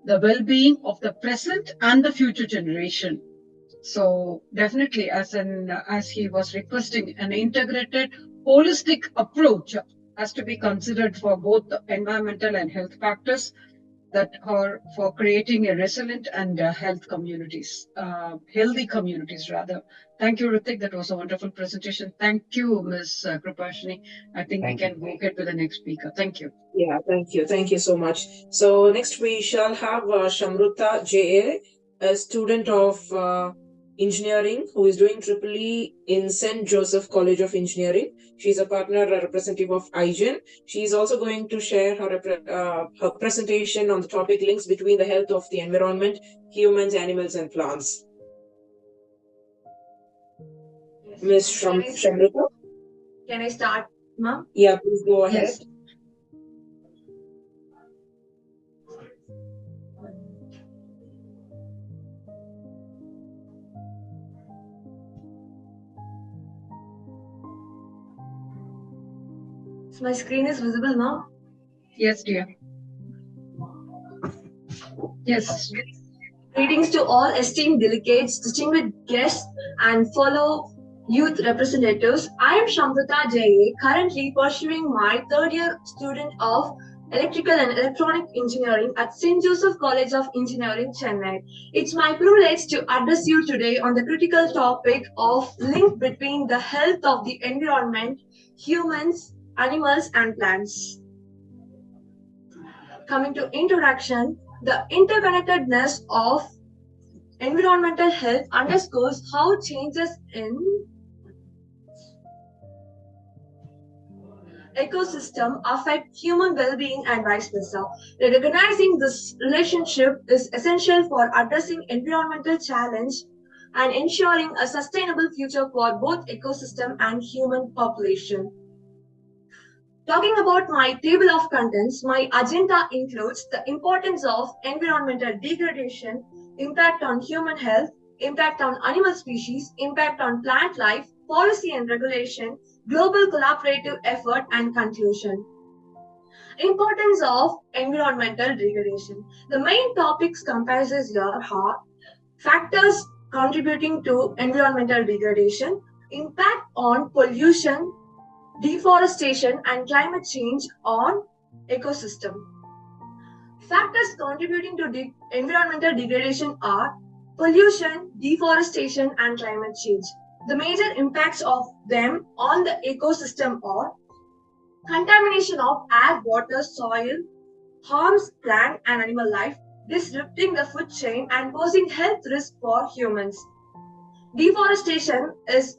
the well-being of the present and the future generation. So definitely, as he was requesting, an integrated, holistic approach has to be considered for both the environmental and health factors that are for creating a resilient and healthy communities rather. Thank you, Ritik. That was a wonderful presentation. Thank you, Ms. Kripashni. I think we can go ahead with the next speaker. Thank you. Yeah, thank you. Thank you so much. So next we shall have Shamruta J.A., a student of engineering who is doing EEE in St. Joseph College of Engineering. She's a partner representative of IGEN. She is also going to share her presentation on the topic links between the health of the environment, humans, animals, and plants. Ms. Shamruta? Can I start, ma'am? Yeah, please go ahead. Yes. So my screen is visible now? Yes, dear. Yes. Greetings to all esteemed delegates, distinguished guests, and fellow youth representatives. I am Shamruta J.A., currently pursuing my third year student of Electrical and Electronic Engineering at St. Joseph College of Engineering, Chennai. It's my privilege to address you today on the critical topic of link between the health of the environment, humans, animals, and plants. Coming to introduction, the interconnectedness of environmental health underscores how changes in ecosystem affect human well-being and vice versa. Recognizing this relationship is essential for addressing environmental challenge and ensuring a sustainable future for both ecosystem and human population. Talking about my table of contents, my agenda includes the importance of environmental degradation, impact on human health, impact on animal species, impact on plant life, policy and regulation, global collaborative effort, and conclusion. Importance of environmental degradation. The main topics comprises here are factors contributing to environmental degradation, impact on pollution, deforestation, and climate change on ecosystem. Factors contributing to environmental degradation are pollution, deforestation, and climate change. The major impacts of them on the ecosystem are contamination of air, water, soil, harms plant and animal life, disrupting the food chain and posing health risk for humans. Deforestation is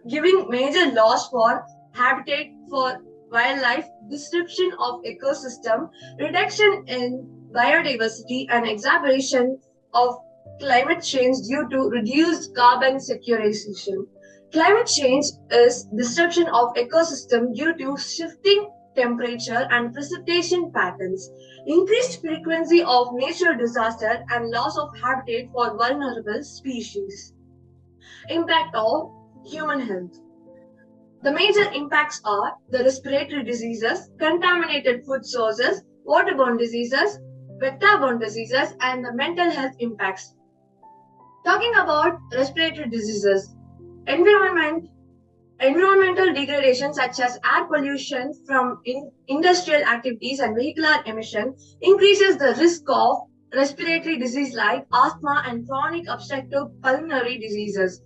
giving major loss for habitat for wildlife, disruption of ecosystem, reduction in biodiversity, and exacerbation of climate change due to reduced carbon sequestration. Climate change is disruption of ecosystem due to shifting temperature and precipitation patterns, increased frequency of natural disaster, and loss of habitat for vulnerable species. Impact of human health. The major impacts are the respiratory diseases, contaminated food sources, waterborne diseases, vector-borne diseases, and the mental health impacts. Talking about respiratory diseases, environmental degradation such as air pollution from industrial activities and vehicular emission increases the risk of respiratory disease like asthma and chronic obstructive pulmonary diseases.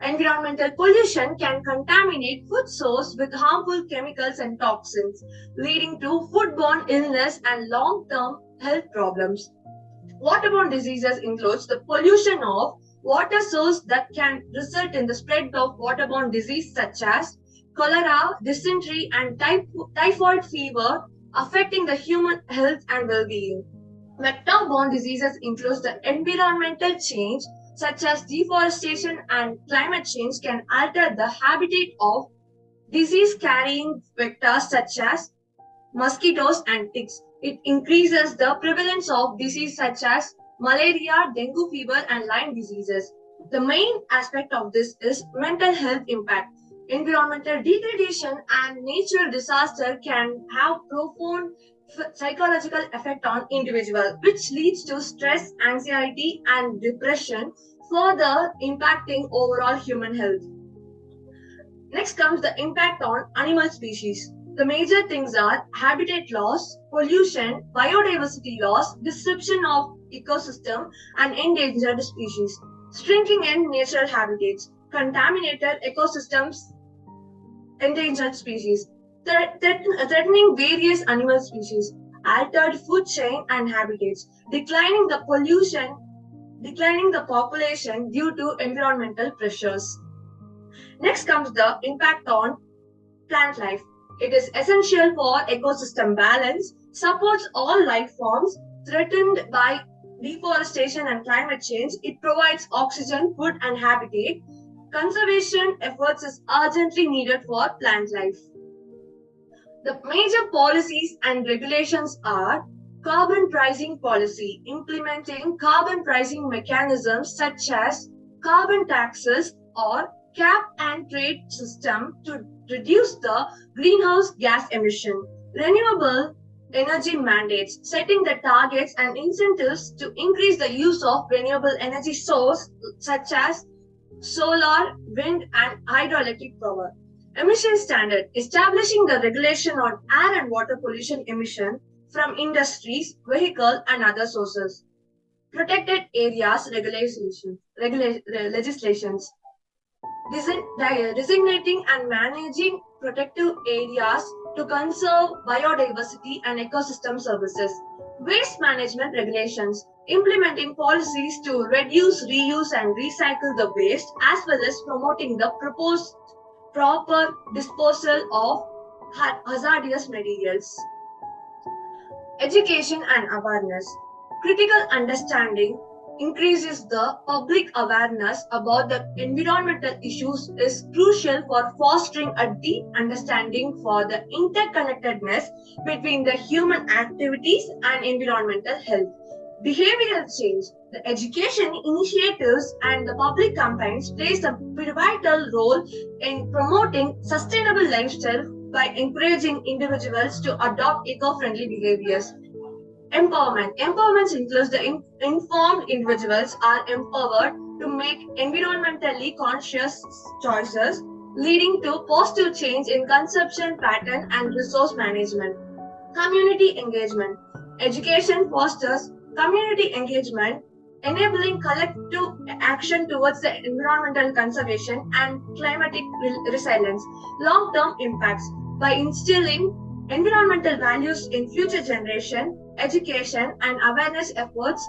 Environmental pollution can contaminate food source with harmful chemicals and toxins, leading to foodborne illness and long-term health problems. Waterborne diseases includes the pollution of water source that can result in the spread of waterborne disease such as cholera, dysentery, and typhoid fever affecting the human health and well-being. Vector-borne diseases include the environmental change, such as deforestation and climate change, can alter the habitat of disease-carrying vectors such as mosquitoes and ticks. It increases the prevalence of disease such as malaria, dengue fever, and Lyme diseases. The main aspect of this is mental health impact. Environmental degradation and natural disaster can have profound psychological effect on individual, which leads to stress, anxiety, and depression, further impacting overall human health. Next comes the impact on animal species. The major things are habitat loss, pollution, biodiversity loss, disruption of ecosystem, and endangered species. Shrinking in natural habitats, contaminated ecosystems, endangered species, threatening various animal species, altered food chain and habitats, declining the population due to environmental pressures. Next comes the impact on plant life. It is essential for ecosystem balance, supports all life forms threatened by deforestation and climate change. It provides oxygen, food, and habitat. Conservation efforts is urgently needed for plant life. The major policies and regulations are carbon pricing policy, implementing carbon pricing mechanisms such as carbon taxes or cap and trade system to reduce the greenhouse gas emission. Renewable energy mandates, setting the targets and incentives to increase the use of renewable energy sources such as solar, wind, and hydroelectric power. Emission standard, establishing the regulation on air and water pollution emission from industries, vehicles, and other sources. Protected areas legislations. Designating and managing protected areas to conserve biodiversity and ecosystem services. Waste management regulations, implementing policies to reduce, reuse, and recycle the waste, as well as promoting the proper disposal of hazardous materials. Education and awareness. Critical understanding increases the public awareness about the environmental issues is crucial for fostering a deep understanding for the interconnectedness between the human activities and environmental health. Behavioral change. The education initiatives and the public campaigns plays a pivotal role in promoting sustainable lifestyle by encouraging individuals to adopt eco-friendly behaviors. Empowerment. Empowerment includes the informed individuals are empowered to make environmentally conscious choices, leading to positive change in consumption pattern and resource management. Community engagement. Education fosters community engagement, enabling collective action towards the environmental conservation and climatic resilience. Long-term impacts. By instilling environmental values in future generation, education and awareness efforts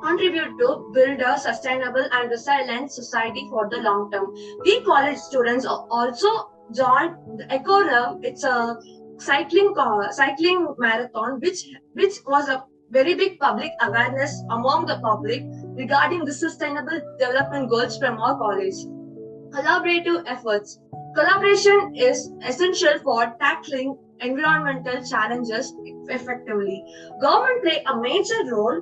contribute to build a sustainable and resilient society for the long term. We college students also joined the Eco Run. It's a cycling marathon, which was a very big public awareness among the public regarding the sustainable development goals from our college. Collaborative efforts. Collaboration is essential for tackling environmental challenges effectively. Government play a major role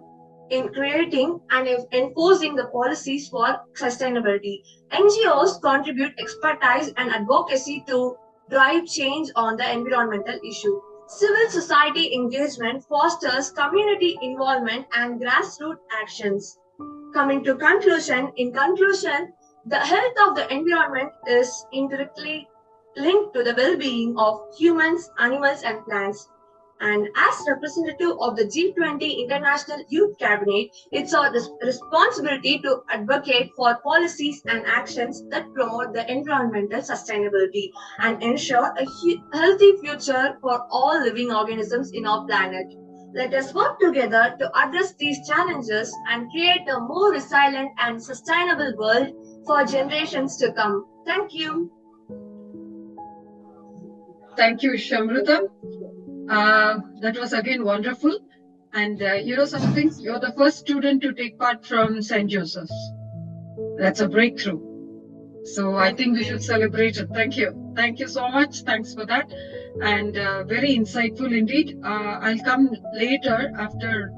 in creating and enforcing the policies for sustainability. NGOs contribute expertise and advocacy to drive change on the environmental issue. Civil society engagement fosters community involvement and grassroots actions. Coming to conclusion, the health of the environment is indirectly linked to the well-being of humans, animals, and plants. And as representative of the G20 International Youth Cabinet, it's our responsibility to advocate for policies and actions that promote the environmental sustainability and ensure a healthy future for all living organisms in our planet. Let us work together to address these challenges and create a more resilient and sustainable world for generations to come. Thank you. Thank you, Shamruta. That was again wonderful. And you know something? You're the first student to take part from St. Joseph's. That's a breakthrough. So I think we should celebrate it. Thank you. Thank you so much. Thanks for that. And very insightful indeed. I'll come later after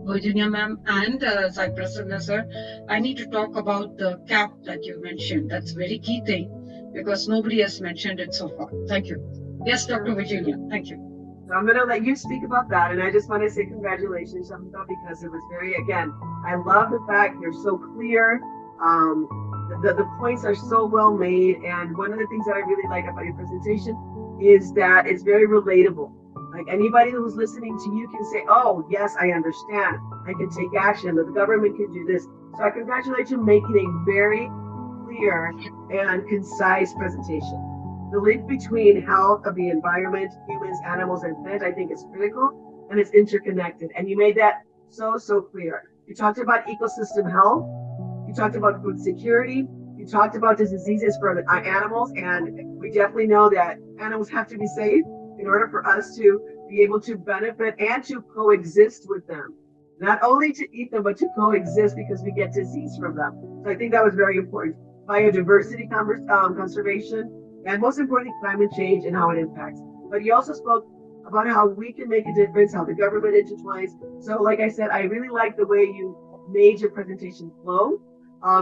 Virginia ma'am and Sai Prasanna sir. I need to talk about the cap that you mentioned. That's a very key thing because nobody has mentioned it so far. Thank you. Yes, Dr. Virginia. Thank you. So I'm going to let you speak about that. And I just want to say congratulations, Shamita, because it was very, again, I love the fact you're so clear. The points are so well made. And one of the things that I really like about your presentation is that it's very relatable. Like anybody who's listening to you can say, oh, yes, I understand. I can take action, but the government can do this. So I congratulate you making a very clear and concise presentation. The link between health of the environment, humans, animals, and plants, I think is critical and it's interconnected. And you made that so clear. You talked about ecosystem health. You talked about food security. You talked about the diseases for the animals. And we definitely know that animals have to be safe in order for us to be able to benefit and to coexist with them. Not only to eat them, but to coexist because we get disease from them. So I think that was very important. Biodiversity conservation. And most importantly, climate change and how it impacts. But you also spoke about how we can make a difference, how the government intertwines. So like I said, I really like the way you made your presentation flow.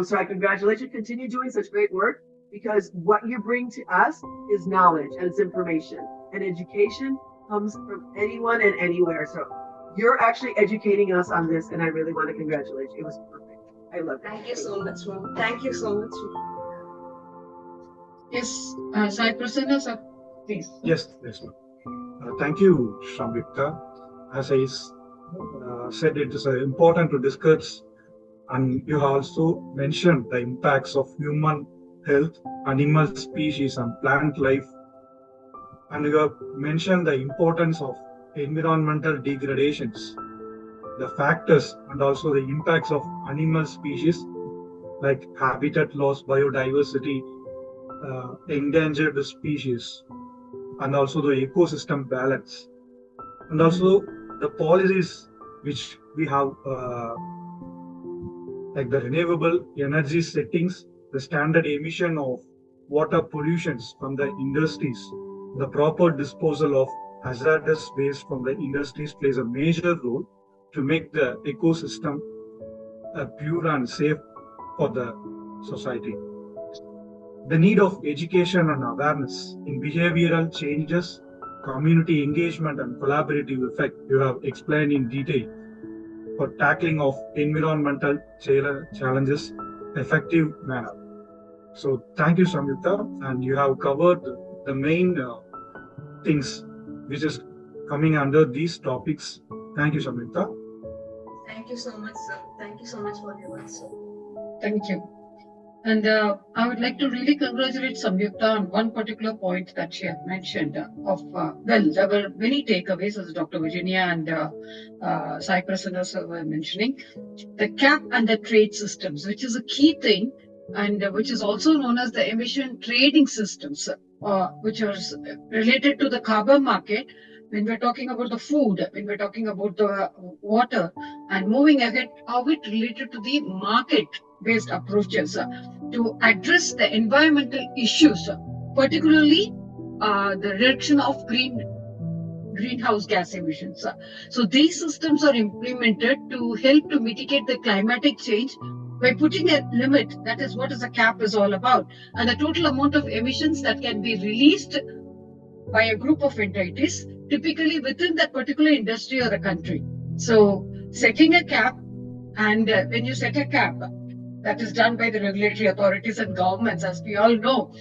So I congratulate you. Continue doing such great work because what you bring to us is knowledge and it's information. And education comes from anyone and anywhere. So you're actually educating us on this and I really want to congratulate you. It was perfect. I love it. Thank you so much, ma'am. Thank you so much. Yes, Sai Prasanna sir, please. Yes, ma'am. Thank you, Srividhya. As I said, it is important to discuss, and you also mentioned the impacts of human health, animal species, and plant life. And you have mentioned the importance of environmental degradations, the factors, and also the impacts of animal species like habitat loss, biodiversity, endangered species, and also the ecosystem balance, and also the policies which we have, like the renewable energy settings, the standard emission of water pollutions from the industries, the proper disposal of hazardous waste from the industries plays a major role to make the ecosystem pure and safe for the society. The need of education and awareness in behavioral changes, community engagement, and collaborative effect you have explained in detail for tackling of environmental challenges effective manner. So thank you, Samyukta, and you have covered the main things which is coming under these topics. Thank you, Samyukta. Thank you so much, sir. Thank you so much for your answer. Thank you. And I would like to really congratulate Samyukta on one particular point that she had mentioned well, there were many takeaways as Dr. Virginia and Sai Prasanna sir were mentioning. The cap and the trade systems, which is a key thing and which is also known as the emission trading systems, which are related to the carbon market. When we're talking about the food, when we're talking about the water, and moving ahead, how it related to the market-based approaches to address the environmental issues, particularly the reduction of greenhouse gas emissions. So these systems are implemented to help to mitigate the climatic change by putting a limit. That is what a cap is all about, and the total amount of emissions that can be released by a group of entities, typically within that particular industry or a country. So setting a cap, and when you set a cap, that is done by the regulatory authorities and governments, as we all know,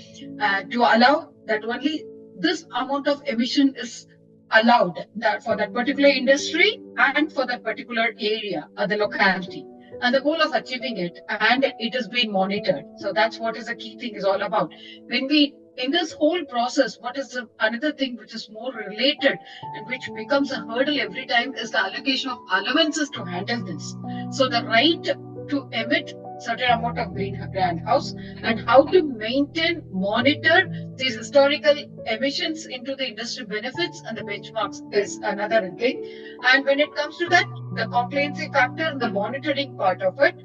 to allow that only this amount of emission is allowed for that particular industry and for that particular area or the locality. And the goal of achieving it, and it is being monitored. So that's what is the key thing is all about. When we in this whole process, what is another thing which is more related and which becomes a hurdle every time is the allocation of allowances to handle this. So the right to emit certain amount of greenhouse, and how to maintain, monitor these historical emissions into the industry benefits and the benchmarks is another thing. And when it comes to that, the compliancy factor and the monitoring part of it,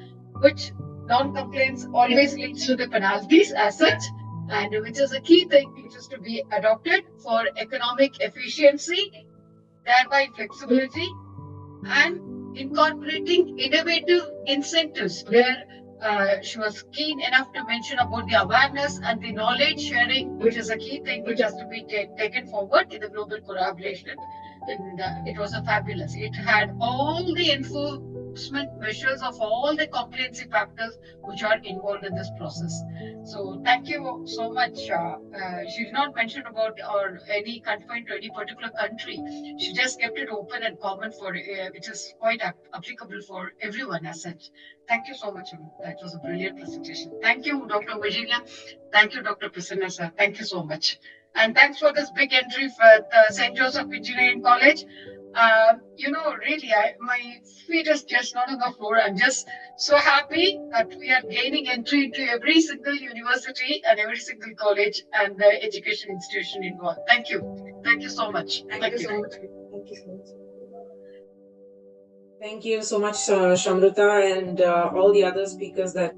which non-compliance always leads to the penalties as such, and which is a key thing which is to be adopted for economic efficiency, thereby flexibility, and incorporating innovative incentives where she was keen enough to mention about the awareness and the knowledge sharing, which is a key thing which has to be taken forward in the global collaboration. And it was a fabulous. It had all the enforcement measures of all the compliancy factors which are involved in this process. So thank you so much. She did not mention about or any confined to any particular country. She just kept it open and common for which is quite applicable for everyone as such. Thank you so much. That was a brilliant presentation. Thank you, Dr. Virginia. Thank you, Dr. Prasanna, sir. Thank you so much. And thanks for this big entry for the St. Joseph Engineering College. Really, my feet is just not on the floor. I'm just so happy that we are gaining entry into every single university and every single college and the education institution involved. Thank you. Thank you so much. Thank you so much. Thank you so much. Thank you so much, Shamruta, and all the other speakers that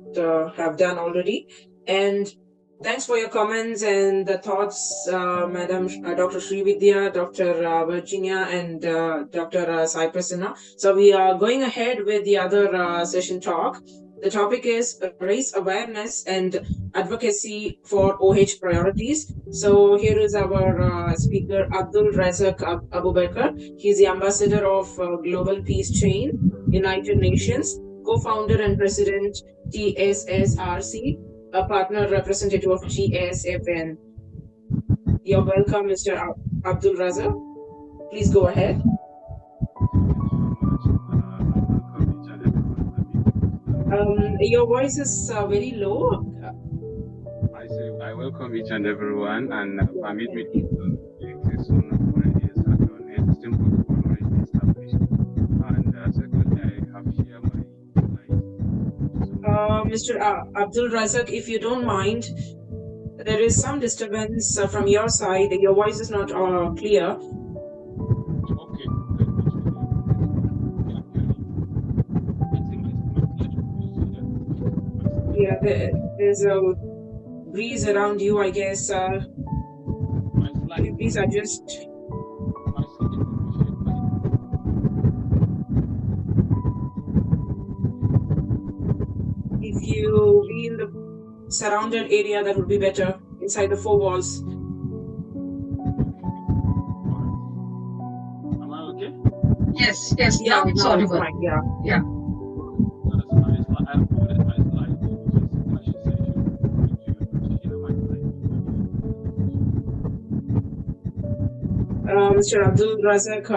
have done already. And thanks for your comments and the thoughts, Madam Dr. Srividhya, Dr. Virginia, and Dr. Sai Prasanna. So we are going ahead with the other session talk. The topic is raise awareness and advocacy for OH priorities. So here is our speaker, Abdul Razak Abubakar. He's the ambassador of Global Peace Chain, United Nations, co-founder and president, TSSRC, a partner representative of GSFN. You're welcome, Mr. Abdul Razak. Please go ahead. Your voice is very low. I say I welcome each and everyone, and permit me to take this on a simple already established. And secondly, I have shared my Mr. Abdul Razak, if you don't mind, there is some disturbance from your side. Your voice is not clear. Okay. Yeah, there's a breeze around you, I guess. Can you please adjust? If you be in the surrounded area, that would be better, inside the four walls. Am I okay? Yes, Yeah, now it's no, audible. fine, yeah. Mr. Abdul Razak,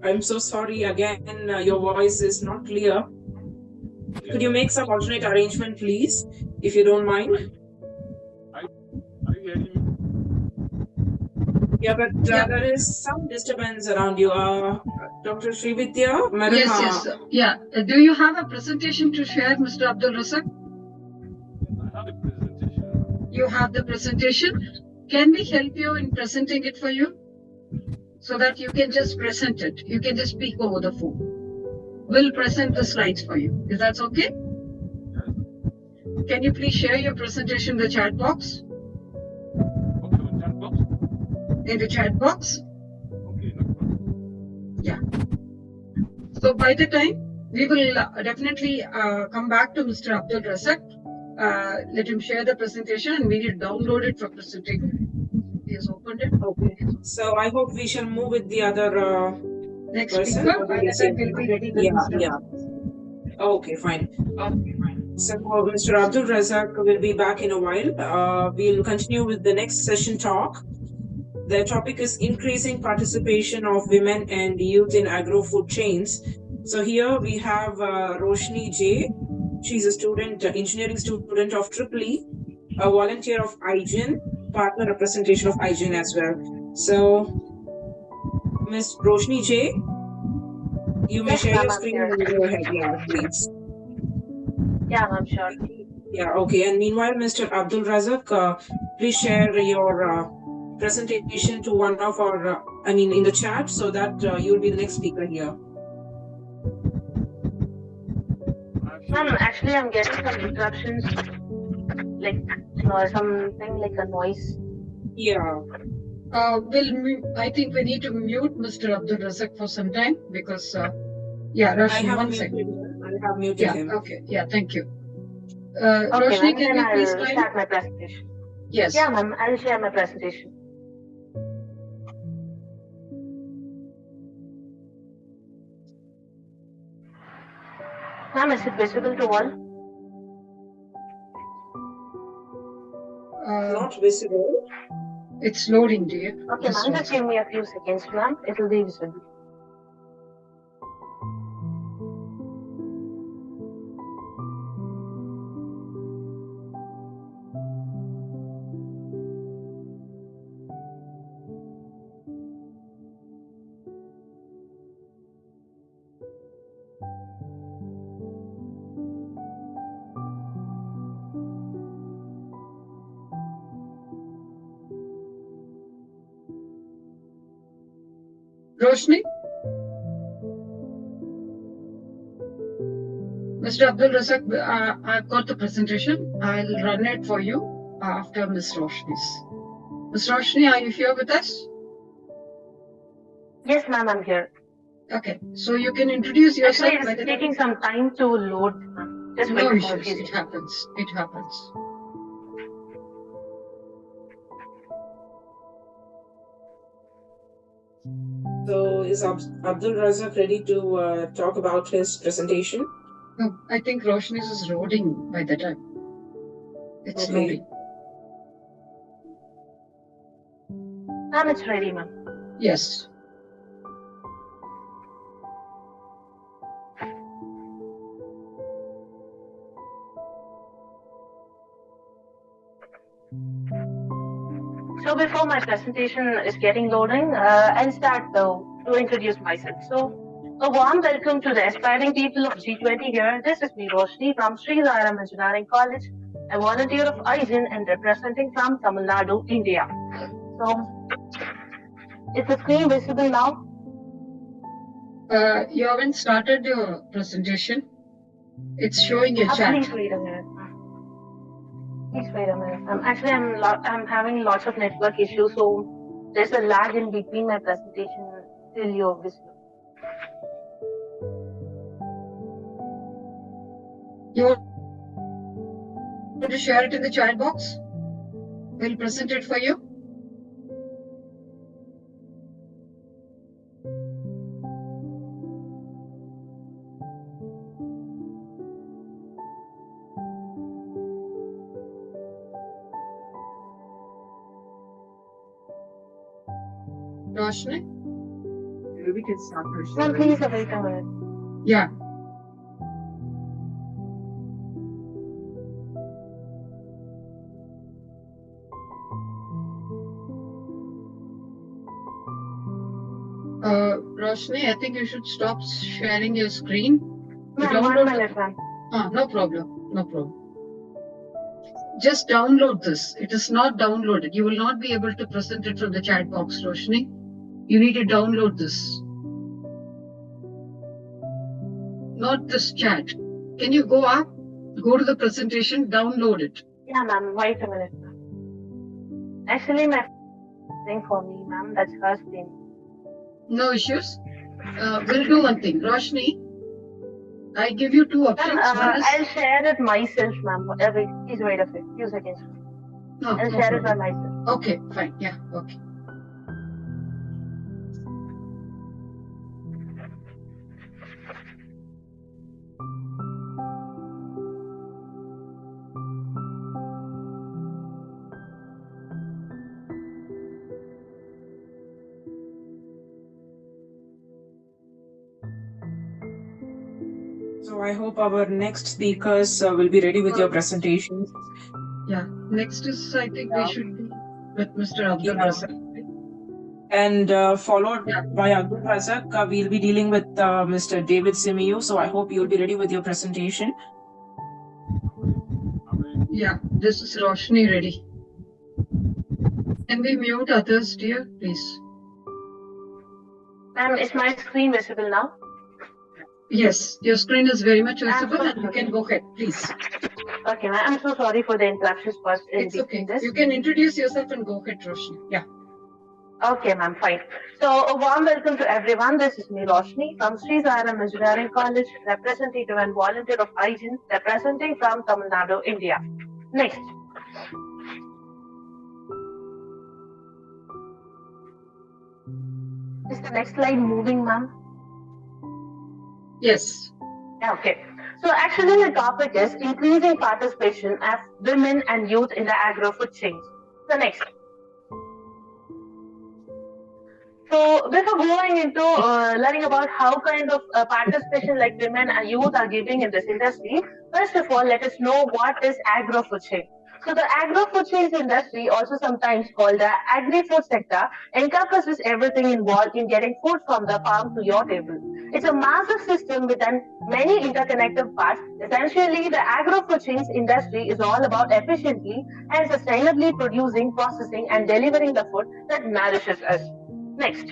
I'm so sorry again, your voice is not clear. Could you make some alternate arrangement, please, if you don't mind? Are you hearing me? Yeah, but there is some disturbance around you. Dr. Srividhya, Madam. Yes. Yeah. Do you have a presentation to share, Mr. Abdul Razak? I have a presentation. You have the presentation. Can we help you in presenting it for you? So that you can just present it. You can just speak over the phone. We'll present the slides for you. Is that okay? Can you please share your presentation in the chat box? Okay, chat box? In the chat box? Okay, no problem. Yeah. So by the time, we will definitely come back to Mr. Abdul Razak. Let him share the presentation and we will download it for presentation. He has opened it. Okay. So I hope we shall move with the other next person. speaker. By the time we'll be ready with Mr. Yeah. Okay, fine. So Mr. Abdul Razak will be back in a while. We'll continue with the next session talk. The topic is increasing participation of women and youth in agro-food chains. So here we have Roshni J. She's a student, engineering student of EEE, a volunteer of IGEN, partner representation of IGEN as well. So, Ms. Roshni J, you may share your screen and go ahead, yeah, please. Yeah, I'm sure. Yeah, okay. And meanwhile, Mr. Abdul Razak, please share your presentation to one of our, in the chat, so that you'll be the next speaker here. Actually, I'm getting some interruptions, like something like a noise. Yeah. I think we need to mute Mr. Abdul Razak for some time because, Roshni, one second. I have muted him. Okay. Yeah, thank you. Okay, Roshni, can you please start my presentation? Yes. Yeah, ma'am. I'll share my presentation. Ma'am, is it visible to all? Not visible. It's loading, dear. Okay, ma'am. Just give me a few seconds, ma'am. It will be visible. Roshni? Mr. Abdul Razak, I've got the presentation. I'll run it for you after Ms. Roshni's. Ms. Roshni, are you here with us? Yes, ma'am, I'm here. Okay, so you can introduce yourself. Actually, it's taking some time to load. Just no wait issues. It happens. It happens. So is Abdul Razak ready to talk about his presentation? No, I think Roshni's is loading by the time. It's loading. Ma'am, it's ready, ma'am. Yes. So before my presentation is getting loading, I'll start to introduce myself. So a warm welcome to the aspiring people of G20 here. This is me, Roshni, from Srividhya Engineering College, a volunteer of IGEN and representing from Tamil Nadu, India. So, is the screen visible now? You haven't started your presentation. It's showing your chat. Please wait a minute. Please wait a minute. I'm having lots of network issues, so there's a lag in between my presentation till you're visible. You want to share it in the chat box? We'll present it for you. Roshni? Maybe we can start first. Ma'am, please wait a minute. Yeah. Roshni, I think you should stop sharing your screen. Ma'am, 1 minute, ma'am. No problem. No problem. Just download this. It is not downloaded. You will not be able to present it from the chat box, Roshni. You need to download this. Not this chat. Can you go up, go to the presentation, download it? Yeah, ma'am. Wait a minute. Actually, my thing for me, ma'am. That's her thing. No issues. We'll do one thing. Roshni, I give you two options. I'll share it myself, ma'am. Please wait a few seconds. I'll share it by myself. Okay, fine. Yeah, okay. So I hope our next speakers will be ready with your presentations. Yeah, next is, I think we should be with Mr. Abdul Razak. And followed by Abdul Razak, we'll be dealing with Mr. David Simiyu. So I hope you'll be ready with your presentation. Yeah, this is Roshni ready. Can we mute others, dear, please? Ma'am, is my screen visible now? Yes, your screen is very much visible and you can go ahead, please. Okay, ma'am. I'm so sorry for the interruptions first in It's okay. this. You can introduce yourself and go ahead, Roshni. Yeah. Okay, ma'am, fine. So, a warm welcome to everyone. This is me, Roshni, from Sri Saram Engineering College, representative and volunteer of IGEN, representing from Tamil Nadu, India. Next. Is the next slide moving, ma'am? Yes. Yeah, okay. So actually the topic is increasing participation of women and youth in the agro-food chains. So next. So before going into learning about how kind of participation like women and youth are giving in this industry, first of all, let us know what is agro-food chain. So the agro-food chains industry, also sometimes called the agri-food sector, encompasses everything involved in getting food from the farm to your table. It's a massive system with many interconnected parts. Essentially, the agro-food chains industry is all about efficiently and sustainably producing, processing, and delivering the food that nourishes us. Next.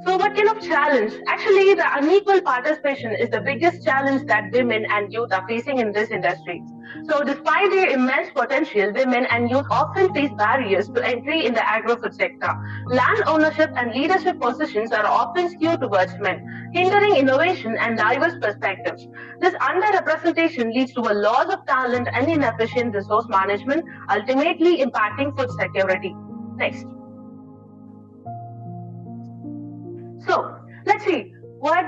So what kind of challenge? Actually, the unequal participation is the biggest challenge that women and youth are facing in this industry. So despite their immense potential, women and youth often face barriers to entry in the agro-food sector. Land ownership and leadership positions are often skewed towards men, hindering innovation and diverse perspectives. This underrepresentation leads to a loss of talent and inefficient resource management, ultimately impacting food security. Next. So let's see what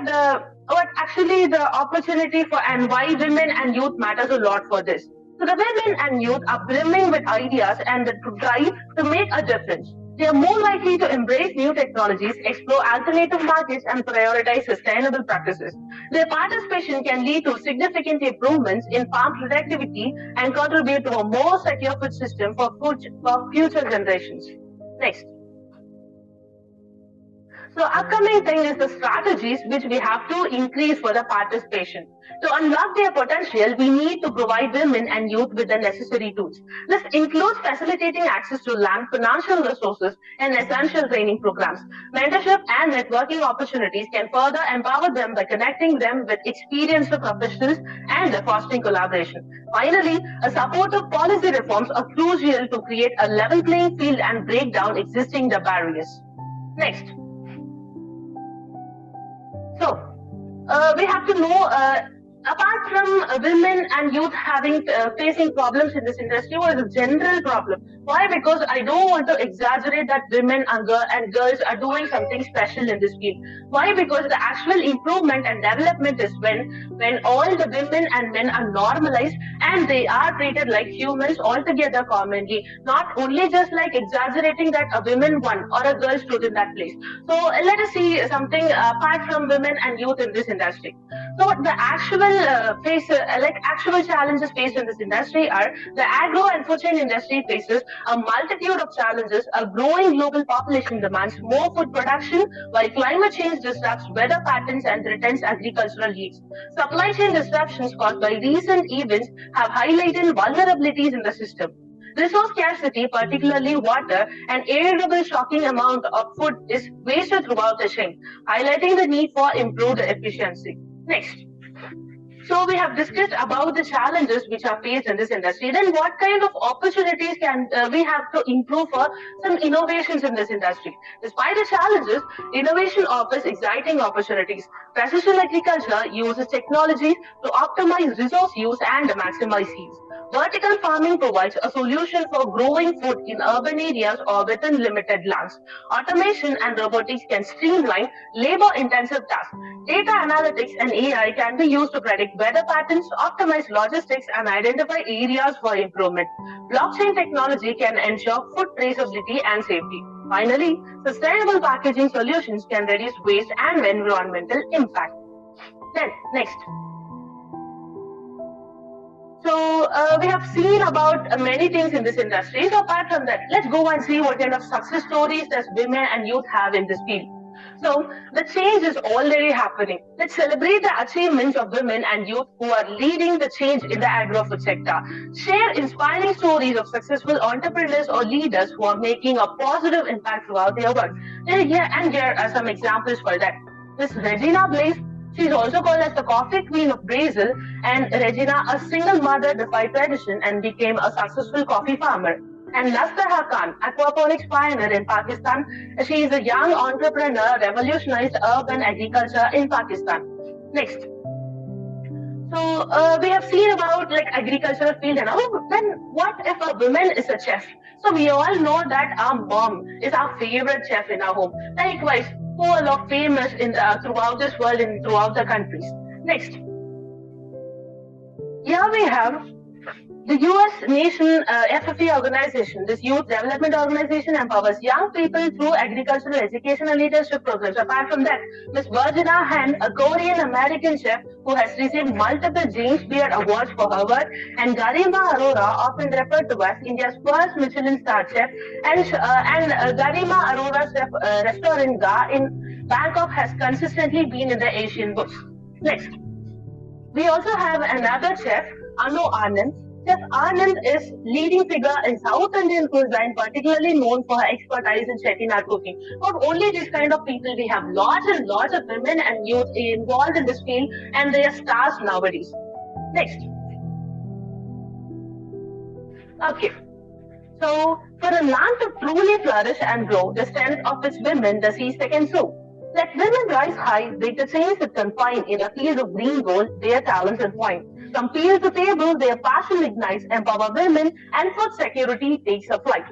actually the opportunity for and why women and youth matters a lot for this. So the women and youth are brimming with ideas and the drive to make a difference. They are more likely to embrace new technologies, explore alternative markets, and prioritize sustainable practices. Their participation can lead to significant improvements in farm productivity and contribute to a more secure food system for future generations. Next. So upcoming thing is the strategies which we have to increase for the participation. To unlock their potential, we need to provide women and youth with the necessary tools. This includes facilitating access to land, financial resources, and essential training programs. Mentorship and networking opportunities can further empower them by connecting them with experienced professionals and fostering collaboration. Finally, a supportive policy reforms are crucial to create a level playing field and break down existing barriers. Next. So, we have to know, apart from women and youth having facing problems in this industry, what is a general problem? Why? Because I don't want to exaggerate that women and girls are doing something special in this field. Why? Because the actual improvement and development is when all the women and men are normalized and they are treated like humans altogether commonly, not only just like exaggerating that a woman won or a girl stood in that place. So let us see something apart from women and youth in this industry. So the actual actual challenges faced in this industry are the agro and food chain industry faces a multitude of challenges. A growing global population demands more food production, while climate change disrupts weather patterns and threatens agricultural yields. Supply chain disruptions caused by recent events have highlighted vulnerabilities in the system. Resource scarcity, particularly water, and irreversible shocking amount of food is wasted throughout the chain, highlighting the need for improved efficiency. Next. So we have discussed about the challenges which are faced in this industry. Then what kind of opportunities can we have to improve for some innovations in this industry? Despite the challenges, innovation offers exciting opportunities. Precision agriculture uses technology to optimize resource use and maximize yields. Vertical farming provides a solution for growing food in urban areas or within limited lands. Automation and robotics can streamline labor-intensive tasks. Data analytics and AI can be used to predict weather patterns, optimize logistics, and identify areas for improvement. Blockchain technology can ensure food traceability and safety. Finally, sustainable packaging solutions can reduce waste and environmental impact. Then, next. So we have seen about many things in this industry. So apart from that, let's go and see what kind of success stories that women and youth have in this field. So the change is already happening. Let's celebrate the achievements of women and youth who are leading the change in the agro-food sector. Share inspiring stories of successful entrepreneurs or leaders who are making a positive impact throughout their work. And here are some examples for that. Miss Regina Blaze, she is also called as the coffee queen of Brazil, and Regina, a single mother, defied tradition and became a successful coffee farmer. And Nastaha Khan, aquaponics pioneer in Pakistan, she is a young entrepreneur, revolutionized urban agriculture in Pakistan. Next. So we have seen about like agricultural field and all. Then what if a woman is a chef? So we all know that our mom is our favorite chef in our home. Likewise, full of famous in throughout this world and throughout the countries. Next, here we have the US nation FFE organization, this youth development organization, empowers young people through agricultural education and leadership programs. Apart from that, Ms. Virginia Han, a Korean American chef who has received multiple James Beard Awards for her work, and Garima Arora, often referred to as India's first Michelin star chef, and Garima Arora's restaurant Ga in Bangkok has consistently been in the Asian books. Next, we also have another chef, Anu Anand. Chef Anand is leading figure in South Indian cuisine, particularly known for her expertise in chettinad cooking. Not only this kind of people, we have lots and lots of women and youth involved in this field, and they are stars nowadays. Next. Okay. So, for a land to truly flourish and grow, the strength of its women, the sea second so. Let women rise high, break the chains that confine in a field of green gold, their talents and point. From field to table, their passion ignites, empower women, and food security takes a flight.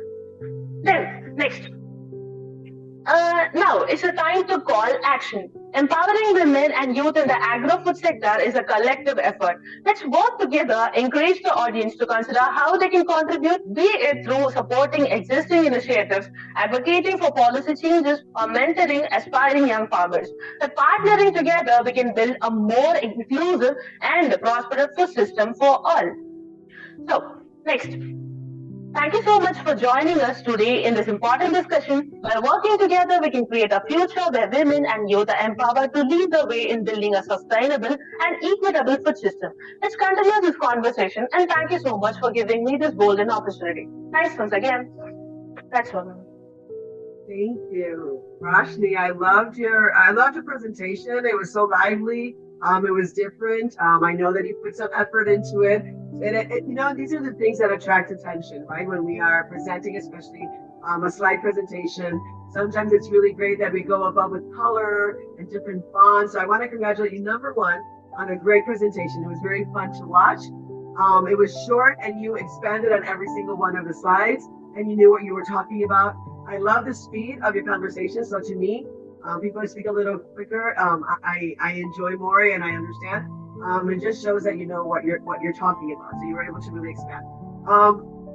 Then, next. Now, it's a time to call action. Empowering women and youth in the agro-food sector is a collective effort. Let's work together, encourage the audience to consider how they can contribute, be it through supporting existing initiatives, advocating for policy changes, or mentoring aspiring young farmers. By partnering together, we can build a more inclusive and prosperous food system for all. So, next. Thank you so much for joining us today in this important discussion. By working together, we can create a future where women and youth are empowered to lead the way in building a sustainable and equitable food system. Let's continue this conversation, and thank you so much for giving me this golden opportunity. Thanks once again. That's all. Thank you, Rashni. I loved your presentation. It was so lively. It was different. I know that you put some effort into it. And these are the things that attract attention, right? When we are presenting, especially a slide presentation, sometimes it's really great that we go above with color and different fonts. So I want to congratulate you, number one, on a great presentation. It was very fun to watch. It was short and you expanded on every single one of the slides and you knew what you were talking about. I love the speed of your conversation. So to me, people who speak a little quicker, I enjoy more and I understand. It just shows that you know what you're talking about. So you were able to really expand.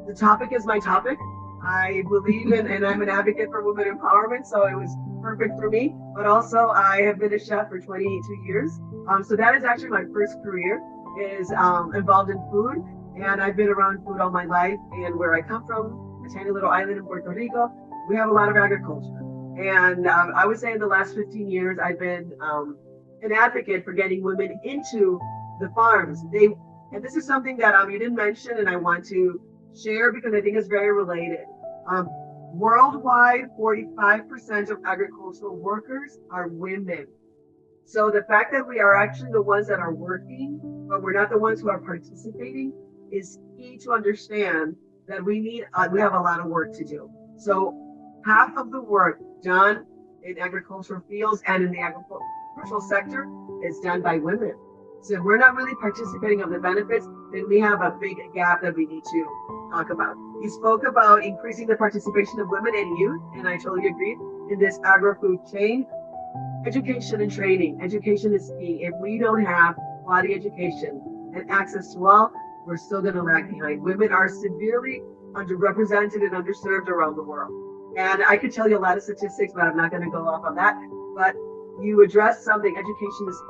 The topic is my topic. I believe in, and I'm an advocate for women empowerment, so it was perfect for me. But also, I have been a chef for 22 years. So that is actually my first career, is involved in food. And I've been around food all my life. And where I come from, a tiny little island in Puerto Rico, we have a lot of agriculture. And I would say in the last 15 years, I've been an advocate for getting women into the farms. And this is something that you didn't mention, and I want to share because I think it's very related. Worldwide, 45% of agricultural workers are women. So the fact that we are actually the ones that are working, but we're not the ones who are participating, is key to understand that we have a lot of work to do. So half of the work done in agricultural fields and in the agricultural sector is done by women. So if we're not really participating of the benefits, then we have a big gap that we need to talk about. You spoke about increasing the participation of women and youth, and I totally agree, in this agro-food chain. Education and training. Education is key. If we don't have quality education and access to all, we're still going to lag behind. Women are severely underrepresented and underserved around the world. And I could tell you a lot of statistics, but I'm not going to go off on that. But you address something, education is,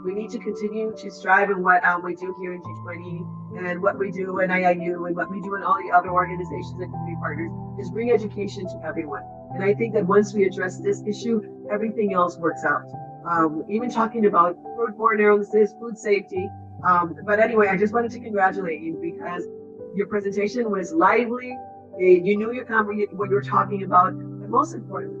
we need to continue to strive in what we do here in G20 and what we do in IIU and what we do in all the other organizations and community partners is bring education to everyone. And I think that once we address this issue, everything else works out. Even talking about foodborne illnesses, food safety. But anyway, I just wanted to congratulate you because your presentation was lively. You knew what you were talking about. But most importantly,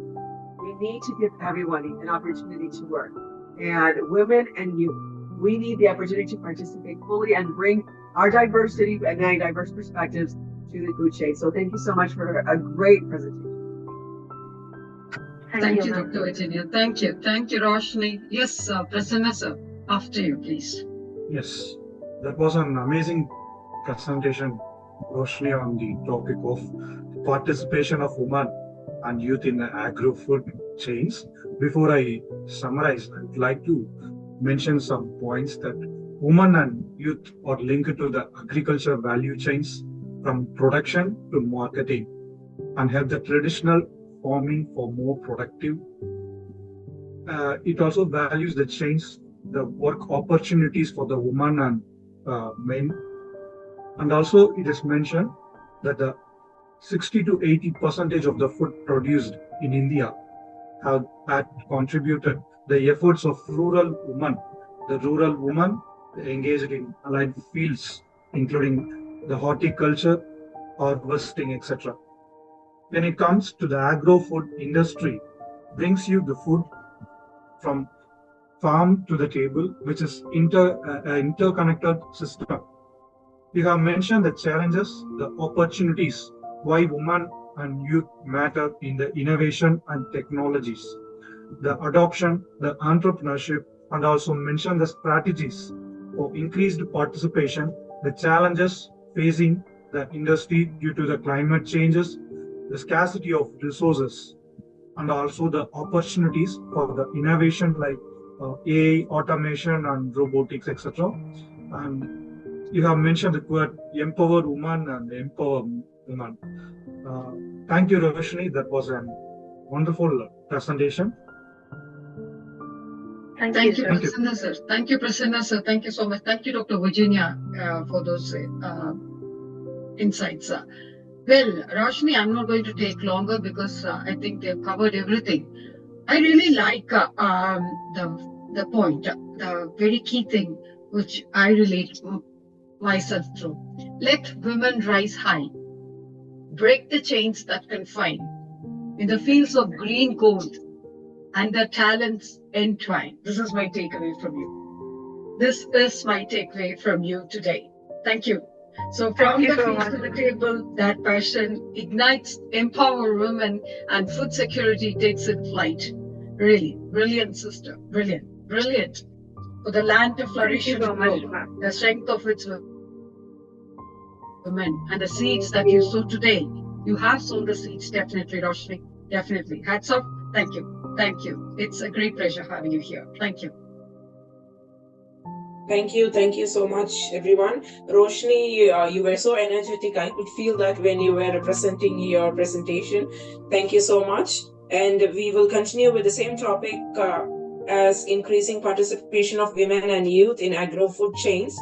we need to give everyone an opportunity to work. And women and youth, we need the opportunity to participate fully and bring our diversity and many diverse perspectives to the food chain. So thank you so much for a great presentation. Thank you, Dr. Virginia. Thank you. Thank you, Roshni. Yes, Prasanna, sir. After you, please. Yes, that was an amazing presentation, Roshni, on the topic of participation of women and youth in the agro-food chains. Before I summarize, I would like to mention some points that women and youth are linked to the agriculture value chains from production to marketing and help the traditional farming for more productive. It also values the chains, the work opportunities for the women and men. And also it is mentioned that the 60 to 80% of the food produced in India have contributed the efforts of rural women. The rural women engaged in allied fields, including the horticulture, harvesting, etc. When it comes to the agro-food industry, brings you the food from farm to the table, which is interconnected system. We have mentioned the challenges, the opportunities, why women and youth matter in the innovation and technologies, the adoption, the entrepreneurship, and also mention the strategies for increased participation, the challenges facing the industry due to the climate changes, the scarcity of resources, and also the opportunities for the innovation like AI, automation, and robotics, etc. And you have mentioned the word empower women and empower women. Thank you, Roshni. That was a wonderful presentation. Thank you, Prasanna, sir. Thank you, Prasanna, sir. Thank you so much. Thank you, Dr. Virginia, for those insights. Well, Roshni, I'm not going to take longer because I think they've covered everything. I really like the point, the very key thing which I relate myself through. Let women rise high, break the chains that confine, in the fields of green gold, and their talents entwine. This is my takeaway from you. This is my takeaway from you today. Thank you. So from the fields to the table, that passion ignites, empower women, and food security takes its flight. Really, brilliant, sister. Brilliant, brilliant. For the land to flourish and grow, the strength of its women, and the seeds that you sow today, you have sown the seeds, definitely, Roshni. Definitely. Hats off. Thank you. Thank you. It's a great pleasure having you here. Thank you. Thank you. Thank you so much, everyone. Roshni, you were so energetic. I could feel that when you were presenting your presentation. Thank you so much. And we will continue with the same topic as increasing participation of women and youth in agro-food chains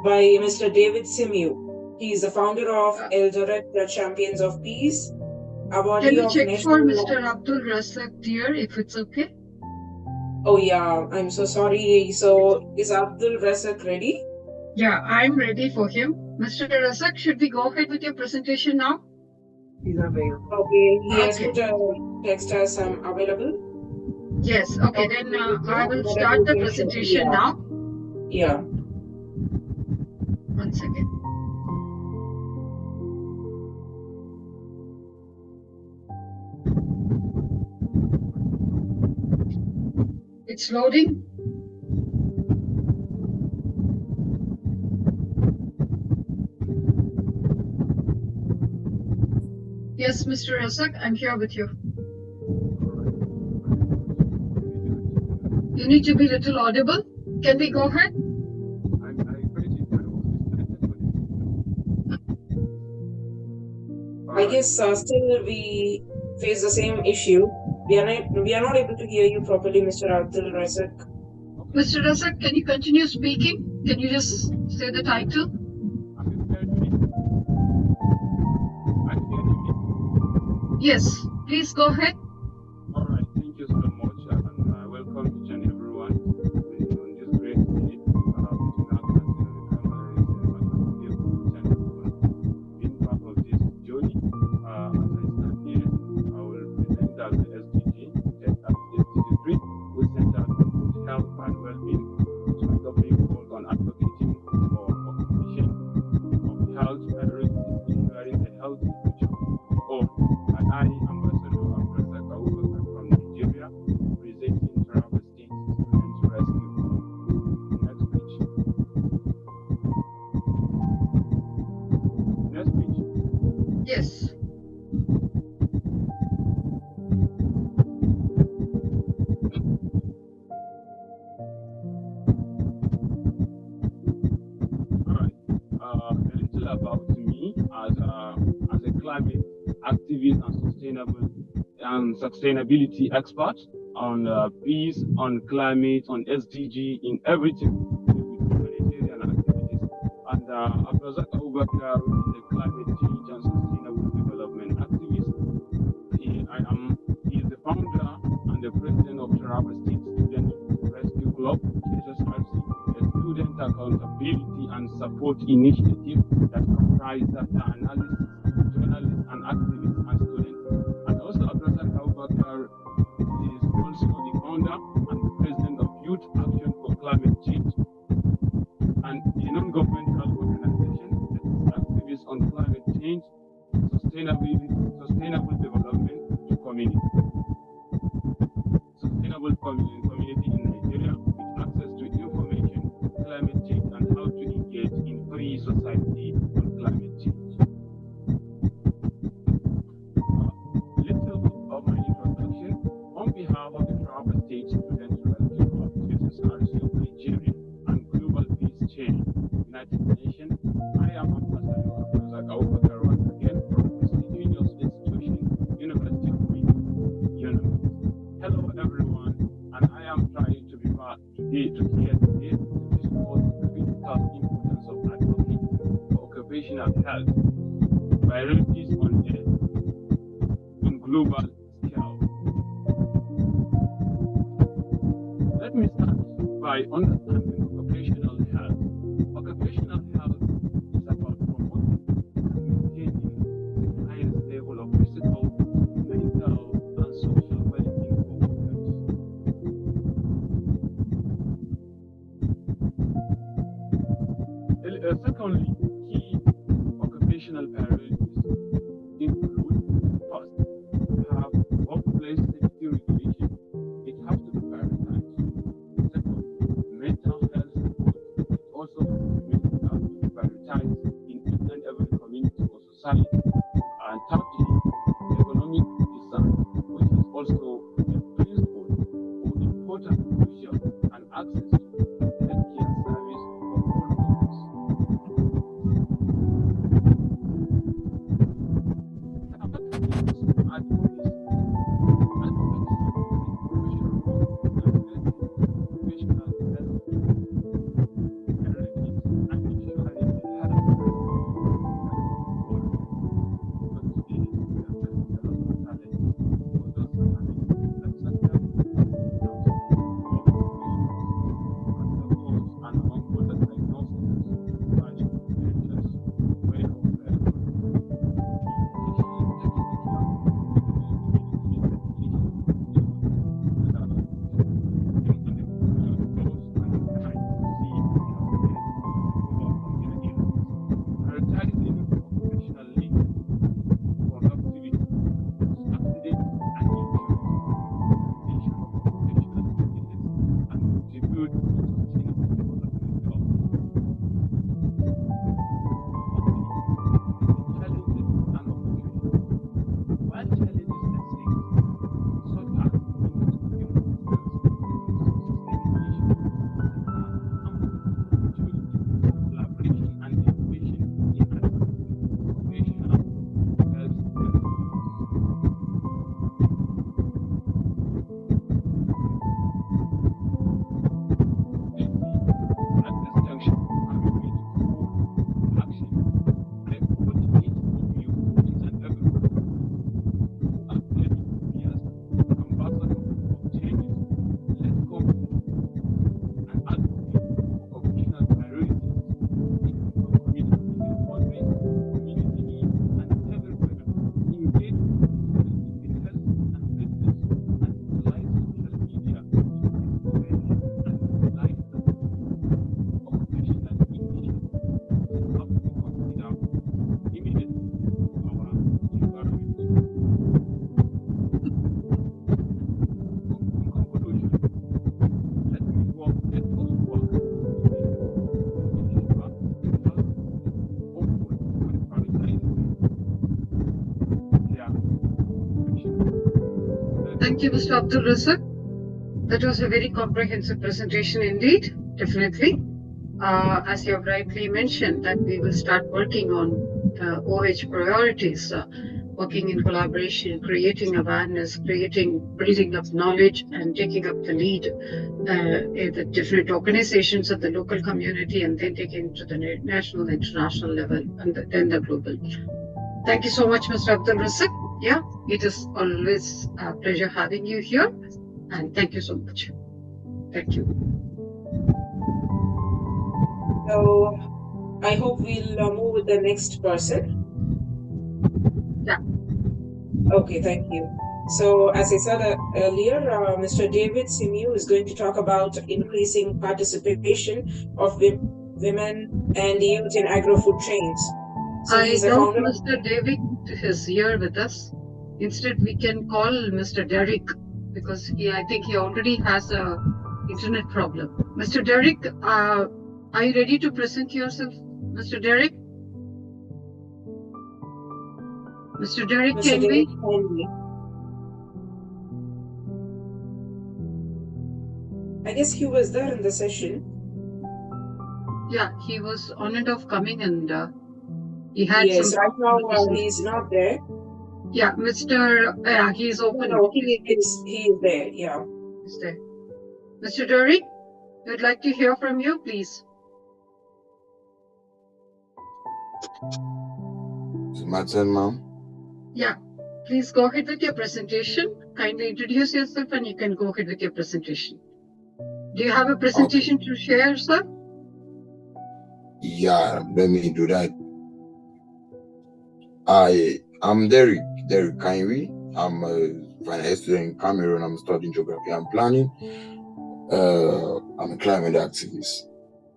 by Mr. David Simiu. He is the founder of Eldoret Champions of Peace. Can you check for Mr. Abdul Razak, dear, if it's okay? Oh yeah, I'm so sorry. So is Abdul Razak ready? Yeah, I'm ready for him. Mr. Razak, should we go ahead with your presentation now? He's available. Okay, he has put a text as I'm available. Yes, okay, then I will start the presentation now. Yeah. 1 second. It's loading. Yes, Mr. Razak, I'm here with you. You need to be a little audible. Can we go ahead? I guess still we face the same issue. We are not able to hear you properly, Mr. Abdul Razak. Mr. Razak, can you continue speaking? Can you just say the title? Yes. Please go ahead. All right, thank you so much, and welcome each and everyone on this great day. Being part of this journey. As I stand here, I will present as the SDG, SDG 3, which centers on good health and well-being. So my topic goes on advocating for occupancy of health priorities, ensuring a healthy future for all. And I, Ambassador Abdulrazak from Nigeria, representing Taraba State Student Rescue Club. Next page. Next page. Yes. A little about me as a climate activist and sustainability expert on peace, on climate, on SDG, in everything with humanitarian activities. And Abdulrazak Abubakar is a climate change and sustainable development activist. He is the founder and the president of Taraba State Student Rescue Club, GSFN, a student accountability and support initiative that comprises data analysis, journalists, and activists and students. And also, Abdulrazak Abubakar is also the founder and the president of Youth Action for Climate Change, and a non-governmental organization that is activist on climate change, sustainable development to community. Sustainable community in Nigeria with access to information, climate change, and how to engage in free society on climate change. Little of my introduction. On behalf of the Taraba State Student Rescue Club, GSFN of Nigeria, and Global Peace Chain, United Nations, I am Ambassador Abdulrazak Abubakar once again from prestigious institution, University of Union. Hello everyone, and I am trying to be part today to discuss the critical importance of advocating for occupational health priorities on global scale. Let me start by understanding occupational health. Occupational health is about promoting and maintaining the highest level of physical, mental, and social well-being for workers. Secondly, key occupational priorities include: first, have workplace safety regulation. It has to be prioritized. Second, mental health support. It also has to be prioritized in each and every community or society. And thirdly, economic design, which is also a principle or important crucial and access to healthcare service for all workers. Thank you, Mr. Abdul Razak. That was a very comprehensive presentation indeed, definitely. As you have rightly mentioned, that we will start working on the OH priorities, working in collaboration, creating awareness, building up knowledge, and taking up the lead in the different organizations of the local community, and then taking it to the national, international level, and then the global. Thank you so much, Mr. Abdul Razak. Yeah, it is always a pleasure having you here, and thank you so much. Thank you. So I hope we'll move with the next person. Yeah. Okay, thank you. So as I said earlier, Mr. David Simiu is going to talk about increasing participation of women and youth in agro-food chains. So I he's a doubt founder. Mr. David is here with us. Instead, we can call Mr. Derek because I think he already has a internet problem. Mr. Derek, are you ready to present yourself, Mr. Derek? Mr. Derek, can we? I guess he was there in the session. Yeah, he was on and off coming, and he had yes, some. Right now he's not there. Yeah, Mr. He's open. No, he is there. Yeah, he's there. Mr. Derek, we'd like to hear from you, please. Is it my turn, ma'am? Yeah, please go ahead with your presentation. Kindly introduce yourself, and you can go ahead with your presentation. Do you have a presentation to share, sir? Yeah, let me do that. I'm Derek Kainwi. I'm a final student in Cameroon. I'm studying geography and planning. I'm a climate activist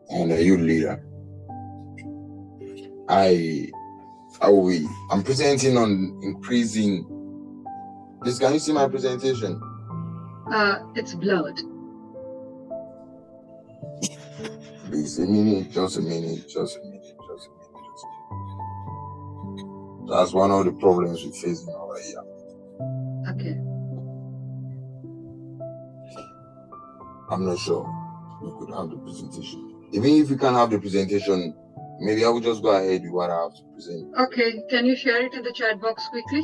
and a youth leader. I'm presenting on increasing. Please, can you see my presentation? It's blurred. Please, just a minute. That's one of the problems we're facing over here. Okay. I'm not sure we could have the presentation. Even if we can have the presentation, maybe I will just go ahead with what I have to present. Okay, can you share it in the chat box quickly?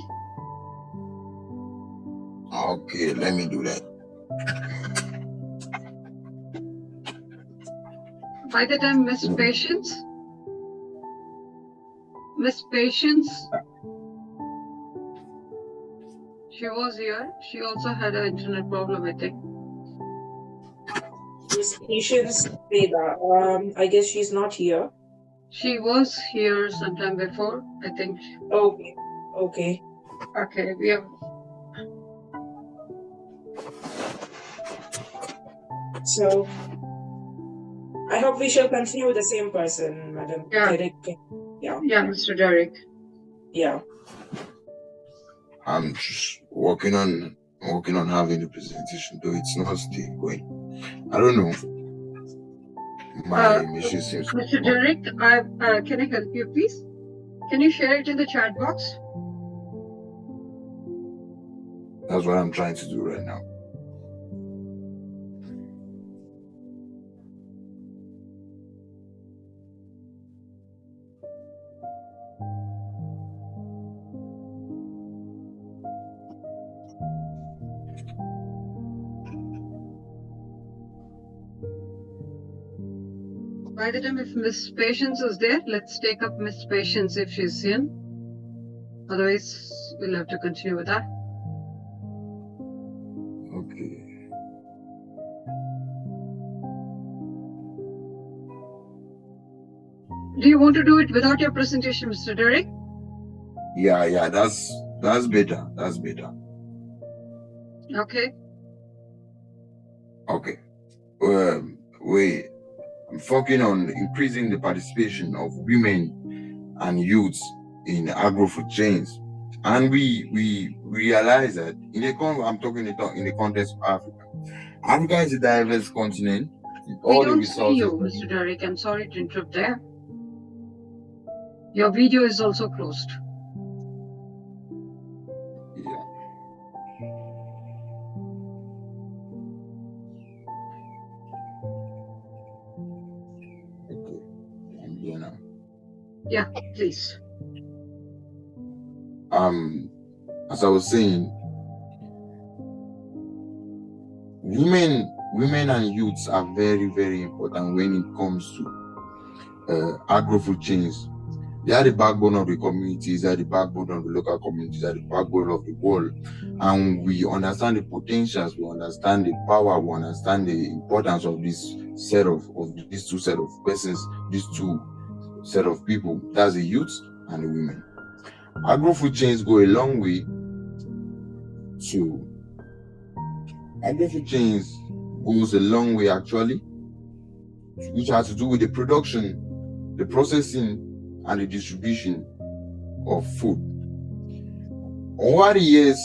Okay, let me do that. By the time Miss Patience, she was here. She also had an internet problem, I think. Miss Patience Veda. I guess she's not here. She was here sometime before, I think. Okay. Okay, we have. So, I hope we shall continue with the same person, Madam. Yeah. Derek. Yeah. Yeah, Mr. Derek. Yeah. I'm just working on having the presentation, though it's not still going. I don't know. My mission seems. Mr. Derek, can I help you, please? Can you share it in the chat box? That's what I'm trying to do right now. By the time if Miss Patience is there, let's take up Miss Patience if she's in. Otherwise, we'll have to continue with that. Okay. Do you want to do it without your presentation, Mr. Derek? Yeah, that's better. That's better. Okay. Okay. I'm focusing on increasing the participation of women and youths in agro-food chains, and we realize that I'm talking in the context of Africa. Africa is a diverse continent. We don't see you, Mr. Derek. I'm sorry to interrupt there. Your video is also closed. Yeah, please. As I was saying, women and youths are very, very important when it comes to agro-food chains. They are the backbone of the communities, they are the backbone of the local communities, they are the backbone of the world. And we understand the potentials, we understand the power, we understand the importance of this set of these two set of persons, these two set of people. That's the youth and the women. Agro-food chains go a long way to agro-food chains goes a long way actually, which has to do with the production, the processing, and the distribution of food. Over the years,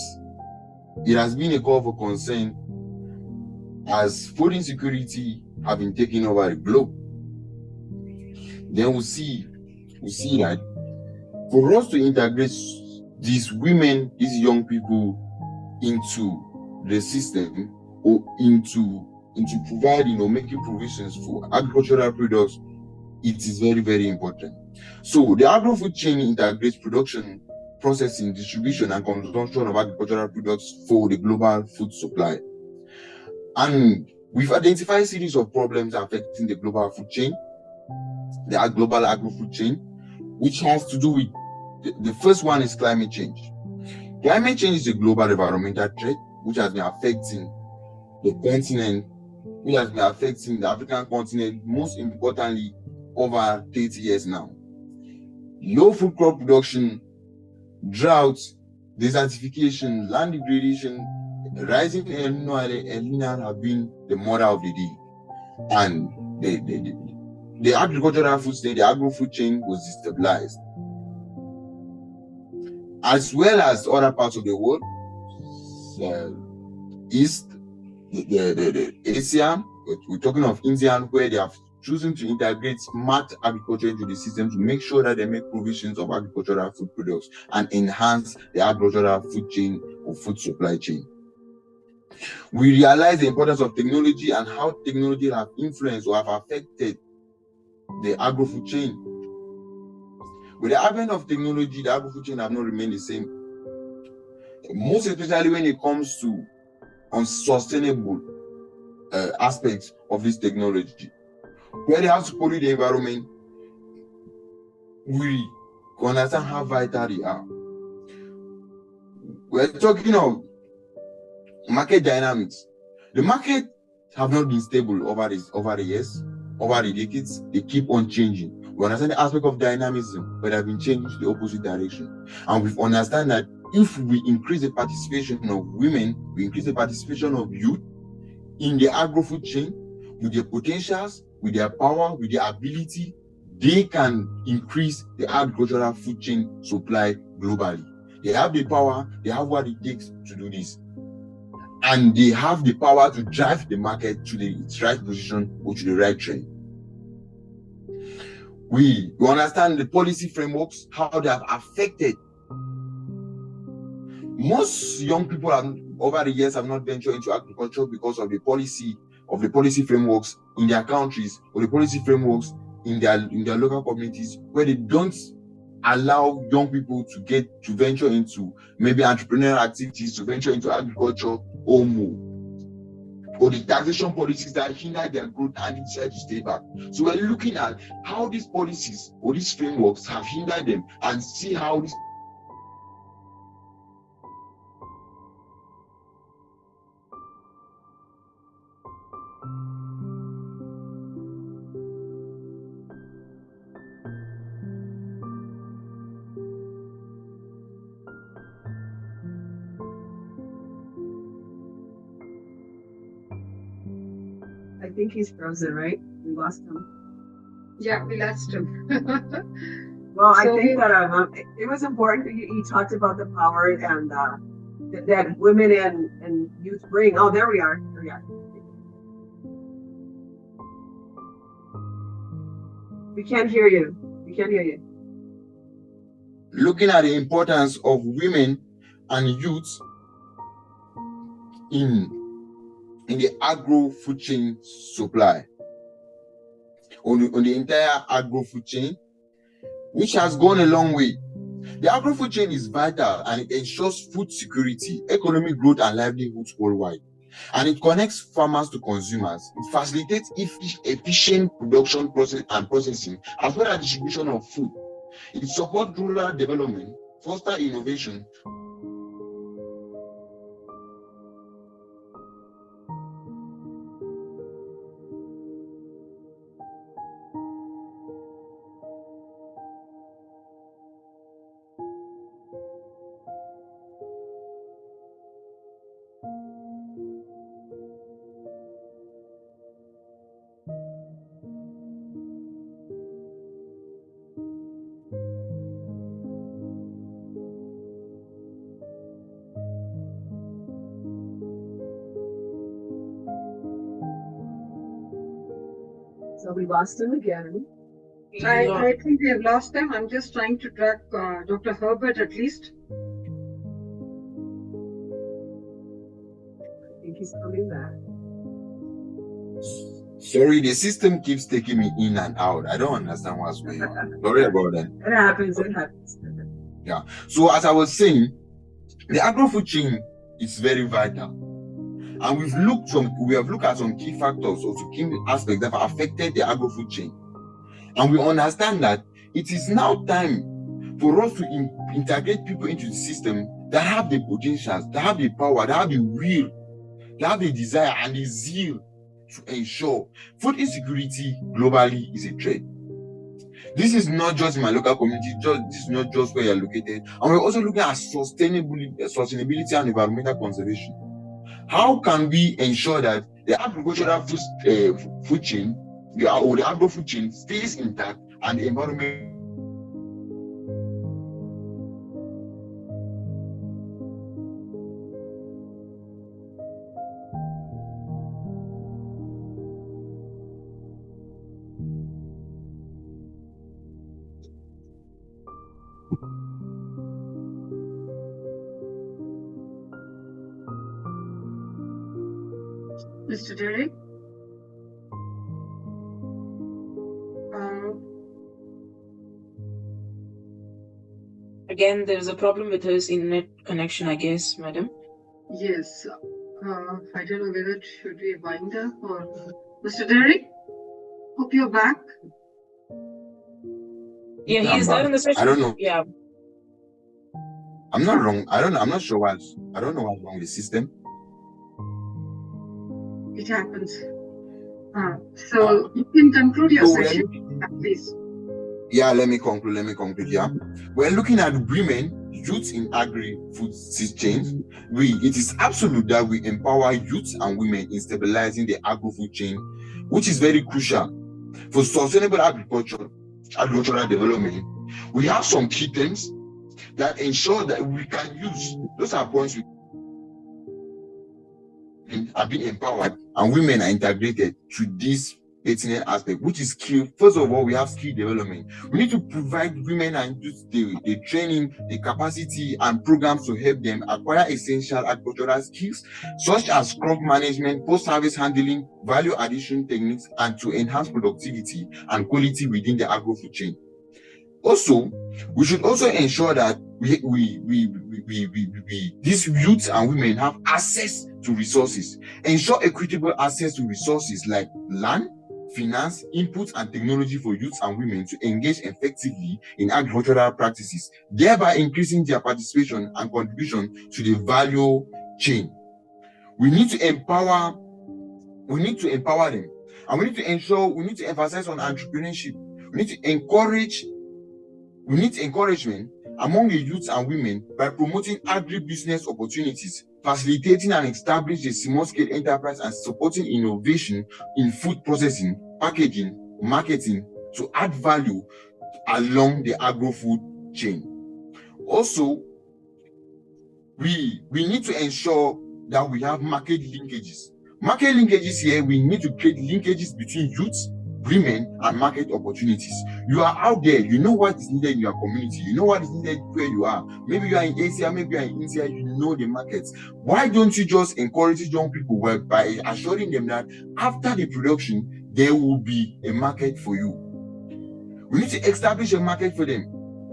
it has been a call for concern as food insecurity have been taking over the globe. Then we see that for us to integrate these women, these young people into the system or into providing or making provisions for agricultural products, it is very, very important. So the agro-food chain integrates production, processing, distribution, and consumption of agricultural products for the global food supply. And we've identified a series of problems affecting the global food chain, the global agro-food chain, which has to do with the first one is climate change. Climate change is a global environmental threat which has been affecting the continent, which has been affecting the African continent, most importantly, over 30 years now. Low food crop production, drought, desertification, land degradation, rising El Nino have been the mother of the day. And the agricultural food chain, the agro-food chain was destabilized. As well as other parts of the world, East, the Asia, we're talking of India, where they have chosen to integrate smart agriculture into the system to make sure that they make provisions of agricultural food products and enhance the agricultural food chain or food supply chain. We realize the importance of technology and how technology have influenced or have affected the agro-food chain. With the advent of technology, the agro-food chain have not remained the same. Most especially when it comes to unsustainable aspects of this technology, where they have to pollute the environment. We understand how vital they are. We're talking of market dynamics. The market have not been stable over the years, over the decades. They keep on changing. We understand the aspect of dynamism, but have been changing to the opposite direction. And we understand that if we increase the participation of women, we increase the participation of youth in the agro-food chain, with their potentials, with their power, with their ability, they can increase the agricultural food chain supply globally. They have the power, they have what it takes to do this. And they have the power to drive the market to its right position or to the right trend. We understand the policy frameworks, how they have affected. Most young people over the years have not ventured into agriculture because of the policy frameworks in their countries or the policy frameworks in their local communities, where they don't allow young people to venture into maybe entrepreneurial activities, to venture into agriculture or more, or the taxation policies that hinder their growth and decide to stay back. So we're looking at how these policies or these frameworks have hindered them and see how this. I think he's frozen, right? We lost him. Yeah, we lost him. Well, I think that it was important that you talked about the power and that women and youth bring. Oh, there we are. There we are. We can't hear you. We can't hear you. Looking at the importance of women and youth in the agro-food chain supply. On the entire agro-food chain, which has gone a long way. The agro-food chain is vital and it ensures food security, economic growth, and livelihoods worldwide. And it connects farmers to consumers. It facilitates efficient production and processing, as well as distribution of food. It supports rural development, foster innovation. So we lost him again. I think we have lost him. I'm just trying to track Dr. Herbert at least. I think he's coming back. Sorry, the system keeps taking me in and out. I don't understand what's going on. Sorry about that. It happens. Yeah. So as I was saying, the agro-food chain is very vital. And we have looked at some key factors or some key aspects that have affected the agro-food chain. And we understand that it is now time for us to integrate people into the system that have the potentials, that have the power, that have the will, that have the desire and the zeal to ensure food insecurity globally is a threat. This is not just in my local community, this is not just where you're located. And we're also looking at sustainability and environmental conservation. How can we ensure that the agricultural food chain, or the agro-food chain, stays intact and the environment? Mr. Derek? Again, there's a problem with his internet connection, I guess, madam. Yes. I don't know whether should we wind up or Mr. Derek? Hope you're back. Yeah, he is there in the session. I don't know. Yeah. I'm not wrong. I'm not sure I don't know what's wrong with the system. It happens. So you can conclude your session, please. Yeah, let me conclude. Yeah, we're looking at women, youth in agri-food chains. It is absolute that we empower youth and women in stabilizing the agri-food chain, which is very crucial for sustainable agricultural development. We have some key things that ensure that we can use. Those are points are being empowered and women are integrated to this pertinent aspect, which is skill. First of all, we have skill development. We need to provide women and youth the training, the capacity and programs to help them acquire essential agricultural skills such as crop management, post-harvest handling, value addition techniques, and to enhance productivity and quality within the agro-food chain. Also, we should also ensure that these youths and women have access to resources. Ensure equitable access to resources like land, finance, inputs, and technology for youths and women to engage effectively in agricultural practices, thereby increasing their participation and contribution to the value chain. We need to empower them, and we need to emphasize on entrepreneurship. We need encouragement among the youths and women by promoting agribusiness opportunities, facilitating and establishing a small-scale enterprise, and supporting innovation in food processing, packaging, marketing to add value along the agro-food chain. Also, we need to ensure that we have market linkages. Market linkages here, we need to create linkages between youths, women, and market opportunities. You are out there, you know what is needed in your community, you know what is needed where you are. Maybe you are in Asia, maybe you are in India, you know the markets. Why don't you just encourage young people by assuring them that after the production, there will be a market for you? We need to establish a market for them.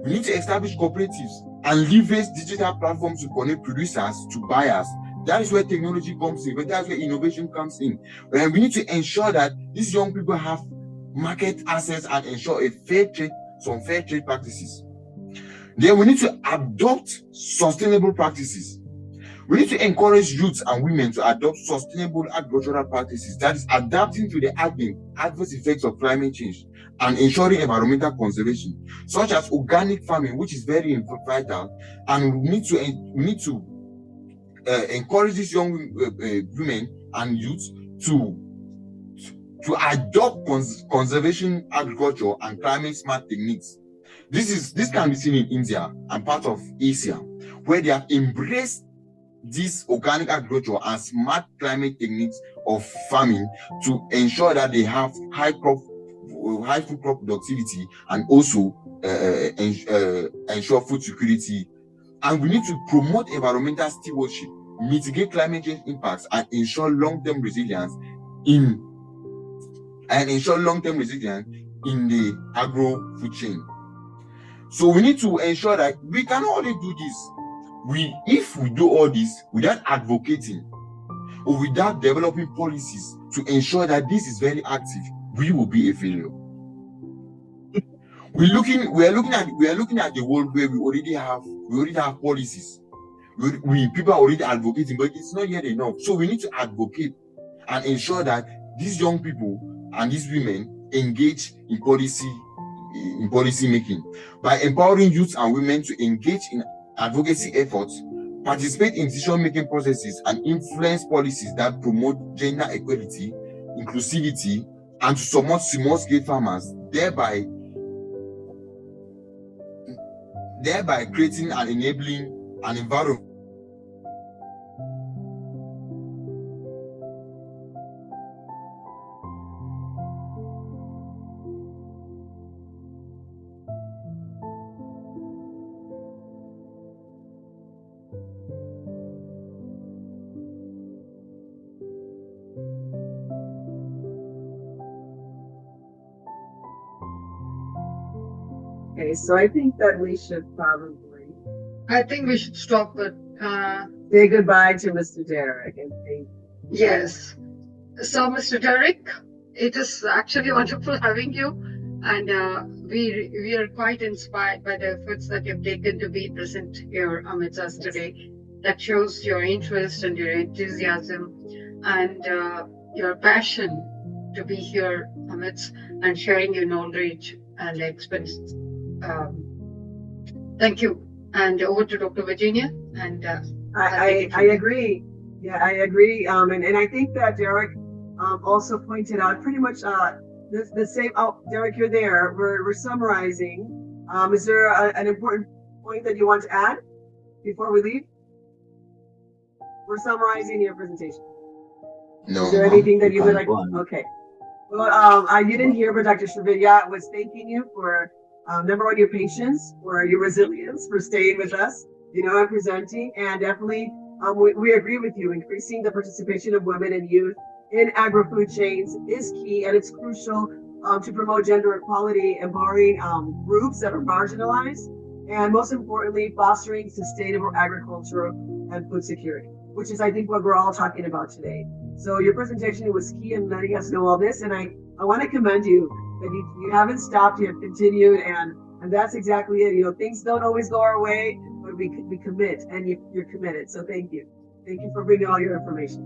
We need to establish cooperatives and leverage digital platforms to connect producers to buyers. That is where technology comes in, but that's where innovation comes in. And we need to ensure that these young people have market access and ensure some fair trade practices. Then we need to adopt sustainable practices. We need to encourage youths and women to adopt sustainable agricultural practices, that is adapting to the adverse effects of climate change and ensuring environmental conservation, such as organic farming, which is very vital. And we need to encourage these young women and youths to adopt conservation agriculture and climate smart techniques. This can be seen in India and part of Asia, where they have embraced this organic agriculture and smart climate techniques of farming to ensure that they have high food crop productivity and also ensure food security. And we need to promote environmental stewardship, mitigate climate change impacts, and ensure long-term resilience in the agro-food chain. So we need to ensure that we can only do this. If we do all this without advocating or without developing policies to ensure that this is very active, we will be a failure. We are looking at the world where we already have policies. People are already advocating, but it's not yet enough. So we need to advocate and ensure that these young people and these women engage in policy making by empowering youth and women to engage in advocacy efforts, participate in decision-making processes, and influence policies that promote gender equality, inclusivity, and to support small-scale farmers, thereby creating and enabling an environment Okay, so I think that we should probably. I think we should stop it. Say goodbye to Mr. Derek and thank you. Yes. So, Mr. Derek, it is actually wonderful having you, and we are quite inspired by the efforts that you've taken to be present here amidst us today. That shows your interest and your enthusiasm and your passion to be here amidst and sharing your knowledge and experience. Thank you. And over to Dr. Virginia. And I agree. Yeah, I agree. And I think that Derek also pointed out pretty much the same. Oh, Derek, you're there. We're summarizing. Is there an important point that you want to add before we leave? We're summarizing your presentation. No. Is there anything that you would like? Okay. Well, you didn't hear, but Dr. Srividhya was thanking you for number one, your patience, for your resilience, for staying with us, and presenting. And definitely, we agree with you. Increasing the participation of women and youth in agri-food chains is key, and it's crucial to promote gender equality, empowering groups that are marginalized, and most importantly, fostering sustainable agriculture and food security, which is, I think, what we're all talking about today. So your presentation was key in letting us know all this, and I want to commend you that you haven't stopped, you have continued, and that's exactly it. Things don't always go our way, but we commit, and you're committed. So thank you for bringing all your information.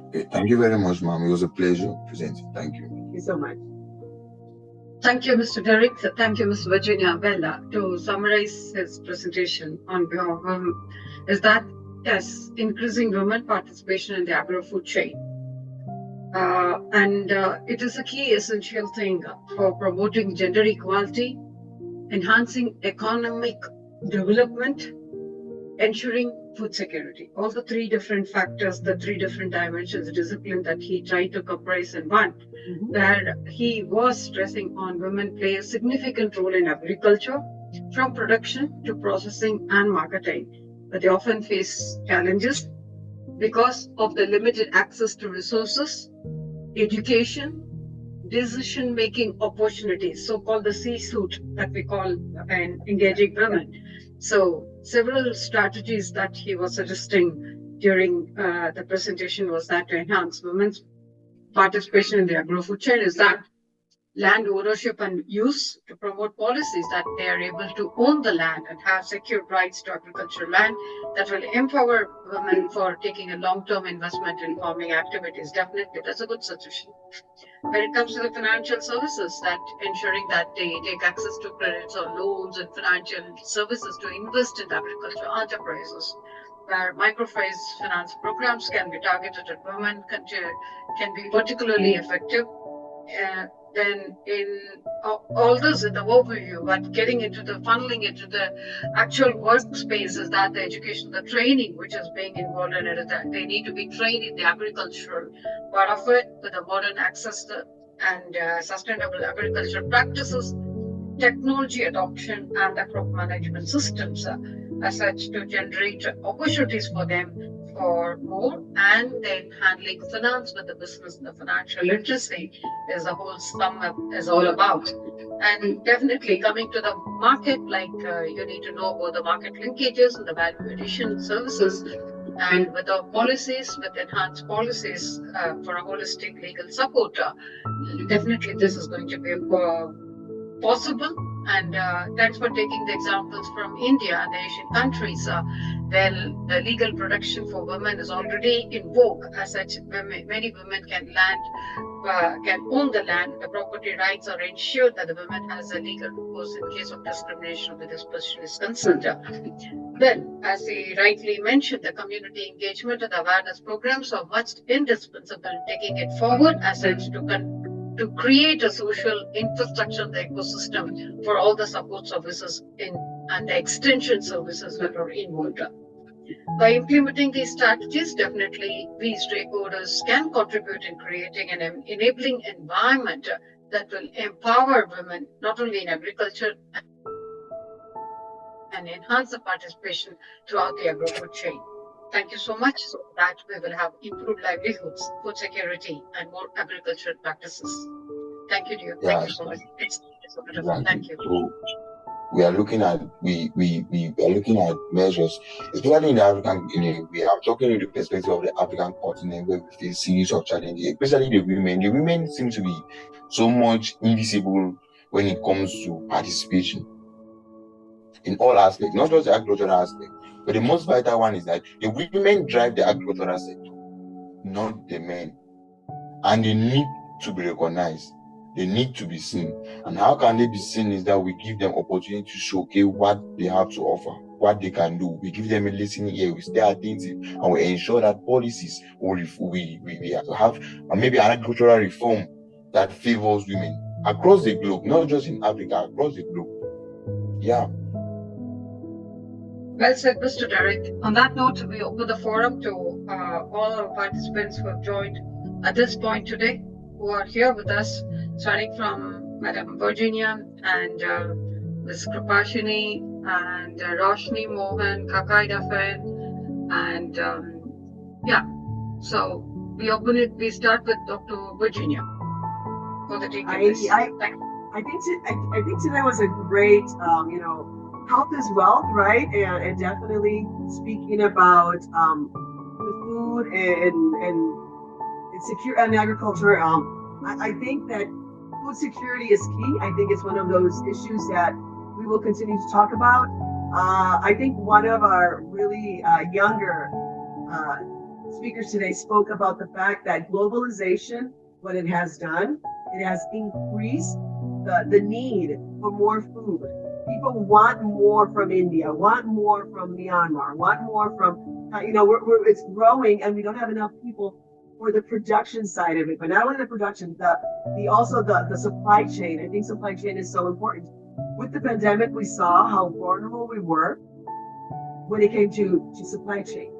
Okay, thank you very much, ma'am. It was a pleasure presenting. Thank you. Thank you so much. Thank you, Mr. Derek. Thank you, Ms. Virginia Bella. To summarize his presentation on behalf of women, is that yes, increasing women participation in the agro-food chain. And it is a key essential thing for promoting gender equality, enhancing economic development, ensuring food security. All the three different factors, the three different dimensions, discipline that he tried to comprise in one, where he was stressing on women play a significant role in agriculture, from production to processing and marketing, but they often face challenges because of the limited access to resources, education, decision-making opportunities, so-called the C-suite that we call and engaging women. So several strategies that he was suggesting during the presentation was that to enhance women's participation in the agro-food chain is that land ownership and use, to promote policies that they are able to own the land and have secure rights to agricultural land that will empower women for taking a long-term investment in farming activities. Definitely, that's a good suggestion. When it comes to the financial services, that ensuring that they take access to credits or loans and financial services to invest in agricultural enterprises, where microfinance programs can be targeted at women can be particularly effective. Then in all this in the overview, but getting into the funneling into the actual workspace is that the education, the training which is being involved in it, is that they need to be trained in the agricultural part of it with the modern access to, and sustainable agricultural practices, technology adoption, and the crop management systems as such to generate opportunities for them for more, and then handling finance with the business, the financial literacy is the whole sum up is all about. And definitely coming to the market, like you need to know about the market linkages and the value addition services, and with the policies, with enhanced policies for a holistic legal support, definitely this is going to be possible. And thanks for taking the examples from India and the Asian countries. Well, the legal protection for women is already in vogue. As such, many women can own the land. The property rights are ensured that the woman has a legal recourse in case of discrimination with the specialist consent. Well, as he rightly mentioned, the community engagement and awareness programs are much indispensable in taking it forward as such to create a social infrastructure in the ecosystem for all the support services and the extension services that are involved. By implementing these strategies, definitely we stakeholders can contribute in creating an enabling environment that will empower women not only in agriculture and enhance the participation throughout the agro-food chain. Thank you so much, so that we will have improved livelihoods, food security, and more agricultural practices. Thank you, dear. Thank you so much. It's so beautiful. Thank you. So we are looking at we are looking at measures, especially in the African. We are talking in the perspective of the African continent, where we face series of challenges, especially the women. The women seem to be so much invisible when it comes to participation in all aspects, not just the agricultural aspect. But the most vital one is that the women drive the agricultural sector, not the men. And they need to be recognized. They need to be seen. And how can they be seen is that we give them opportunity to showcase what they have to offer, what they can do. We give them a listening ear, we stay attentive, and we ensure that policies we have maybe an agricultural reform that favors women across the globe, not just in Africa, across the globe. Yeah. Well said, Mr. Derek. On that note, we open the forum to all our participants who have joined at this point today, who are here with us, starting from Madam Virginia and Ms. Kripashini and Roshni Mohan, Kakai Dafen, and so we start with Dr. Virginia for the takeaways. I think today was a great, health is wealth, right? And definitely speaking about the food and secure and agriculture. I think that food security is key. I think it's one of those issues that we will continue to talk about. I think one of our really younger speakers today spoke about the fact that globalization, what it has done, it has increased the need for more food. People want more from India, want more from Myanmar, want more from, it's growing, and we don't have enough people for the production side of it. But not only the production, also the supply chain. I think supply chain is so important. With the pandemic, we saw how vulnerable we were when it came to supply chain.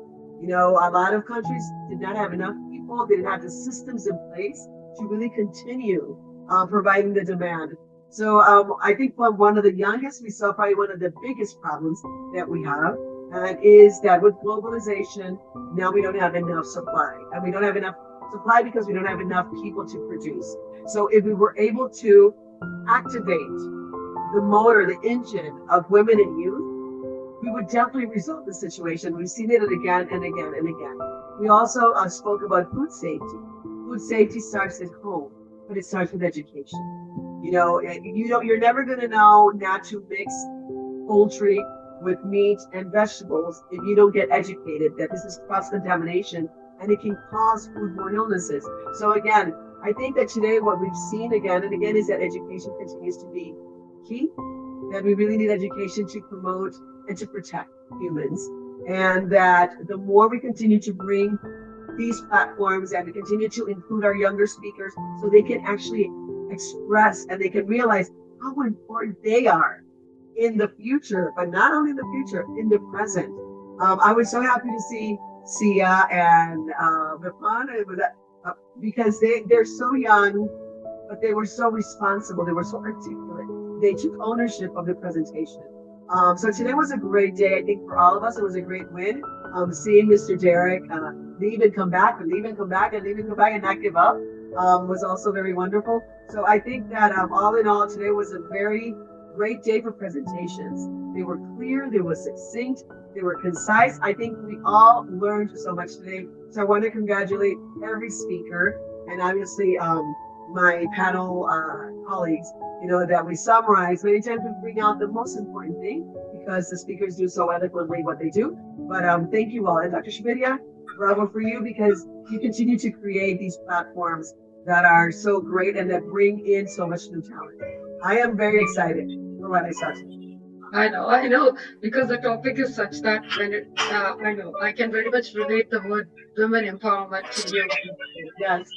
A lot of countries did not have enough people, didn't have the systems in place to really continue providing the demand. So I think one of the youngest, we saw probably one of the biggest problems that we have is that with globalization, now we don't have enough supply, and we don't have enough Supply because we don't have enough people to produce. So if we were able to activate the motor, the engine of women and youth, we would definitely resolve the situation. We've seen it again and again and again. We also spoke about food safety. Food safety starts at home, but it starts with education. You're never going to know not to mix poultry with meat and vegetables if you don't get educated that this is cross-contamination and it can cause foodborne illnesses. So again, I think that today what we've seen again and again is that education continues to be key, that we really need education to promote and to protect humans. And that the more we continue to bring these platforms and we continue to include our younger speakers so they can actually express and they can realize how important they are in the future, but not only in the future, in the present. I was so happy to see Sia and Vipana because they're so young, but they were so responsible. They were so articulate. They took ownership of the presentation. So today was a great day. I think for all of us, it was a great win. Seeing Mr. Derek leave and come back and leave and come back and leave and come back and not give up was also very wonderful. So I think that all in all, today was a very great day for presentations. They were clear, they were succinct, they were concise. I think we all learned so much today. So I want to congratulate every speaker and obviously my panel colleagues, that we summarize. Many times we bring out the most important thing because the speakers do so eloquently what they do. But thank you all. And Dr. Srividhya, bravo for you because you continue to create these platforms that are so great and that bring in so much new talent. I am very excited for what I saw today. I know, because the topic is such that when I can very much relate the word women empowerment to you. Yes.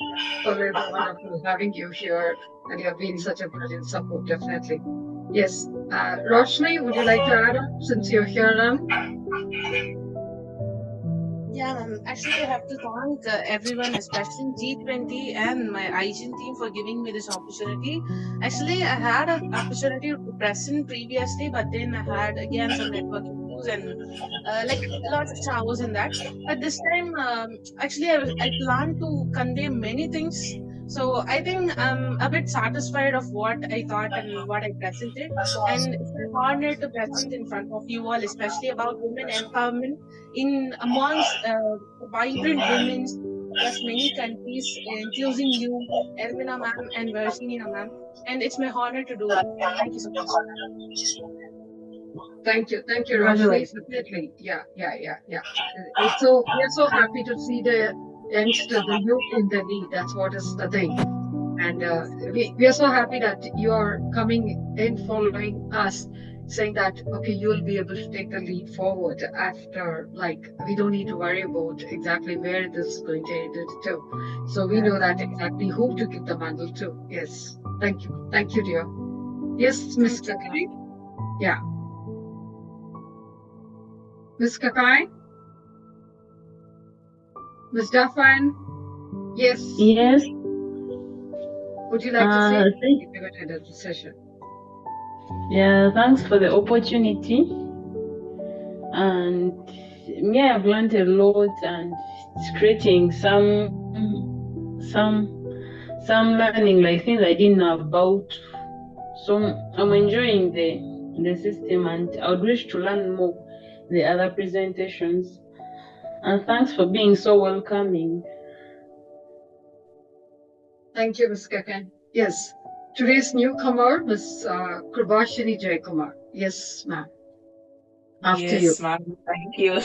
So it's wonderful having you here, and you have been such a brilliant support, definitely. Yes. Roshni, would you like to add on since you're here now? Yeah, ma'am. Actually, I have to thank everyone, especially G20 and my IGEN team for giving me this opportunity. Actually, I had an opportunity to present previously, but then I had again some network issues and like lots of showers and that. But this time, actually, I plan to convey many things. So I think I'm a bit satisfied of what I thought and what I presented. And it's an honor to present in front of you all, especially about women empowerment in amongst vibrant women across many countries, including you, Elmina ma'am, and Virginia ma'am. And it's my honor to do it. Thank you so much. Thank you, Roshni. Definitely, yeah. So we're so happy to see the youngsters, the youth in the lead. That's what is the thing. And we are so happy that you're coming in, following us, saying that, okay, you'll be able to take the lead forward after, we don't need to worry about exactly where this is going to end to. So we know that exactly who to give the mantle to. Yes. Thank you. Thank you, dear. Yes, Ms. Kakai? Yeah. Ms. Kakai? Ms. Daffan? Yes. Yes. Would you like to say anything about the session? Yeah, thanks for the opportunity. And I've learned a lot, and it's creating some learning, like things I didn't know about. So I'm enjoying the system, and I would wish to learn more the other presentations. And thanks for being so welcoming. Thank you, Ms. Kakan. Yes. Today's newcomer, Ms. Krubashini Jaykumar. Yes, ma'am. After you. Yes, ma'am. Thank you.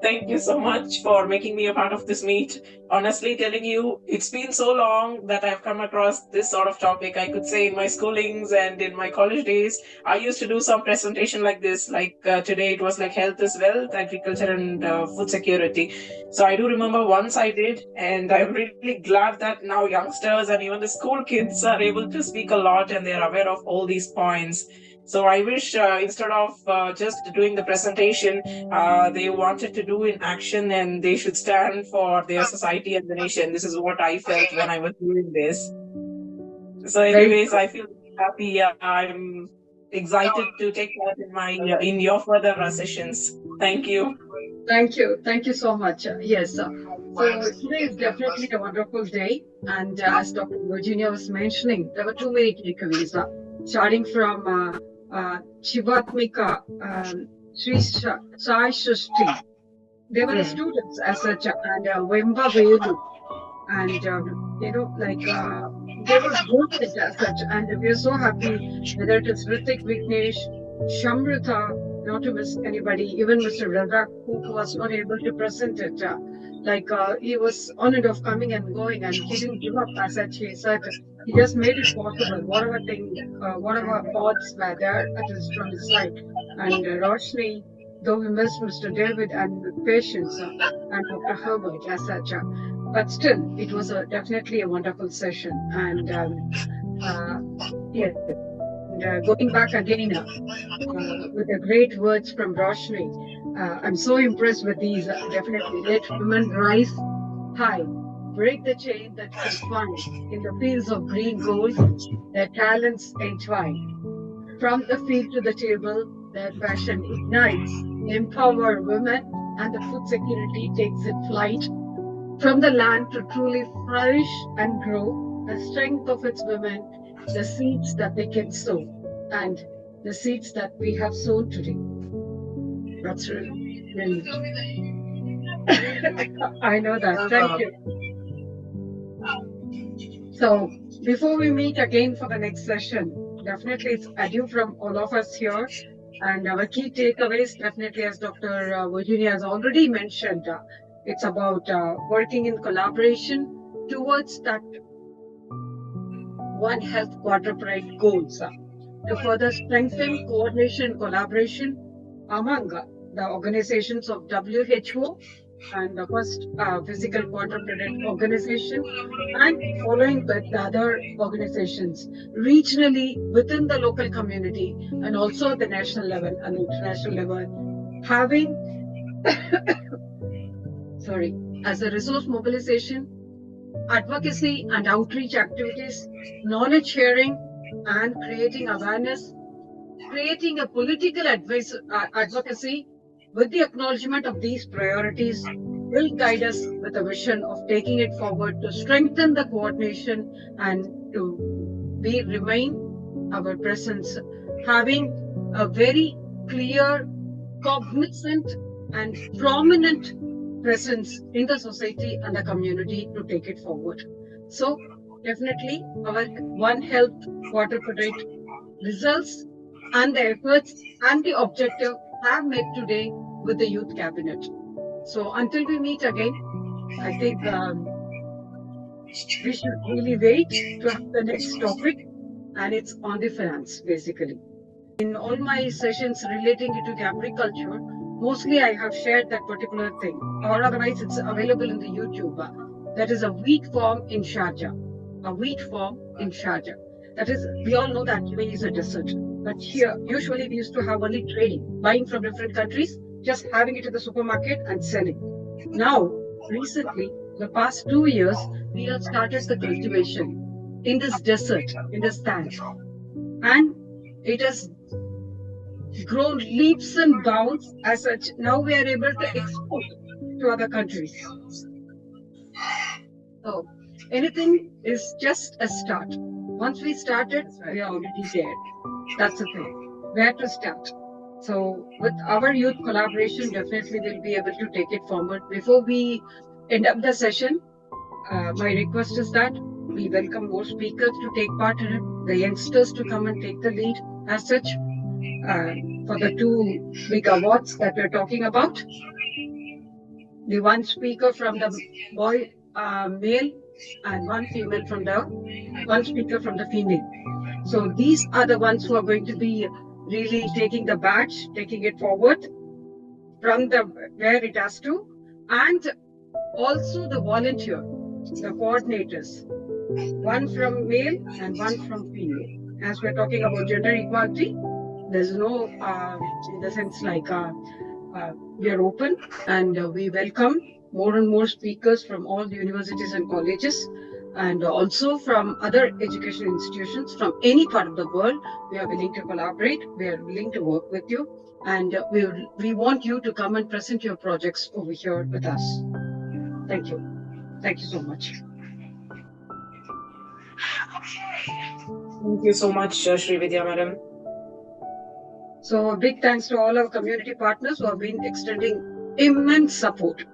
Thank you so much for making me a part of this meet. Honestly telling you, it's been so long that I've come across this sort of topic. I could say in my schoolings and in my college days, I used to do some presentation like this. Today, it was like health is wealth, agriculture and food security. So I do remember once I did, and I'm really glad that now youngsters and even the school kids are able to speak a lot and they're aware of all these points. So I wish instead of just doing the presentation, they wanted to do in action and they should stand for their society and the nation. This is what I felt when I was doing this. So anyways, I feel happy. I'm excited to take part in your further sessions. Thank you. Thank you. Thank you so much. Yes. So today is definitely a wonderful day. And as Dr. Virginia was mentioning, there were too many takeaways. Starting from Shivatmika, Sri Sai Shushti. They were the students as such, and Wemba Velu. And, they were good as such. And we are so happy, whether it is Ritik Vignesh, Shamrita, not to miss anybody, even Mr. Razak, who was not able to present it. He was on and off coming and going, and he didn't give up as such. He said he just made it possible. Whatever odds were there, at least from his side. And Roshni, though we missed Mr. David and Patience and Dr. Herbert as such. But still, it was definitely a wonderful session. And going back again with the great words from Roshni, I'm so impressed with these. Definitely, let women rise high, break the chain that confines in the fields of green gold, their talents entwine. From the field to the table, their passion ignites, empower women, and the food security takes its flight. From the land to truly flourish and grow, the strength of its women, the seeds that they can sow, and the seeds that we have sown today. That's really brilliant. I know that. Thank you. So, before we meet again for the next session, definitely it's adieu from all of us here. And our key takeaways, definitely, as Dr. Virginia has already mentioned, it's about working in collaboration towards that One Health Quadripartite goals to further strengthen coordination and collaboration among the organizations of WHO and the first physical quadripartite organization, and following with the other organizations regionally within the local community and also at the national level and international level, having as a resource mobilization, advocacy and outreach activities, knowledge sharing and creating awareness, creating a political advocacy with the acknowledgement of these priorities will guide us with a vision of taking it forward to strengthen the coordination and to remain our presence, having a very clear, cognizant and prominent presence in the society and the community to take it forward. So definitely our One Health Quadripartite results and the efforts and the objective have met today with the Youth Cabinet. So until we meet again, I think we should really wait to have the next topic, and it's on the finance basically. In all my sessions relating to the agriculture, mostly I have shared that particular thing, or otherwise it's available in the YouTube. That is a wheat farm in Sharjah. A wheat farm in Sharjah. That is, we all know that UAE is a desert. But here, usually we used to have only trading, buying from different countries, just having it in the supermarket and selling. Now, recently, the past 2 years, we have started the cultivation in this desert, in this sand. And it has grown leaps and bounds as such. Now we are able to export to other countries. So anything is just a start. Once we started, we are already there. That's the thing. Where to start? So with our youth collaboration, definitely we'll be able to take it forward. Before we end up the session, my request is that we welcome more speakers to take part in it, the youngsters to come and take the lead as such. For the 2 big awards that we're talking about. The one speaker from the boy male and one female from the one speaker from the female. So these are the ones who are going to be really taking the badge, taking it forward from the where it has to, and also the volunteer, the coordinators, one from male and one from female. As we're talking about gender equality, there's no, in the sense like we are open and we welcome more and more speakers from all the universities and colleges. and also from other education institutions from any part of the world. We are willing to collaborate, we are willing to work with you, and we want you to come and present your projects over here with us. Thank you. Thank you so much. Thank you so much, Srividhya madam. So a big thanks to all our community partners who have been extending immense support,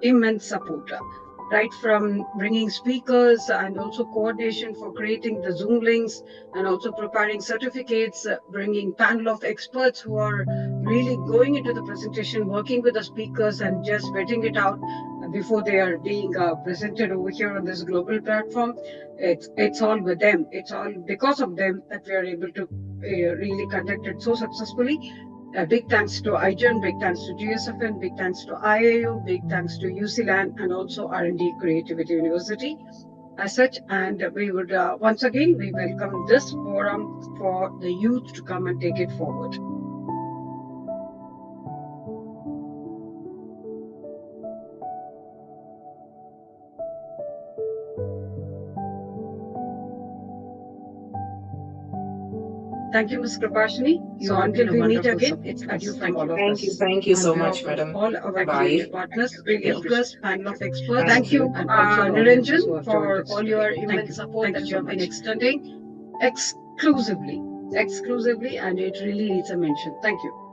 right from bringing speakers and also coordination for creating the Zoom links and also preparing certificates, bringing panel of experts who are really going into the presentation, working with the speakers and just vetting it out before they are being presented over here on this global platform. It's all with them. It's all because of them that we are able to really conduct it so successfully. Big thanks to IGEN, big thanks to GSFN, big thanks to IIU, big thanks to UCLAN and also R&D Creativity University as such. And we would once again, we welcome this forum for the youth to come and take it forward. Thank you, Ms. Kripashini. So until we meet again, it's adieu from all of us. Thank you so much, madam. All our Bye. partners, speakers, panel of experts. Thank you, Niranjan, for all your immense support that you have been extending exclusively, and it really needs a mention. Thank you.